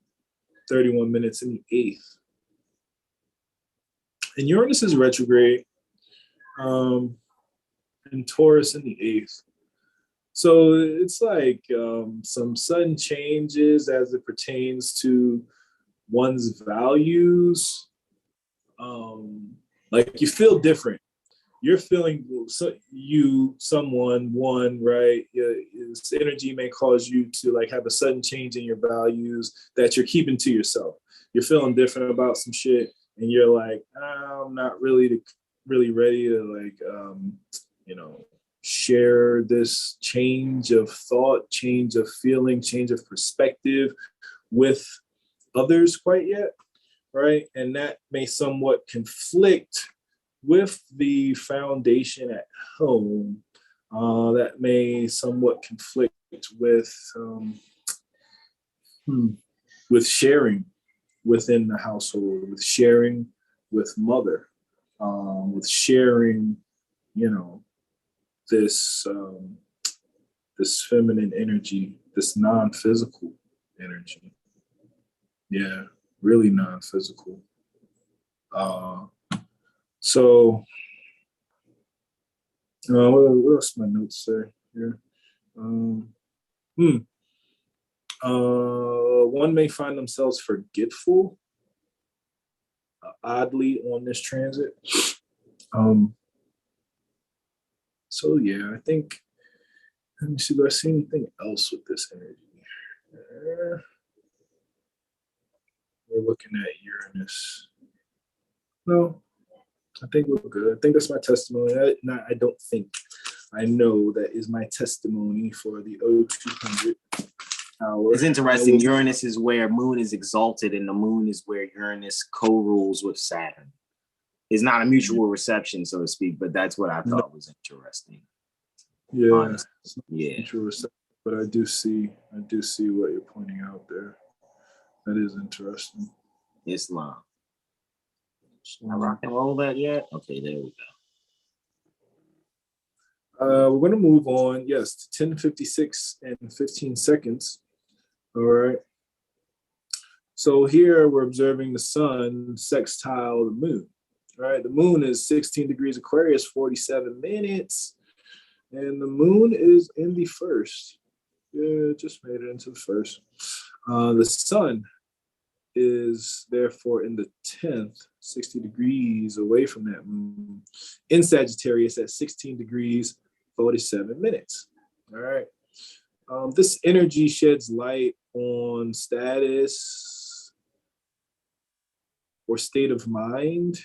31 minutes in the 8th. And Uranus is retrograde in Taurus in the 8th. So it's like some sudden changes as it pertains to one's values. Like you feel different. You're feeling someone, right? This energy may cause you to like have a sudden change in your values that you're keeping to yourself. You're feeling different about some shit, and you're like, I'm not really ready to like, share this change of thought, change of feeling, change of perspective with others quite yet, right? And that may somewhat conflict with the foundation at home. That may somewhat conflict with sharing within the household, with sharing with mother, with sharing, this feminine energy, this non-physical energy. Yeah, really non-physical. So, what else my notes say here? One may find themselves forgetful, oddly, on this transit. So yeah, I think, let me see, do I see anything else with this energy? We're looking at Uranus. No, I think we're good. I think that's my testimony. I don't think. I know that is my testimony for the 0200 hour. It's interesting. Uranus is where Moon is exalted, and the Moon is where Uranus co-rules with Saturn. It's not a mutual reception, so to speak, but that's what I thought was interesting. Yeah, honestly. Yeah. Mutual reception, but I do see what you're pointing out there. That is interesting. Islam. I rock and roll that yet? Okay, there we go. We're going to move on, yes, to 10:56 and 15 seconds. All right. So here we're observing the sun sextile the moon. Right, the moon is 16 degrees Aquarius, 47 minutes, and the moon is in the first. Yeah, just made it into the first. The sun is therefore in the 10th, 60 degrees away from that moon, in Sagittarius at 16 degrees, 47 minutes. All right. This energy sheds light on status or state of mind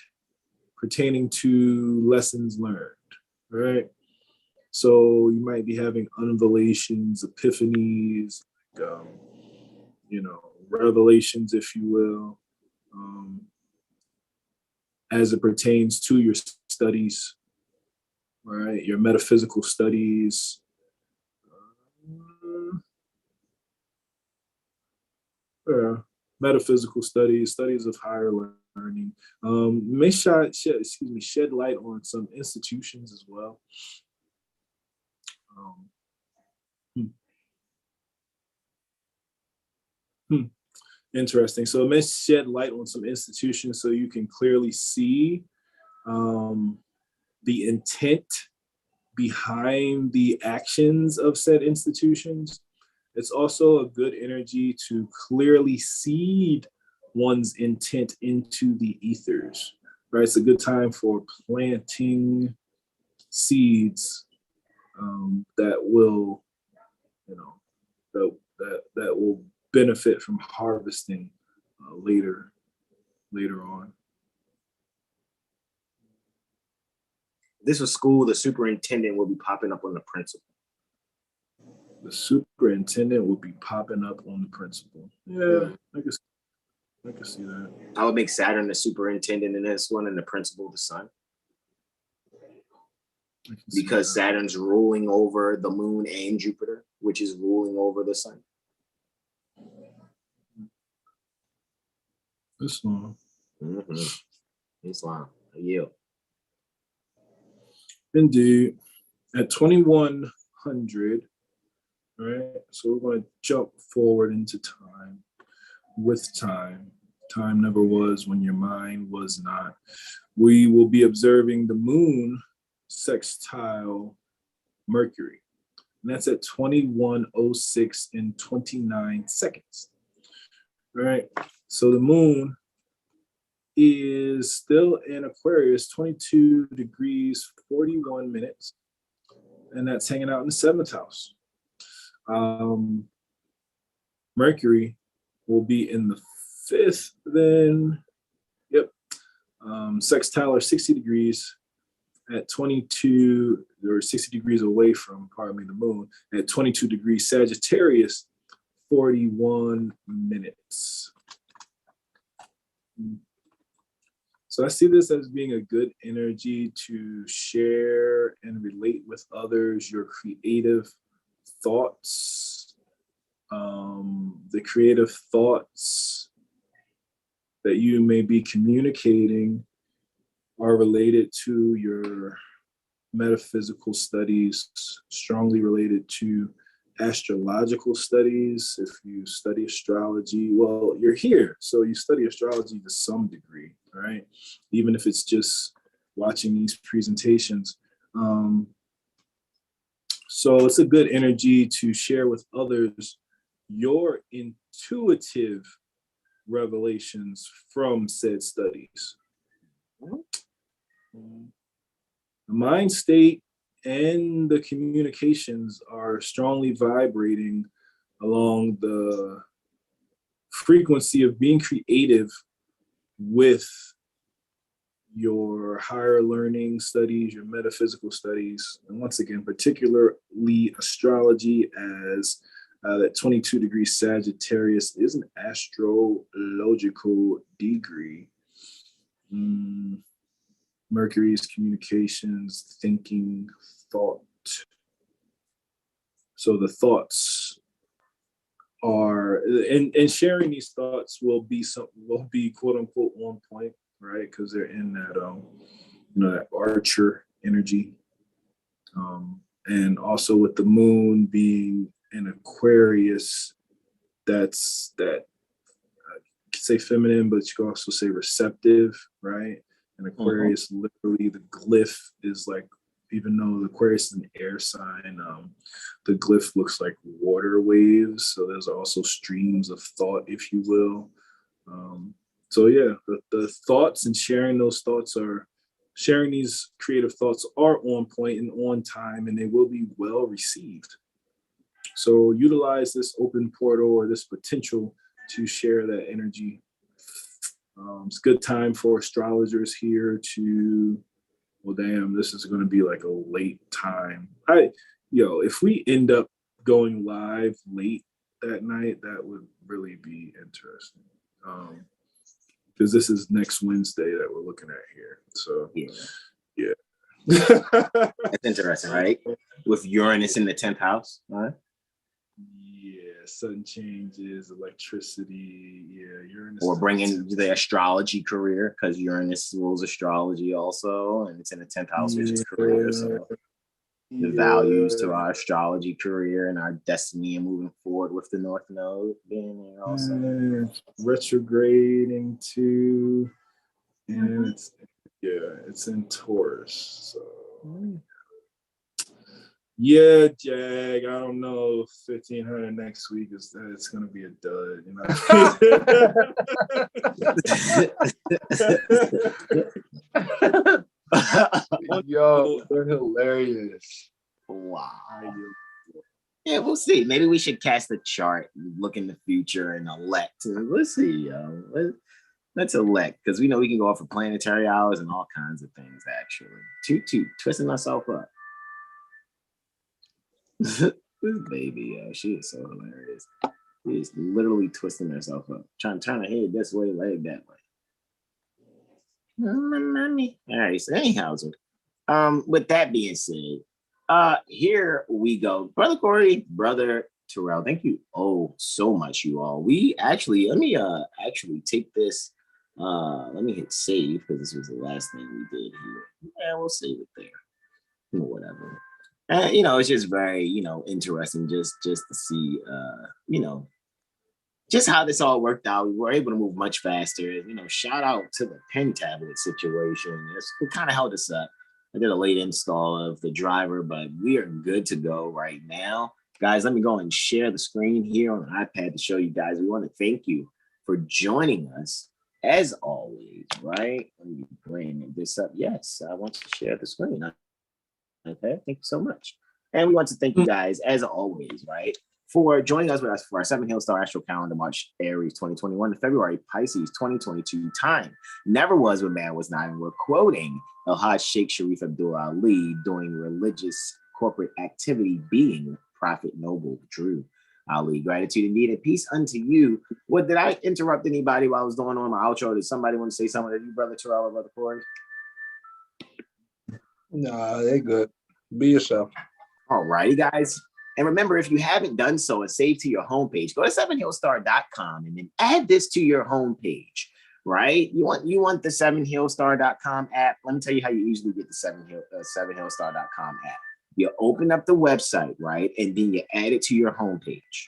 pertaining to lessons learned, right? So you might be having unvelations, epiphanies, revelations, if you will, as it pertains to your studies, right? Your metaphysical studies. Metaphysical studies of higher learning. May shed light on some institutions as well. Interesting. So it may shed light on some institutions so you can clearly see the intent behind the actions of said institutions. It's also a good energy to clearly seed one's intent into the ethers, right? It's a good time for planting seeds that will, that will benefit from harvesting later on. This was school. The superintendent will be popping up on the principal. The superintendent will be popping up on the principal. Yeah, I can see that. I would make Saturn the superintendent in this one and the principal the sun. Because Saturn's ruling over the moon and Jupiter, which is ruling over the sun. This one. Mm-hmm. Islam. I yield. Indeed. At 2100, right? So we're going to jump forward into time with time. Time never was when your mind was not. We will be observing the moon sextile Mercury. And that's at 21:06 and 29 seconds. All right. So the moon is still in Aquarius, 22 degrees, 41 minutes. And that's hanging out in the 7th house. Mercury will be in the 5th, then, yep. Sextile are 60 degrees at 22, or 60 degrees away from, pardon me, the moon, at 22 degrees Sagittarius, 41 minutes. So I see this as being a good energy to share and relate with others your creative thoughts, the creative thoughts that you may be communicating are related to your metaphysical studies, strongly related to astrological studies. If you study astrology, well, you're here, so you study astrology to some degree, right? Even if it's just watching these presentations. So it's a good energy to share with others your intuitive revelations from said studies. The mind state and the communications are strongly vibrating along the frequency of being creative with your higher learning studies, your metaphysical studies, and once again, particularly astrology, as that 22 degrees Sagittarius is an astrological degree. Mercury's communications, thinking, thought. So the thoughts are, and sharing these thoughts will be quote unquote on point, right? Because they're in that that Archer energy, and also with the moon being in Aquarius, that's that. You could say feminine, but you can also say receptive, right? And Aquarius, literally, the glyph is like, even though the Aquarius is an air sign, the glyph looks like water waves. So there's also streams of thought, if you will. So yeah, the thoughts and sharing these creative thoughts are on point and on time, and they will be well received. So utilize this open portal or this potential to share that energy. It's a good time for astrologers here to, well, damn, this is going to be like a late time. If we end up going live late that night, that would really be interesting. Because this is next Wednesday that we're looking at here. So, yeah. That's interesting, right? With Uranus in the 10th house, right? Yeah, sudden changes, electricity, Uranus. Or bringing the astrology career, because Uranus rules astrology also, and it's in the 10th house, which is career. So the values to our astrology career and our destiny and moving forward with the North Node being there also. Retrograding too, and it's in Taurus. So yeah, Jag, I don't know. 1,500 next week it's gonna be a dud, Yo, they're hilarious. Wow. Yeah, we'll see. Maybe we should cast a chart, look in the future, and elect. Let's see. Let's elect, because we know we can go off for planetary hours and all kinds of things. Actually, twisting myself up. This baby, she is so hilarious. She is literally twisting herself up, trying to head this way, leg that way. All right. So anyhow, with that being said, here we go. Brother Corey, Brother Terrell, thank you so much, you all. Let me take this Let me hit save because this was the last thing we did here. Yeah, we'll save it there. Whatever. It's just very, interesting just to see, just how this all worked out. We were able to move much faster. Shout out to the pen tablet situation. It kind of held us up. I did a late install of the driver, but we are good to go right now. Guys, let me go and share the screen here on the iPad to show you guys. We want to thank you for joining us as always, right? Let me bring this up. Yes, I want to share the screen. Okay, thank you so much. And we want to thank you guys as always, right, for joining us with us for our 7 Hill Star Astro Calendar, March Aries 2021 to February Pisces 2022 time. Never was when man was not, and we're quoting El Hajj Sheikh Sharif Abdul Ali doing religious corporate activity, being Prophet Noble Drew Ali. Gratitude indeed and peace unto you. What, did I interrupt anybody while I was going on my outro? Did somebody want to say something to you, Brother Terrell or Brother Corey? Nah, they good. Be yourself. All righty, guys. And remember, if you haven't done so and save to your homepage, go to 7hillstar.com and then add this to your homepage, right? You want the 7hillstar.com app. Let me tell you how you usually get the 7hillstar.com app. You open up the website, right? And then you add it to your homepage.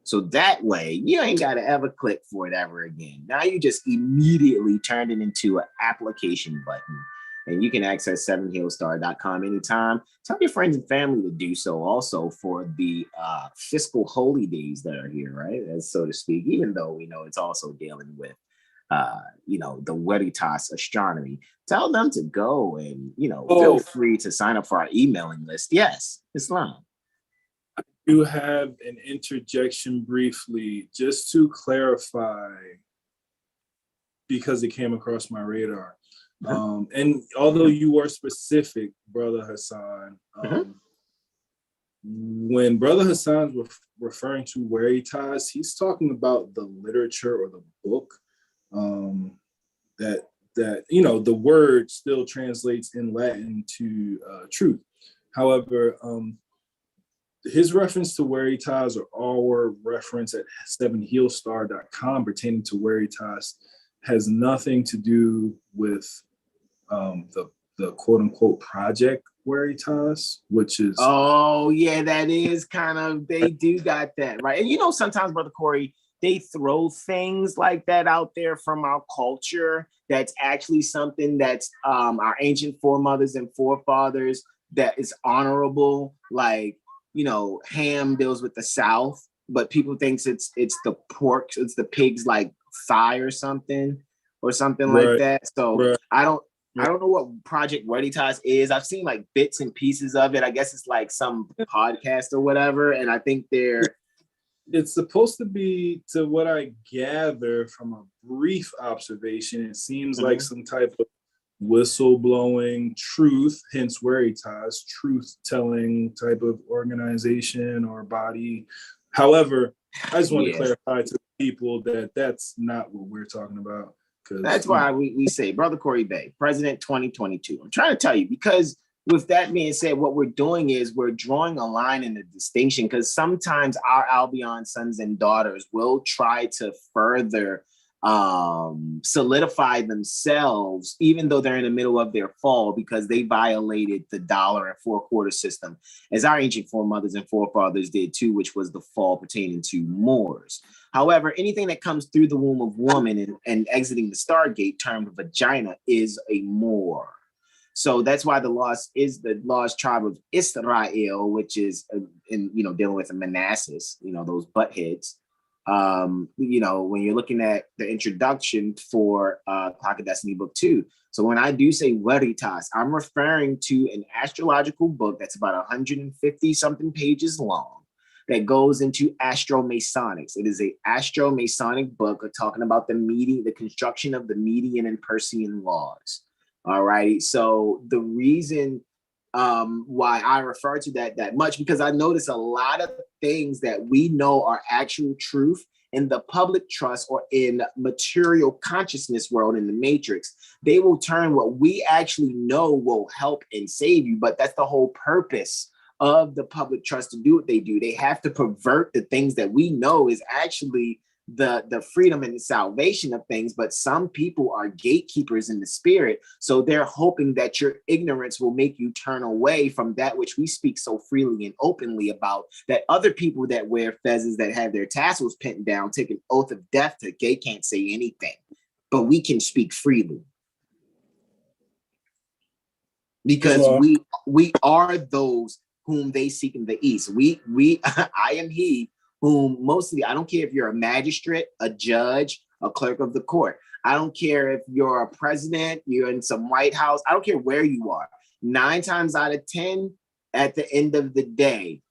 So that way, you ain't got to ever click for it ever again. Now you just immediately turn it into an application button. And you can access 7hillstar.com anytime. Tell your friends and family to do so also for the fiscal holy days that are here, right? As so to speak, even though we know it's also dealing with, the Veritas astronomy. Tell them to go and, feel free to sign up for our emailing list. Yes, Islam. You have an interjection briefly, just to clarify, because it came across my radar. And although you were specific, Brother Hasan, when Brother Hasan's referring to Veritas, he's talking about the literature or the book that the word still translates in Latin to truth. However, his reference to Veritas or our reference at 7hillstar.com pertaining to Veritas has nothing to do with the quote unquote project Veritas, which is that is kind of, they do got that right. And sometimes, Brother Corey, they throw things like that out there from our culture that's actually something that's our ancient foremothers and forefathers that is honorable, like ham deals with the South, but people thinks it's the pork, it's the pig's like thigh or something like that. So I don't know what Project Veritas is. I've seen like bits and pieces of it. I guess it's like some podcast or whatever. And I think it's supposed to be, to what I gather from a brief observation, it seems like some type of whistleblowing truth, hence Veritas, truth-telling type of organization or body. However, I just want to clarify to people that that's not what we're talking about. That's why we say, Brother Corey Bey, President 2022. I'm trying to tell you, because with that being said, what we're doing is we're drawing a line in the distinction, because sometimes our Albion sons and daughters will try to further solidify themselves, even though they're in the middle of their fall, because they violated the dollar and 4/4 system, as our ancient foremothers and forefathers did too, which was the fall pertaining to Moors. However, anything that comes through the womb of woman and exiting the Stargate, termed vagina, is a Moor. So that's why the lost tribe of Israel, which is dealing with the Manassas, those butt heads. When you're looking at the introduction for Clock of Destiny Book 2. So when I do say Veritas, I'm referring to an astrological book that's about 150 something pages long that goes into astromasonics. It is a astromasonic book talking about the construction of the Median and Persian laws. All righty. So the reason why I refer to that much, because I notice a lot of things that we know are actual truth in the public trust or in material consciousness world, in the matrix, they will turn what we actually know will help and save you. But that's the whole purpose of the public trust to do what they do. They have to pervert the things that we know is actually the freedom and the salvation of things, but some people are gatekeepers in the spirit. So they're hoping that your ignorance will make you turn away from that which we speak so freely and openly about, that other people that wear fezzes, that have their tassels pinned down, take an oath of death that they can't say anything, but we can speak freely. Because we are those whom they seek in the east. We I am he whom mostly, I don't care if you're a magistrate, a judge, a clerk of the court. I don't care if you're a president, you're in some White House. I don't care where you are. 9 times out of 10, at the end of the day,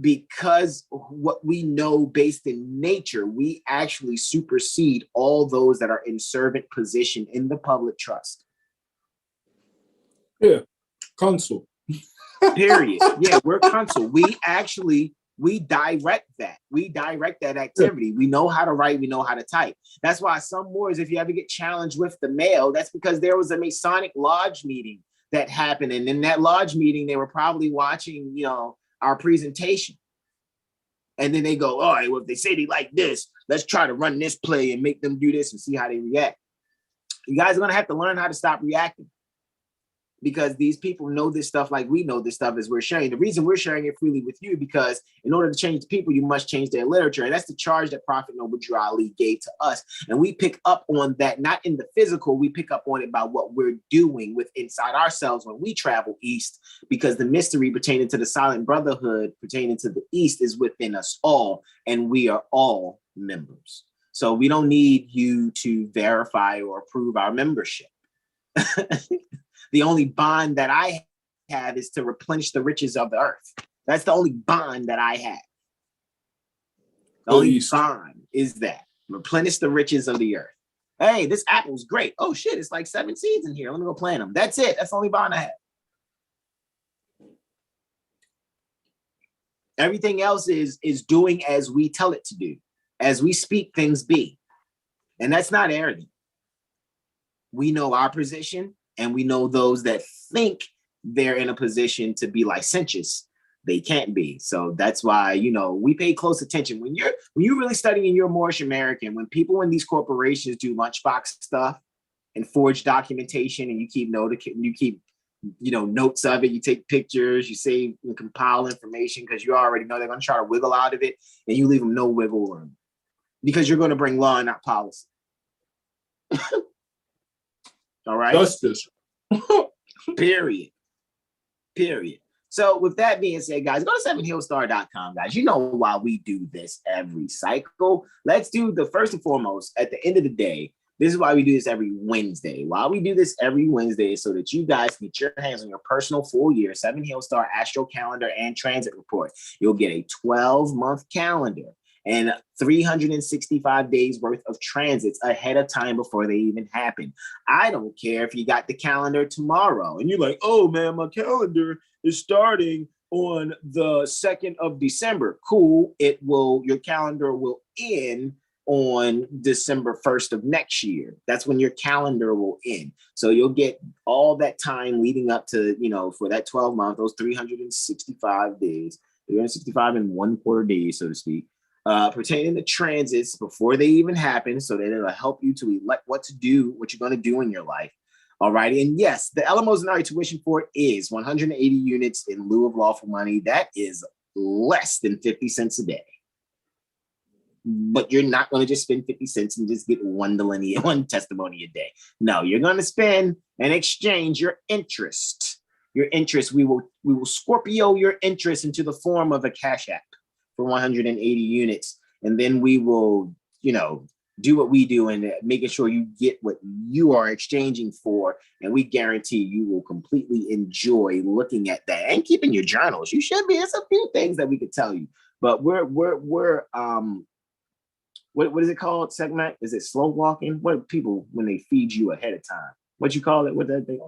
because what we know based in nature, we actually supersede all those that are in servant position in the public trust. Yeah, consul. Period. Yeah, we're consul. We direct that. We direct that activity. We know how to write. We know how to type. That's why some Moors, if you ever get challenged with the mail, that's because there was a Masonic lodge meeting that happened. And in that lodge meeting, they were probably watching, our presentation. And then they go, all right, well, if they say they like this, let's try to run this play and make them do this and see how they react. You guys are going to have to learn how to stop reacting, because these people know this stuff like we know this stuff as we're sharing. The reason we're sharing it freely with you, because in order to change the people, you must change their literature. And that's the charge that Prophet Noble Drew Ali gave to us. And we pick up on that, not in the physical, we pick up on it by what we're doing with inside ourselves when we travel east, because the mystery pertaining to the silent brotherhood, pertaining to the east, is within us all. And we are all members. So we don't need you to verify or approve our membership. The only bond that I have is to replenish the riches of the earth. That's the only bond that I have. The only bond is that. Replenish the riches of the earth. Hey, this apple's great. Oh shit, it's like 7 seeds in here. Let me go plant them. That's it. That's the only bond I have. Everything else is doing as we tell it to do. As we speak, things be. And that's not arrogant. We know our position. And we know those that think they're in a position to be licentious, they can't be. So that's why, we pay close attention. When you're really studying your Moorish American, when people in these corporations do lunchbox stuff and forge documentation, and you keep notes of it, you take pictures, you save and compile information, because you already know they're going to try to wiggle out of it, and you leave them no wiggle room, because you're going to bring law and not policy. All right. Justice. Period. So with that being said, guys, go to 7hillstar.com, guys. You know why we do this every cycle. Let's do the first and foremost, at the end of the day, this is why we do this every Wednesday. Why we do this every Wednesday is so that you guys get your hands on your personal full year 7 Hillstar Astro Calendar and Transit Report. You'll get a 12-month calendar and 365 days worth of transits ahead of time before they even happen. I don't care if you got the calendar tomorrow and you're like, oh man, my calendar is starting on the 2nd of December. Cool. Your calendar will end on December 1st of next year. That's when your calendar will end. So you'll get all that time leading up to, for that 12 month, those 365 days, 365 and 1/4 days, so to speak. Pertaining to transits before they even happen, so that it'll help you to elect what you're going to do in your life. All righty. And yes, the Elemosynary tuition for it is 180 units in lieu of lawful money. That is less than 50 cents a day. But you're not going to just spend 50 cents and just get one testimony a day. No, you're going to spend and exchange your interest. Your interest, we will Scorpio your interest into the form of a Cash App for 180 units. And then we will, do what we do and making sure you get what you are exchanging for. And we guarantee you will completely enjoy looking at that and keeping your journals. You should be. There's a few things that we could tell you, but we're what is it called? Segment? Is it slow walking? What people, when they feed you ahead of time, what you call it? What that thing?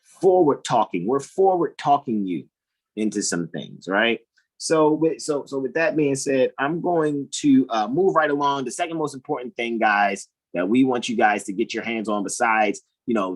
Forward talking. We're forward talking you into some things, right? So with that being said, I'm going to move right along. The second most important thing, guys, that we want you guys to get your hands on, besides,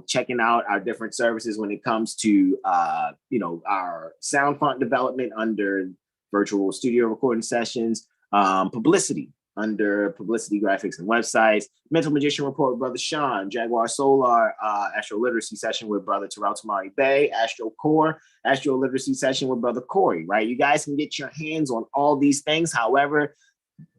checking out our different services when it comes to, our sound font development under virtual studio recording sessions, publicity. under publicity, graphics, and websites. Mental Magician Report with Brother Sean, JaguarSolar, AstroLiteracy session with Brother Terrell Tamari Bey, AstroCore, AstroLiteracy session with Brother Corey, right? You guys can get your hands on all these things. However,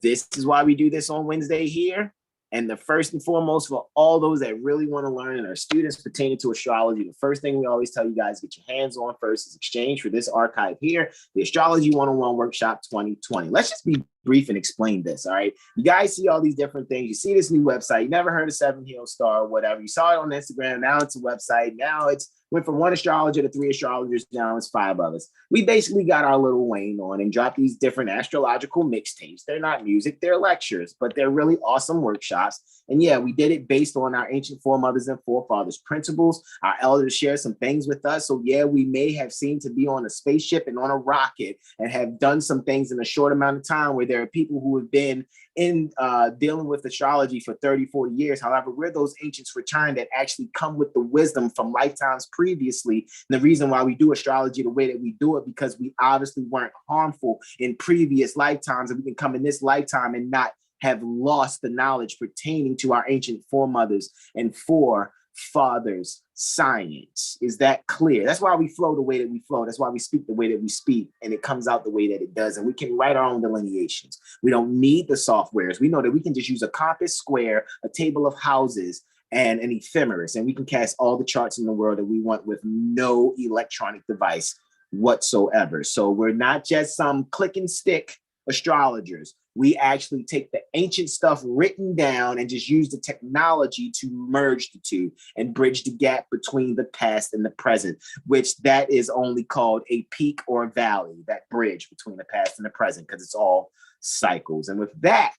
this is why we do this on Wednesday here. And the first and foremost, for all those that really want to learn and are students pertaining to astrology, the first thing we always tell you guys get your hands on first is exchange for this archive here, the Astrology 101 Workshop 2020. Let's just be brief and explain this, all right? You guys see all these different things. You see this new website. You never heard of 7-Heel Star or whatever. You saw it on Instagram. Now it's a website. Now it's went from 1 astrologer to 3 astrologers. Now it's 5 of us. We basically got our little Wayne on and dropped these different astrological mixtapes. They're not music, they're lectures, but they're really awesome workshops. And yeah, we did it based on our ancient foremothers and forefathers principles. Our elders share some things with us. So yeah, we may have seemed to be on a spaceship and on a rocket and have done some things in a short amount of time where there are people who have been in dealing with astrology for 30, 40 years. However, we're those ancients returned that actually come with the wisdom from lifetimes previously. And the reason why we do astrology the way that we do it, because we obviously weren't harmful in previous lifetimes, and we can come in this lifetime and not have lost the knowledge pertaining to our ancient foremothers and forefathers science. Is that clear? That's why we flow the way that we flow. That's why we speak the way that we speak, and it comes out the way that it does. And we can write our own delineations. We don't need the softwares. We know that we can just use a compass, square, a table of houses, and an ephemeris, and we can cast all the charts in the world that we want with no electronic device whatsoever. So we're not just some click and stick astrologers. We actually take the ancient stuff written down and just use the technology to merge the two and bridge the gap between the past and the present, which that is only called a peak or a valley, that bridge between the past and the present, because it's all cycles. And with that,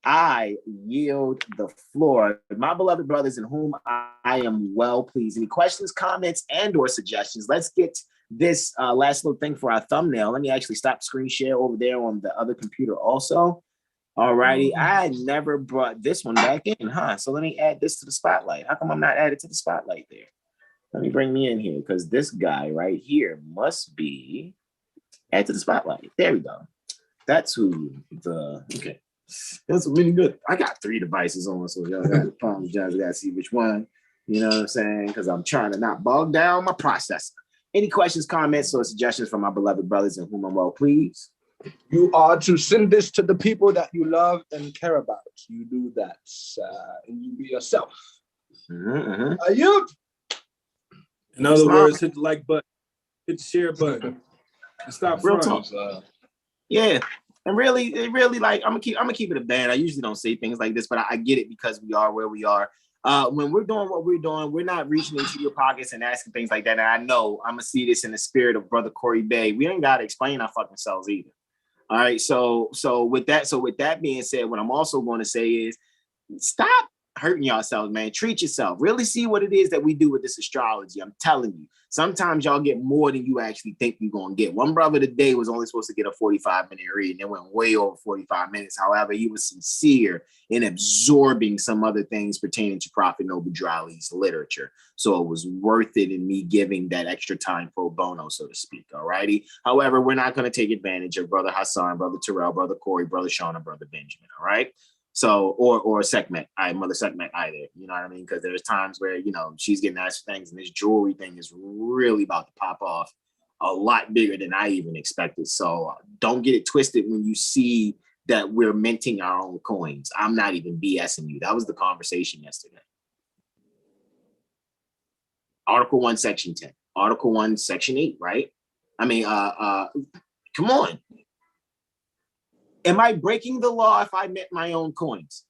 I yield the floor. My beloved brothers in whom I am well pleased. Any questions, comments, and or suggestions? Let's get this last little thing for our thumbnail. Let me actually stop screen share over there on the other computer also. All righty. I never brought this one back in, huh? So let me add this to the spotlight. How come I'm not added to the spotlight there? Let me bring me in here, because this guy right here must be add to the spotlight. There we go. That's who the, okay. That's really good. I got 3 devices on, so y'all got to apologize. I got to see which one, you know what I'm saying? Because I'm trying to not bog down my processor. Any questions, comments, or suggestions from my beloved brothers in whom I'm well pleased? You are to send this to the people that you love and care about. You do that, and you be yourself. You. In other words, hit the like button, hit the share button, and stop Real fronting. talk. Yeah. And really, like, I'm gonna keep it a band. I usually don't say things like this, but I get it because we are where we are. When we're doing what we're doing, we're not reaching into your pockets and asking things like that. And I know I'm gonna see this in the spirit of Brother Corey Bey. We ain't gotta explain our fucking selves either. All right. So with that being said, what I'm also going to say is stop hurting yourselves, man. Treat yourself. Really see what it is that we do with this astrology. I'm telling you, sometimes y'all get more than you actually think you're going to get. One brother today was only supposed to get a 45-minute read, and it went way over 45 minutes. However, he was sincere in absorbing some other things pertaining to Prophet Noble Drali's literature. So it was worth it in me giving that extra time pro bono, so to speak. All righty. However, we're not going to take advantage of Brother Hasan, Brother Terrell, Brother Corey, Brother Sean, and Brother Benjamin. All right. So, or Sekhmet, Mother Sekhmet either, you know what I mean? Because there's times where, you know, she's getting asked things, and this jewelry thing is really about to pop off a lot bigger than I even expected. So don't get it twisted when you see that we're minting our own coins. I'm not even BSing you. That was the conversation yesterday. Article 1, Section 10. Article 1, Section 8, right? I mean, come on. Am I breaking the law if I mint my own coins?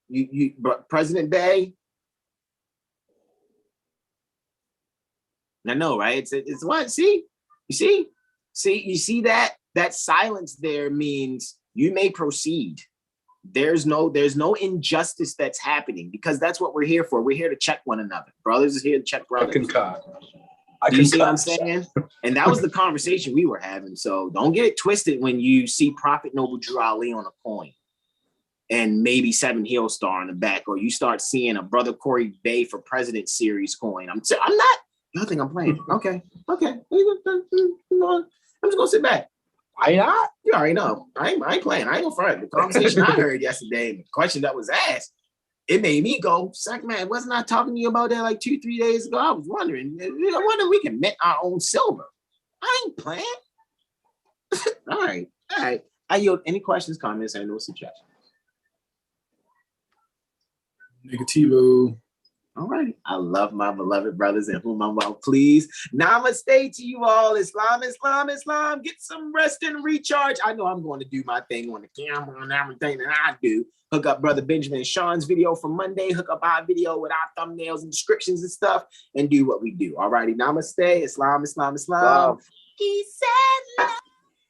You President Bey? I know, right? It's what? See? You see that? That silence there means you may proceed. There's no injustice that's happening, because that's what we're here for. We're here to check one another. Brothers is here to check brothers. Do you see what I'm saying? And that was the conversation we were having. So don't get it twisted when you see Prophet Noble Drew Ali on a coin and maybe 7-Heel Star on the back, or you start seeing a Brother Corey Bey for President series coin. I'm not. Y'all think I'm playing? Okay. I'm just gonna sit back. Why not? You already know. I ain't playing. I ain't gonna front. The conversation I heard yesterday, and the question that was asked, it made me go, "Suck, man, wasn't I talking to you about that like 2-3 days ago? I was wondering. I wonder if we can mint our own silver. I ain't playing." All right. I yield. Any questions, comments, and no suggestions? Negativo. All right. I love my beloved brothers and whom I'm well pleased. Namaste to you all. Islam, Islam, Islam. Get some rest and recharge. I know I'm going to do my thing on the camera and everything that I do. Hook up Brother Benjamin and Sean's video from Monday. Hook up our video with our thumbnails and descriptions and stuff and do what we do. All righty. Namaste. Islam, Islam, Islam. Wow. He said,